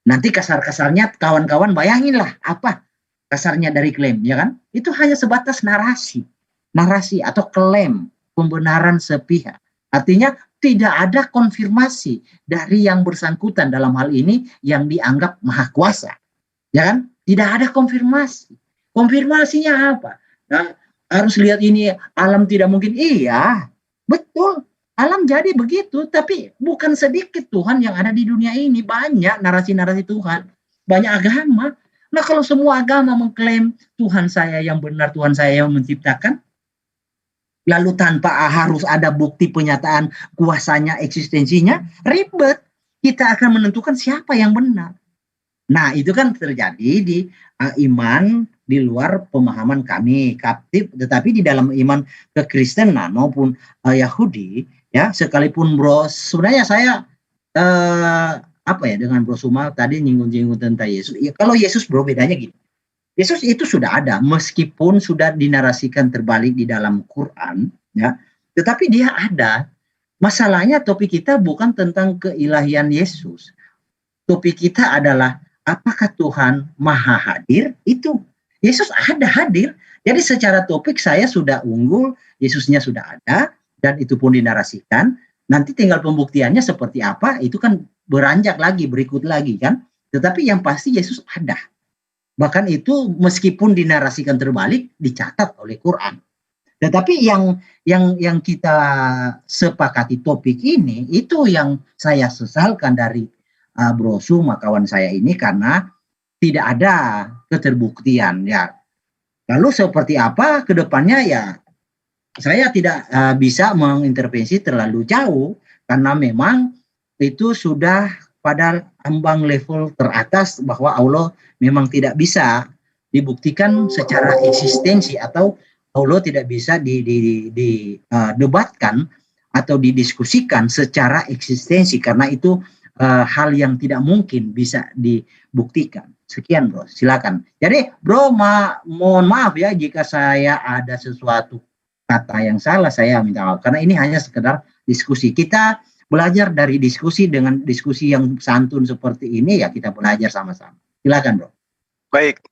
nanti kasar-kasarnya kawan-kawan bayanginlah apa kasarnya dari klaim, ya kan? Itu hanya sebatas narasi atau klaim, pembenaran sepihak. Artinya tidak ada konfirmasi dari yang bersangkutan dalam hal ini yang dianggap maha kuasa. Ya kan? Tidak ada konfirmasi. Konfirmasinya apa? Nah, harus lihat ini, alam tidak mungkin. Iya, betul. Alam jadi begitu, tapi bukan sedikit Tuhan yang ada di dunia ini. Banyak narasi-narasi Tuhan, banyak agama. Nah, kalau semua agama mengklaim Tuhan saya yang benar, Tuhan saya yang menciptakan, lalu tanpa harus ada bukti penyataan kuasanya, eksistensinya, ribet. Kita akan menentukan siapa yang benar. Nah, itu kan terjadi di iman di luar pemahaman kami kaptif, tetapi di dalam iman kekristenan maupun Yahudi, ya, sekalipun bro, sebenarnya saya dengan bro Sumal tadi nyinggung-nyinggung tentang Yesus. Ya, kalau Yesus bro bedanya gitu. Yesus itu sudah ada, meskipun sudah dinarasikan terbalik di dalam Quran, ya, tetapi dia ada. Masalahnya topik kita bukan tentang keilahian Yesus. Topik kita adalah apakah Tuhan maha hadir? Itu Yesus ada hadir. Jadi secara topik saya sudah unggul, Yesusnya sudah ada, dan itu pun dinarasikan. Nanti tinggal pembuktiannya seperti apa, itu kan beranjak lagi, berikut lagi kan. Tetapi yang pasti Yesus ada. Bahkan itu meskipun dinarasikan terbalik, dicatat oleh Quran. Tetapi yang kita sepakati topik ini, itu yang saya sesalkan dari Bro Suma, kawan saya ini, karena tidak ada keterbuktian. Ya. Lalu seperti apa ke depannya, ya saya tidak bisa mengintervensi terlalu jauh, karena memang itu sudah pada ambang level teratas bahwa Allah memang tidak bisa dibuktikan secara eksistensi, atau Allah tidak bisa didebatkan atau didiskusikan secara eksistensi, karena itu hal yang tidak mungkin bisa dibuktikan. Sekian bro, silakan. Jadi bro, mohon maaf ya jika saya ada sesuatu kata yang salah, saya minta maaf, karena ini hanya sekedar diskusi. Kita belajar dari diskusi, dengan diskusi yang santun seperti ini, ya kita belajar sama-sama. Silakan bro. Baik.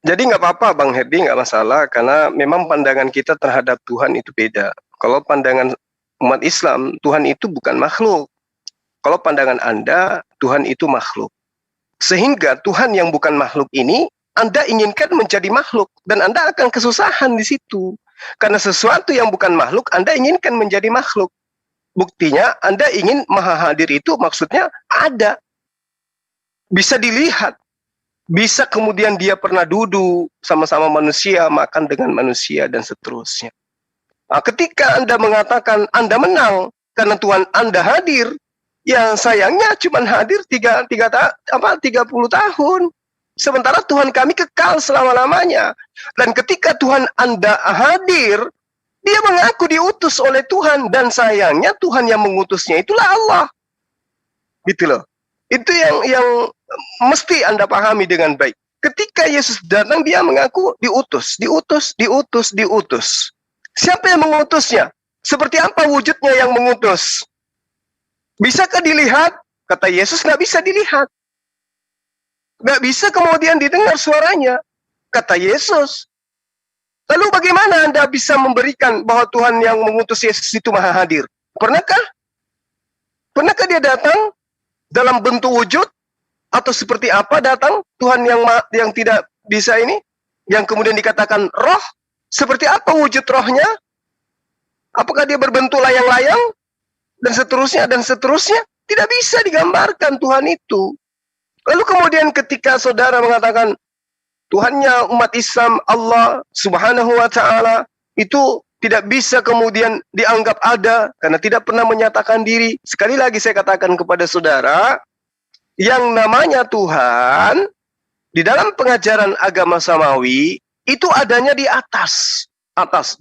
Jadi nggak apa-apa Bang Herdi, nggak masalah, karena memang pandangan kita terhadap Tuhan itu beda. Kalau pandangan umat Islam, Tuhan itu bukan makhluk. Kalau pandangan Anda, Tuhan itu makhluk. Sehingga Tuhan yang bukan makhluk ini, Anda inginkan menjadi makhluk. Dan Anda akan kesusahan di situ. Karena sesuatu yang bukan makhluk, Anda inginkan menjadi makhluk. Buktinya, Anda ingin maha hadir itu maksudnya ada. Bisa dilihat. Bisa kemudian dia pernah duduk sama-sama manusia, makan dengan manusia, dan seterusnya. Nah, ketika Anda mengatakan Anda menang karena Tuhan Anda hadir, yang sayangnya cuma hadir 30 tahun. Sementara Tuhan kami kekal selama-lamanya. Dan ketika Tuhan Anda hadir, dia mengaku diutus oleh Tuhan. Dan sayangnya Tuhan yang mengutusnya itulah Allah. Gitu loh. Itu yang mesti Anda pahami dengan baik. Ketika Yesus datang, dia mengaku diutus. Siapa yang mengutusnya? Seperti apa wujudnya yang mengutus? Bisakah dilihat? Kata Yesus, nggak bisa dilihat. Nggak bisa kemudian didengar suaranya. Kata Yesus. Lalu bagaimana Anda bisa memberikan bahwa Tuhan yang mengutus Yesus itu maha hadir? Pernahkah? Pernahkah dia datang dalam bentuk wujud? Atau seperti apa datang Tuhan yang tidak bisa ini? Yang kemudian dikatakan roh? Seperti apa wujud rohnya? Apakah dia berbentuk layang-layang? Dan seterusnya, dan seterusnya. Tidak bisa digambarkan Tuhan itu. Lalu kemudian ketika saudara mengatakan Tuhannya umat Islam, Allah Subhanahu wa Ta'ala, itu tidak bisa kemudian dianggap ada karena tidak pernah menyatakan diri. Sekali lagi saya katakan kepada saudara, yang namanya Tuhan di dalam pengajaran agama samawi itu adanya di atas,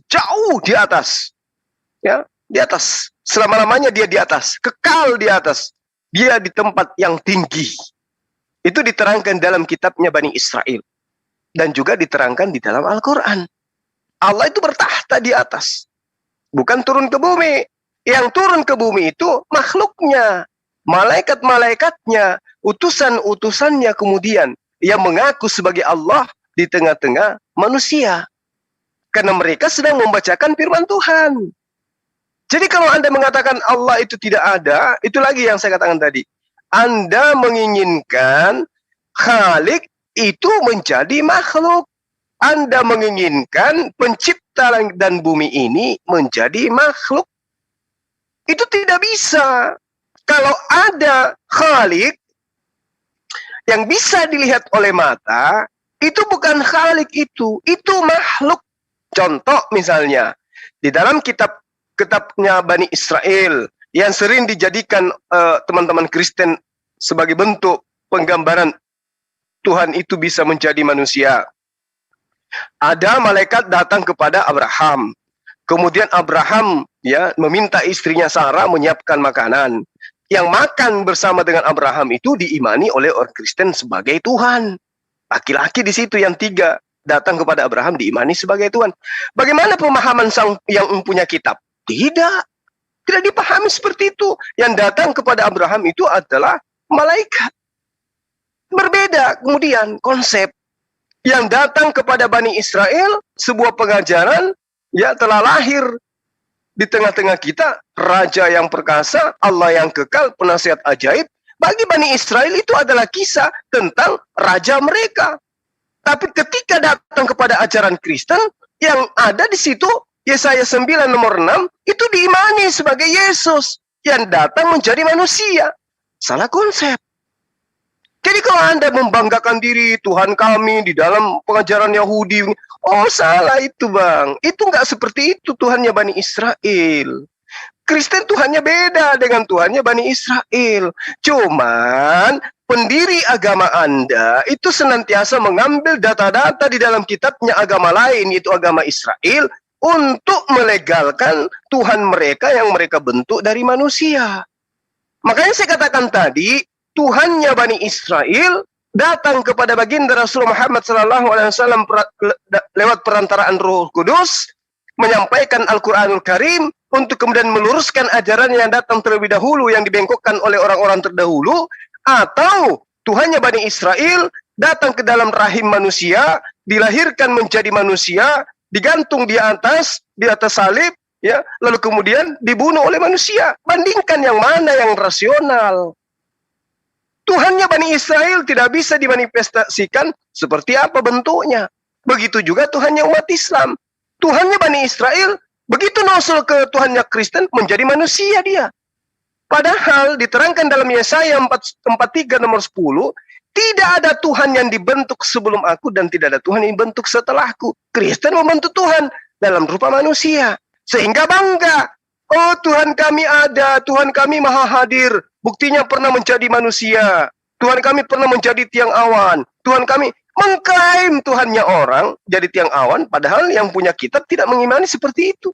jauh di atas, ya, di atas. Selama-lamanya dia di atas, kekal di atas. Dia di tempat yang tinggi. Itu diterangkan dalam kitabnya Bani Israel. Dan juga diterangkan di dalam Al-Quran. Allah itu bertahta di atas. Bukan turun ke bumi. Yang turun ke bumi itu makhluknya. Malaikat-malaikatnya. Utusan-utusannya kemudian. Yang mengaku sebagai Allah di tengah-tengah manusia. Karena mereka sedang membacakan firman Tuhan. Jadi kalau Anda mengatakan Allah itu tidak ada, itu lagi yang saya katakan tadi. Anda menginginkan Khalik itu menjadi makhluk. Anda menginginkan pencipta langit dan bumi ini menjadi makhluk. Itu tidak bisa. Kalau ada Khalik yang bisa dilihat oleh mata, itu bukan Khalik itu makhluk. Contoh misalnya, di dalam kitabnya Bani Israel yang sering dijadikan teman-teman Kristen sebagai bentuk penggambaran Tuhan itu bisa menjadi manusia. Ada malaikat datang kepada Abraham. Kemudian Abraham meminta istrinya Sarah menyiapkan makanan. Yang makan bersama dengan Abraham itu diimani oleh orang Kristen sebagai Tuhan. Laki-laki di situ yang 3 datang kepada Abraham diimani sebagai Tuhan. Bagaimana pemahaman sang yang mempunyai kitab? Tidak dipahami seperti itu. Yang datang kepada Abraham itu adalah malaikat. Berbeda kemudian konsep. Yang datang kepada Bani Israel, sebuah pengajaran telah lahir di tengah-tengah kita, Raja yang perkasa, Allah yang kekal, penasihat ajaib. Bagi Bani Israel itu adalah kisah tentang raja mereka. Tapi ketika datang kepada ajaran Kristen, yang ada di situ, Yesaya 9 nomor 6, itu diimani sebagai Yesus yang datang menjadi manusia. Salah konsep. Jadi kalau Anda membanggakan diri Tuhan kami di dalam pengajaran Yahudi, oh salah itu bang. Itu nggak seperti itu Tuhannya Bani Israel. Kristen Tuhannya beda dengan Tuhannya Bani Israel. Cuman pendiri agama Anda itu senantiasa mengambil data-data di dalam kitabnya agama lain, yaitu agama Israel, untuk melegalkan Tuhan mereka yang mereka bentuk dari manusia. Makanya saya katakan tadi, Tuhannya Bani Israel datang kepada baginda Rasul Muhammad SAW lewat perantaraan Roh Kudus, menyampaikan Al-Quranul Karim untuk kemudian meluruskan ajaran yang datang terlebih dahulu yang dibengkokkan oleh orang-orang terdahulu, atau Tuhannya Bani Israel datang ke dalam rahim manusia, dilahirkan menjadi manusia, digantung di atas salib, lalu kemudian dibunuh oleh manusia. Bandingkan yang mana yang rasional. Tuhannya Bani Israel tidak bisa dimanifestasikan seperti apa bentuknya. Begitu juga Tuhannya umat Islam. Tuhannya Bani Israel begitu nusul ke Tuhannya Kristen menjadi manusia dia. Padahal diterangkan dalam Yesaya 43 nomor 10, tidak ada Tuhan yang dibentuk sebelum aku dan tidak ada Tuhan yang dibentuk setelahku. Kristen membentuk Tuhan dalam rupa manusia. Sehingga bangga. Oh Tuhan kami ada, Tuhan kami maha hadir. Buktinya pernah menjadi manusia. Tuhan kami pernah menjadi tiang awan. Tuhan kami mengklaim Tuhannya orang jadi tiang awan, padahal yang punya kitab tidak mengimani seperti itu.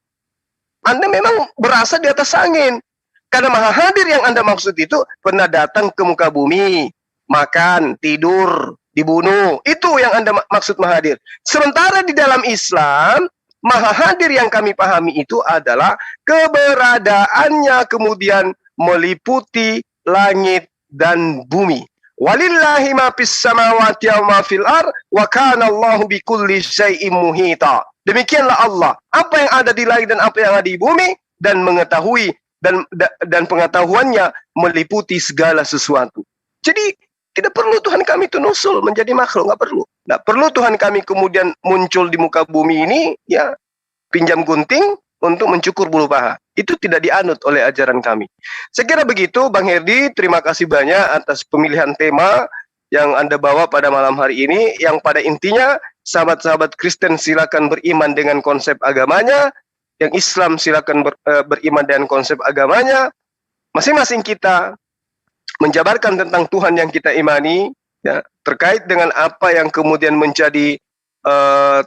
Anda memang berasa di atas angin. Karena maha hadir yang Anda maksud itu pernah datang ke muka bumi, makan, tidur, dibunuh. Itu yang Anda maksud maha hadir. Sementara di dalam Islam, maha hadir yang kami pahami itu adalah keberadaannya kemudian meliputi langit dan bumi. Walillahi ma fis samawati wa ma fil ard wa kana Allahu bikulli syai'in muhita. Demikianlah Allah, apa yang ada di langit dan apa yang ada di bumi, dan mengetahui dan pengetahuannya meliputi segala sesuatu. Jadi tidak perlu Tuhan kami itu nusul menjadi makhluk, nggak perlu. Nggak perlu Tuhan kami kemudian muncul di muka bumi ini, pinjam gunting untuk mencukur bulu paha. Itu tidak dianut oleh ajaran kami. Saya kira begitu, Bang Herdi. Terima kasih banyak atas pemilihan tema yang Anda bawa pada malam hari ini. Yang pada intinya, sahabat-sahabat Kristen silakan beriman dengan konsep agamanya. Yang Islam silakan beriman dengan konsep agamanya. Masing-masing kita menjabarkan tentang Tuhan yang kita imani, terkait dengan apa yang kemudian menjadi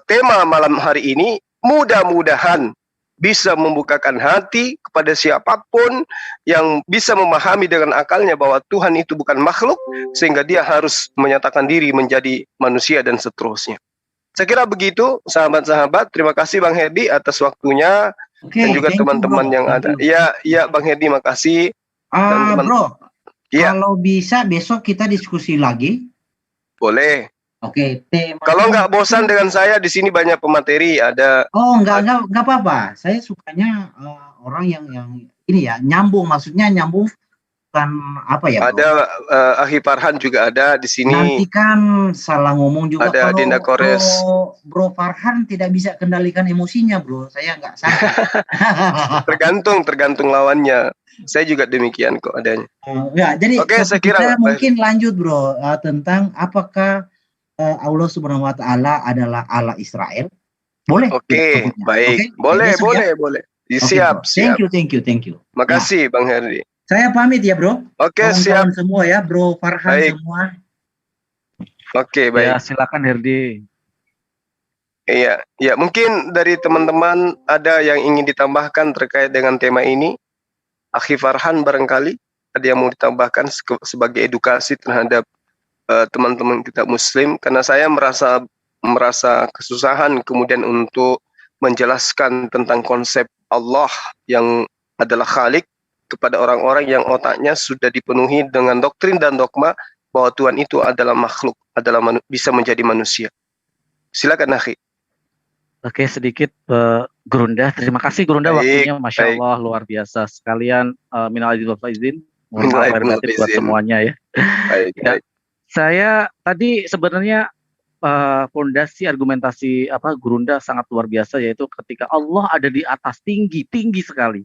tema malam hari ini. Mudah-mudahan bisa membukakan hati kepada siapapun yang bisa memahami dengan akalnya bahwa Tuhan itu bukan makhluk, sehingga dia harus menyatakan diri menjadi manusia dan seterusnya. Saya kira begitu, sahabat-sahabat. Terima kasih Bang Herdi atas waktunya, dan juga teman-teman yang ada. Ya, Bang Herdi, makasih. Bro, kalau bisa besok kita diskusi lagi. Boleh. Oke, tema. Kalau nggak bosan dengan saya, di sini banyak pemateri, ada. Oh, nggak apa-apa. Saya sukanya orang yang ini ya nyambung, maksudnya nyambung bukan apa ya, Bro? Ada Akhi Farhan juga ada di sini. Nanti kan salah ngomong juga Ada kalau Dinda Kores. Bro Farhan tidak bisa kendalikan emosinya, Bro. Saya nggak sanggup. tergantung lawannya. Saya juga demikian kok adanya. Ya, jadi Oke, saya kira kita mungkin lanjut, Bro, tentang apakah Allah Subhanahu wa taala adalah Allah Israel. Boleh? Oke, baik. Okay? Boleh. Siap. Thank you. Makasih Bang Herdi. Saya pamit ya, Bro. Oke, siap semua ya, Bro Farhan baik. semua. Oke, baik. Ya, silakan Herdi. Iya, mungkin dari teman-teman ada yang ingin ditambahkan terkait dengan tema ini. Akhi Farhan barangkali ada yang mau ditambahkan sebagai edukasi terhadap teman-teman kita Muslim, karena saya merasa kesusahan kemudian untuk menjelaskan tentang konsep Allah yang adalah Khalik kepada orang-orang yang otaknya sudah dipenuhi dengan doktrin dan dogma bahwa Tuhan itu adalah makhluk, bisa menjadi manusia. Silakan Akhi. Oke, sedikit Gurunda. Terima kasih Gurunda, waktunya Masya Allah luar biasa. Sekalian minal aidin wal faizin. Mohon maaf lahir batin buat semuanya ya. Baik. Saya tadi sebenarnya fondasi argumentasi Gurunda sangat luar biasa, yaitu ketika Allah ada di atas tinggi sekali.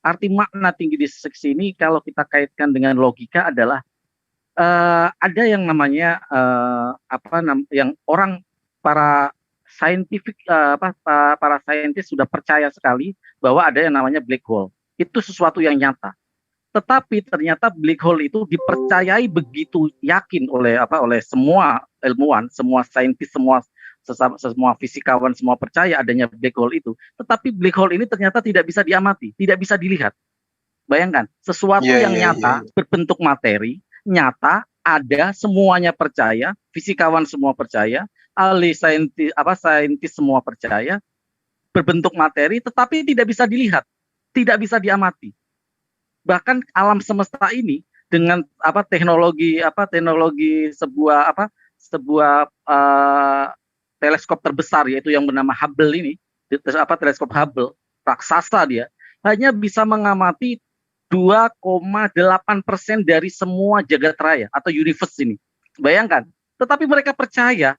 Arti makna tinggi di sini kalau kita kaitkan dengan logika adalah ada yang namanya yang orang para saintis sudah percaya sekali bahwa ada yang namanya black hole. Itu sesuatu yang nyata. Tetapi ternyata black hole itu dipercayai begitu yakin oleh semua ilmuwan, semua saintis, semua fisikawan, semua percaya adanya black hole itu. Tetapi black hole ini ternyata tidak bisa diamati, tidak bisa dilihat. Bayangkan, sesuatu yang nyata, berbentuk materi, nyata, ada, semuanya percaya, fisikawan semua percaya, ahli saintis semua percaya, berbentuk materi, tetapi tidak bisa dilihat, tidak bisa diamati. Bahkan alam semesta ini dengan teknologi sebuah teleskop terbesar, yaitu yang bernama Hubble ini, teleskop Hubble, raksasa dia, hanya bisa mengamati 2,8% dari semua jagat raya atau universe ini. Bayangkan, tetapi mereka percaya,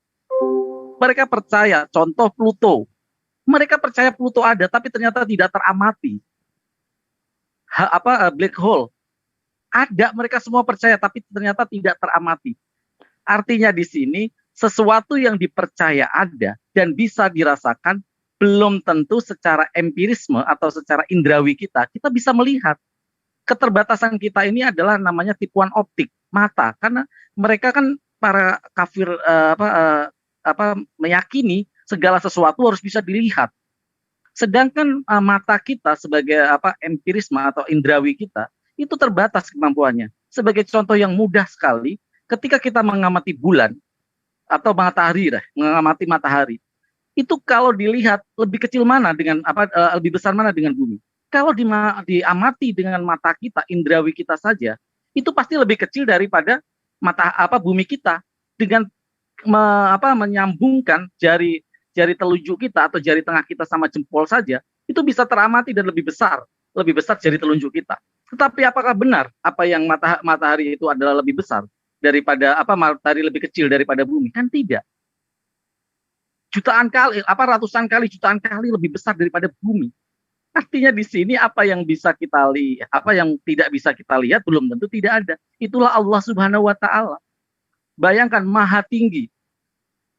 contoh Pluto. Mereka percaya Pluto ada, tapi ternyata tidak teramati. Black hole ada, mereka semua percaya, tapi ternyata tidak teramati. Artinya di sini sesuatu yang dipercaya ada dan bisa dirasakan belum tentu secara empirisme atau secara indrawi kita bisa melihat. Keterbatasan kita ini adalah namanya tipuan optik mata, karena mereka kan para kafir meyakini segala sesuatu harus bisa dilihat. Sedangkan mata kita sebagai empirisme atau indrawi kita itu terbatas kemampuannya. Sebagai contoh yang mudah sekali, ketika kita mengamati bulan atau mengamati matahari, itu kalau dilihat lebih kecil mana dengan lebih besar mana dengan bumi. Kalau diamati dengan mata kita, indrawi kita saja, itu pasti lebih kecil daripada bumi kita. Dengan menyambungkan jari telunjuk kita atau jari tengah kita sama jempol saja, itu bisa teramati dan lebih besar jari telunjuk kita. Tetapi apakah benar apa yang matahari itu adalah lebih besar daripada matahari lebih kecil daripada bumi? Kan tidak. Jutaan kali, ratusan kali, jutaan kali lebih besar daripada bumi. Artinya di sini apa yang bisa kita lihat, apa yang tidak bisa kita lihat belum tentu tidak ada. Itulah Allah Subhanahu wa taala. Bayangkan maha tinggi.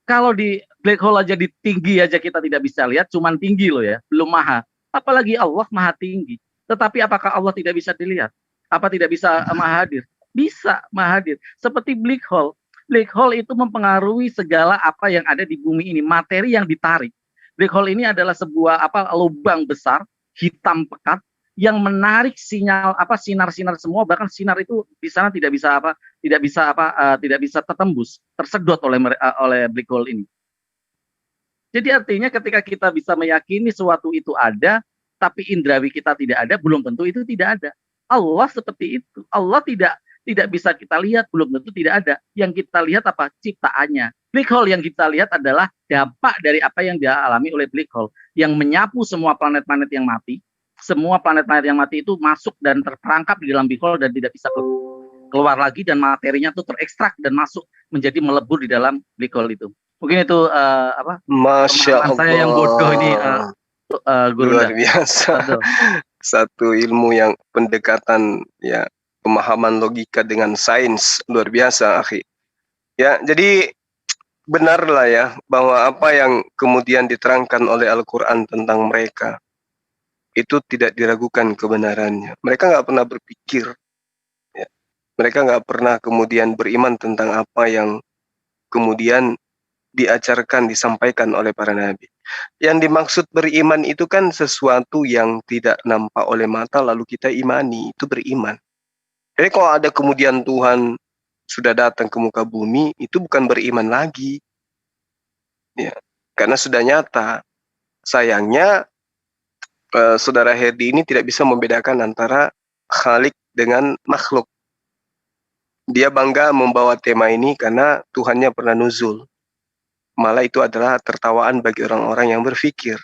Kalau di black hole aja di tinggi aja kita tidak bisa lihat, cuman tinggi loh ya, belum maha. Apalagi Allah maha tinggi. Tetapi apakah Allah tidak bisa dilihat? Apa tidak bisa maha hadir? Bisa maha hadir. Seperti black hole. Black hole itu mempengaruhi segala apa yang ada di bumi ini, materi yang ditarik. Black hole ini adalah sebuah lubang besar, hitam pekat yang menarik sinar-sinar semua, bahkan sinar itu di sana tidak bisa tertembus, tersedot oleh black hole ini. Jadi artinya ketika kita bisa meyakini suatu itu ada, tapi indrawi kita tidak ada, belum tentu itu tidak ada. Allah seperti itu. Allah tidak bisa kita lihat, belum tentu tidak ada. Yang kita lihat ciptaannya. Black hole yang kita lihat adalah dampak dari apa yang dialami oleh black hole, yang menyapu semua planet-planet yang mati, semua planet-planet yang mati itu masuk dan terperangkap di dalam black hole dan tidak bisa keluar lagi, dan materinya tuh terekstrak dan masuk menjadi melebur di dalam black hole itu. Mungkin itu Masya Allah. Saya yang bodoh ini, Guru. Luar biasa. Satu ilmu yang pendekatan ya, pemahaman logika dengan sains luar biasa, akhi. Ya, jadi benarlah ya bahwa apa yang kemudian diterangkan oleh Al-Quran tentang mereka itu tidak diragukan kebenarannya. Mereka nggak pernah berpikir, ya. Mereka nggak pernah kemudian beriman tentang apa yang kemudian diajarkan, disampaikan oleh para nabi. Yang dimaksud beriman itu kan sesuatu yang tidak nampak oleh mata lalu kita imani, itu beriman. Jadi kalau ada kemudian Tuhan sudah datang ke muka bumi, itu bukan beriman lagi. Ya, karena sudah nyata. Sayangnya, Saudara Herdi ini tidak bisa membedakan antara Khalik dengan makhluk. Dia bangga membawa tema ini karena Tuhannya pernah nuzul. Malah itu adalah tertawaan bagi orang-orang yang berpikir.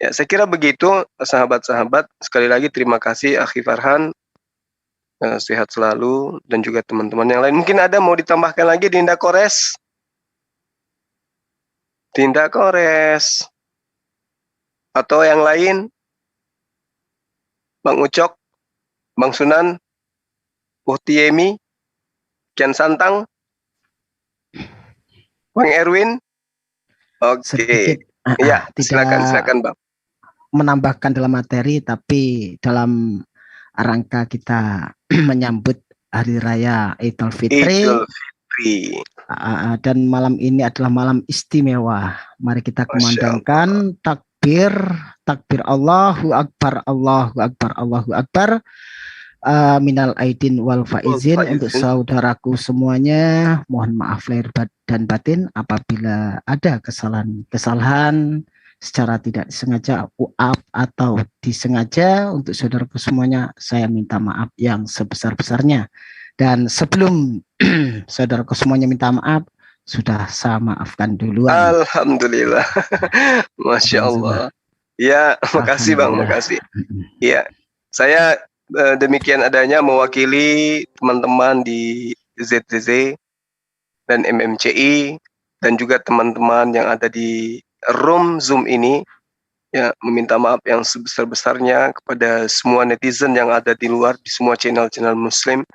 Ya, saya kira begitu, sahabat-sahabat. Sekali lagi terima kasih Akhi Farhan. Sehat selalu, dan juga teman-teman yang lain. Mungkin ada mau ditambahkan lagi, Dinda Kores? Dinda Kores? Atau yang lain? Bang Ucok? Bang Sunan? Uhtiemi? Kian Santang? Bang Erwin? Oke. Ya, silakan Bang. Menambahkan dalam materi, tapi dalam rangka kita menyambut Hari Raya Idul Fitri. Dan malam ini adalah malam istimewa. Mari kita kumandangkan takbir Allahu Akbar, Allahu Akbar, Allahu Akbar. Minal aidin wal faizin. Untuk saudaraku semuanya, mohon maaf lahir dan batin apabila ada kesalahan secara tidak disengaja atau disengaja. Untuk saudaraku semuanya, saya minta maaf yang sebesar-besarnya. Dan sebelum saudaraku semuanya minta maaf, sudah saya maafkan duluan. Alhamdulillah. Masya Allah. Ya, makasih Bang, makasih. Ya, saya demikian adanya mewakili teman-teman di ZZZ dan MMCI dan juga teman-teman yang ada di room Zoom ini, ya, meminta maaf yang sebesar-besarnya kepada semua netizen yang ada di luar, di semua channel-channel Muslim,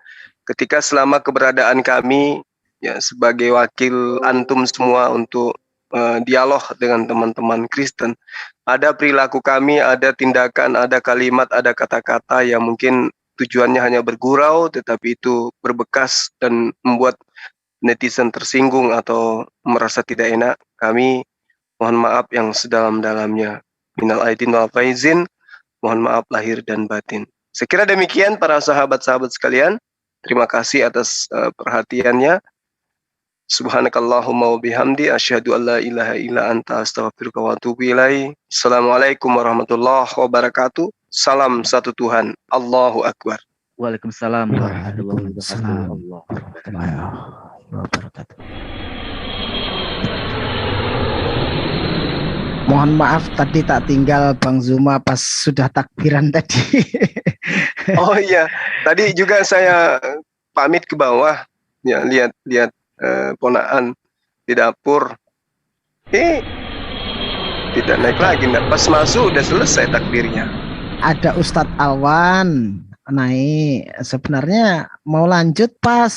ketika selama keberadaan kami ya sebagai wakil antum semua untuk dialog dengan teman-teman Kristen, ada perilaku kami, ada tindakan, ada kalimat, ada kata-kata yang mungkin tujuannya hanya bergurau, tetapi itu berbekas dan membuat netizen tersinggung atau merasa tidak enak. Kami mohon maaf yang sedalam-dalamnya. Minal aidin wal faizin. Mohon maaf lahir dan batin. Saya kira demikian para sahabat-sahabat sekalian. Terima kasih atas perhatiannya. Subhanakallahumma wa bihamdi asyhadu an la ilaha illa anta astaghfiruka wa atubu ilaik. Assalamualaikum warahmatullahi wabarakatuh. Salam satu Tuhan. Allahu Akbar. Waalaikumsalam warahmatullahi wabarakatuh. Mohon maaf tadi tak tinggal Bang Zuma pas sudah takbiran tadi. Oh iya, tadi juga saya pamit ke bawah, ya lihat ponaan di dapur. Tidak naik lagi, pas masuk udah selesai takbirnya. Ada Ustadz Alwan naik, sebenarnya mau lanjut pas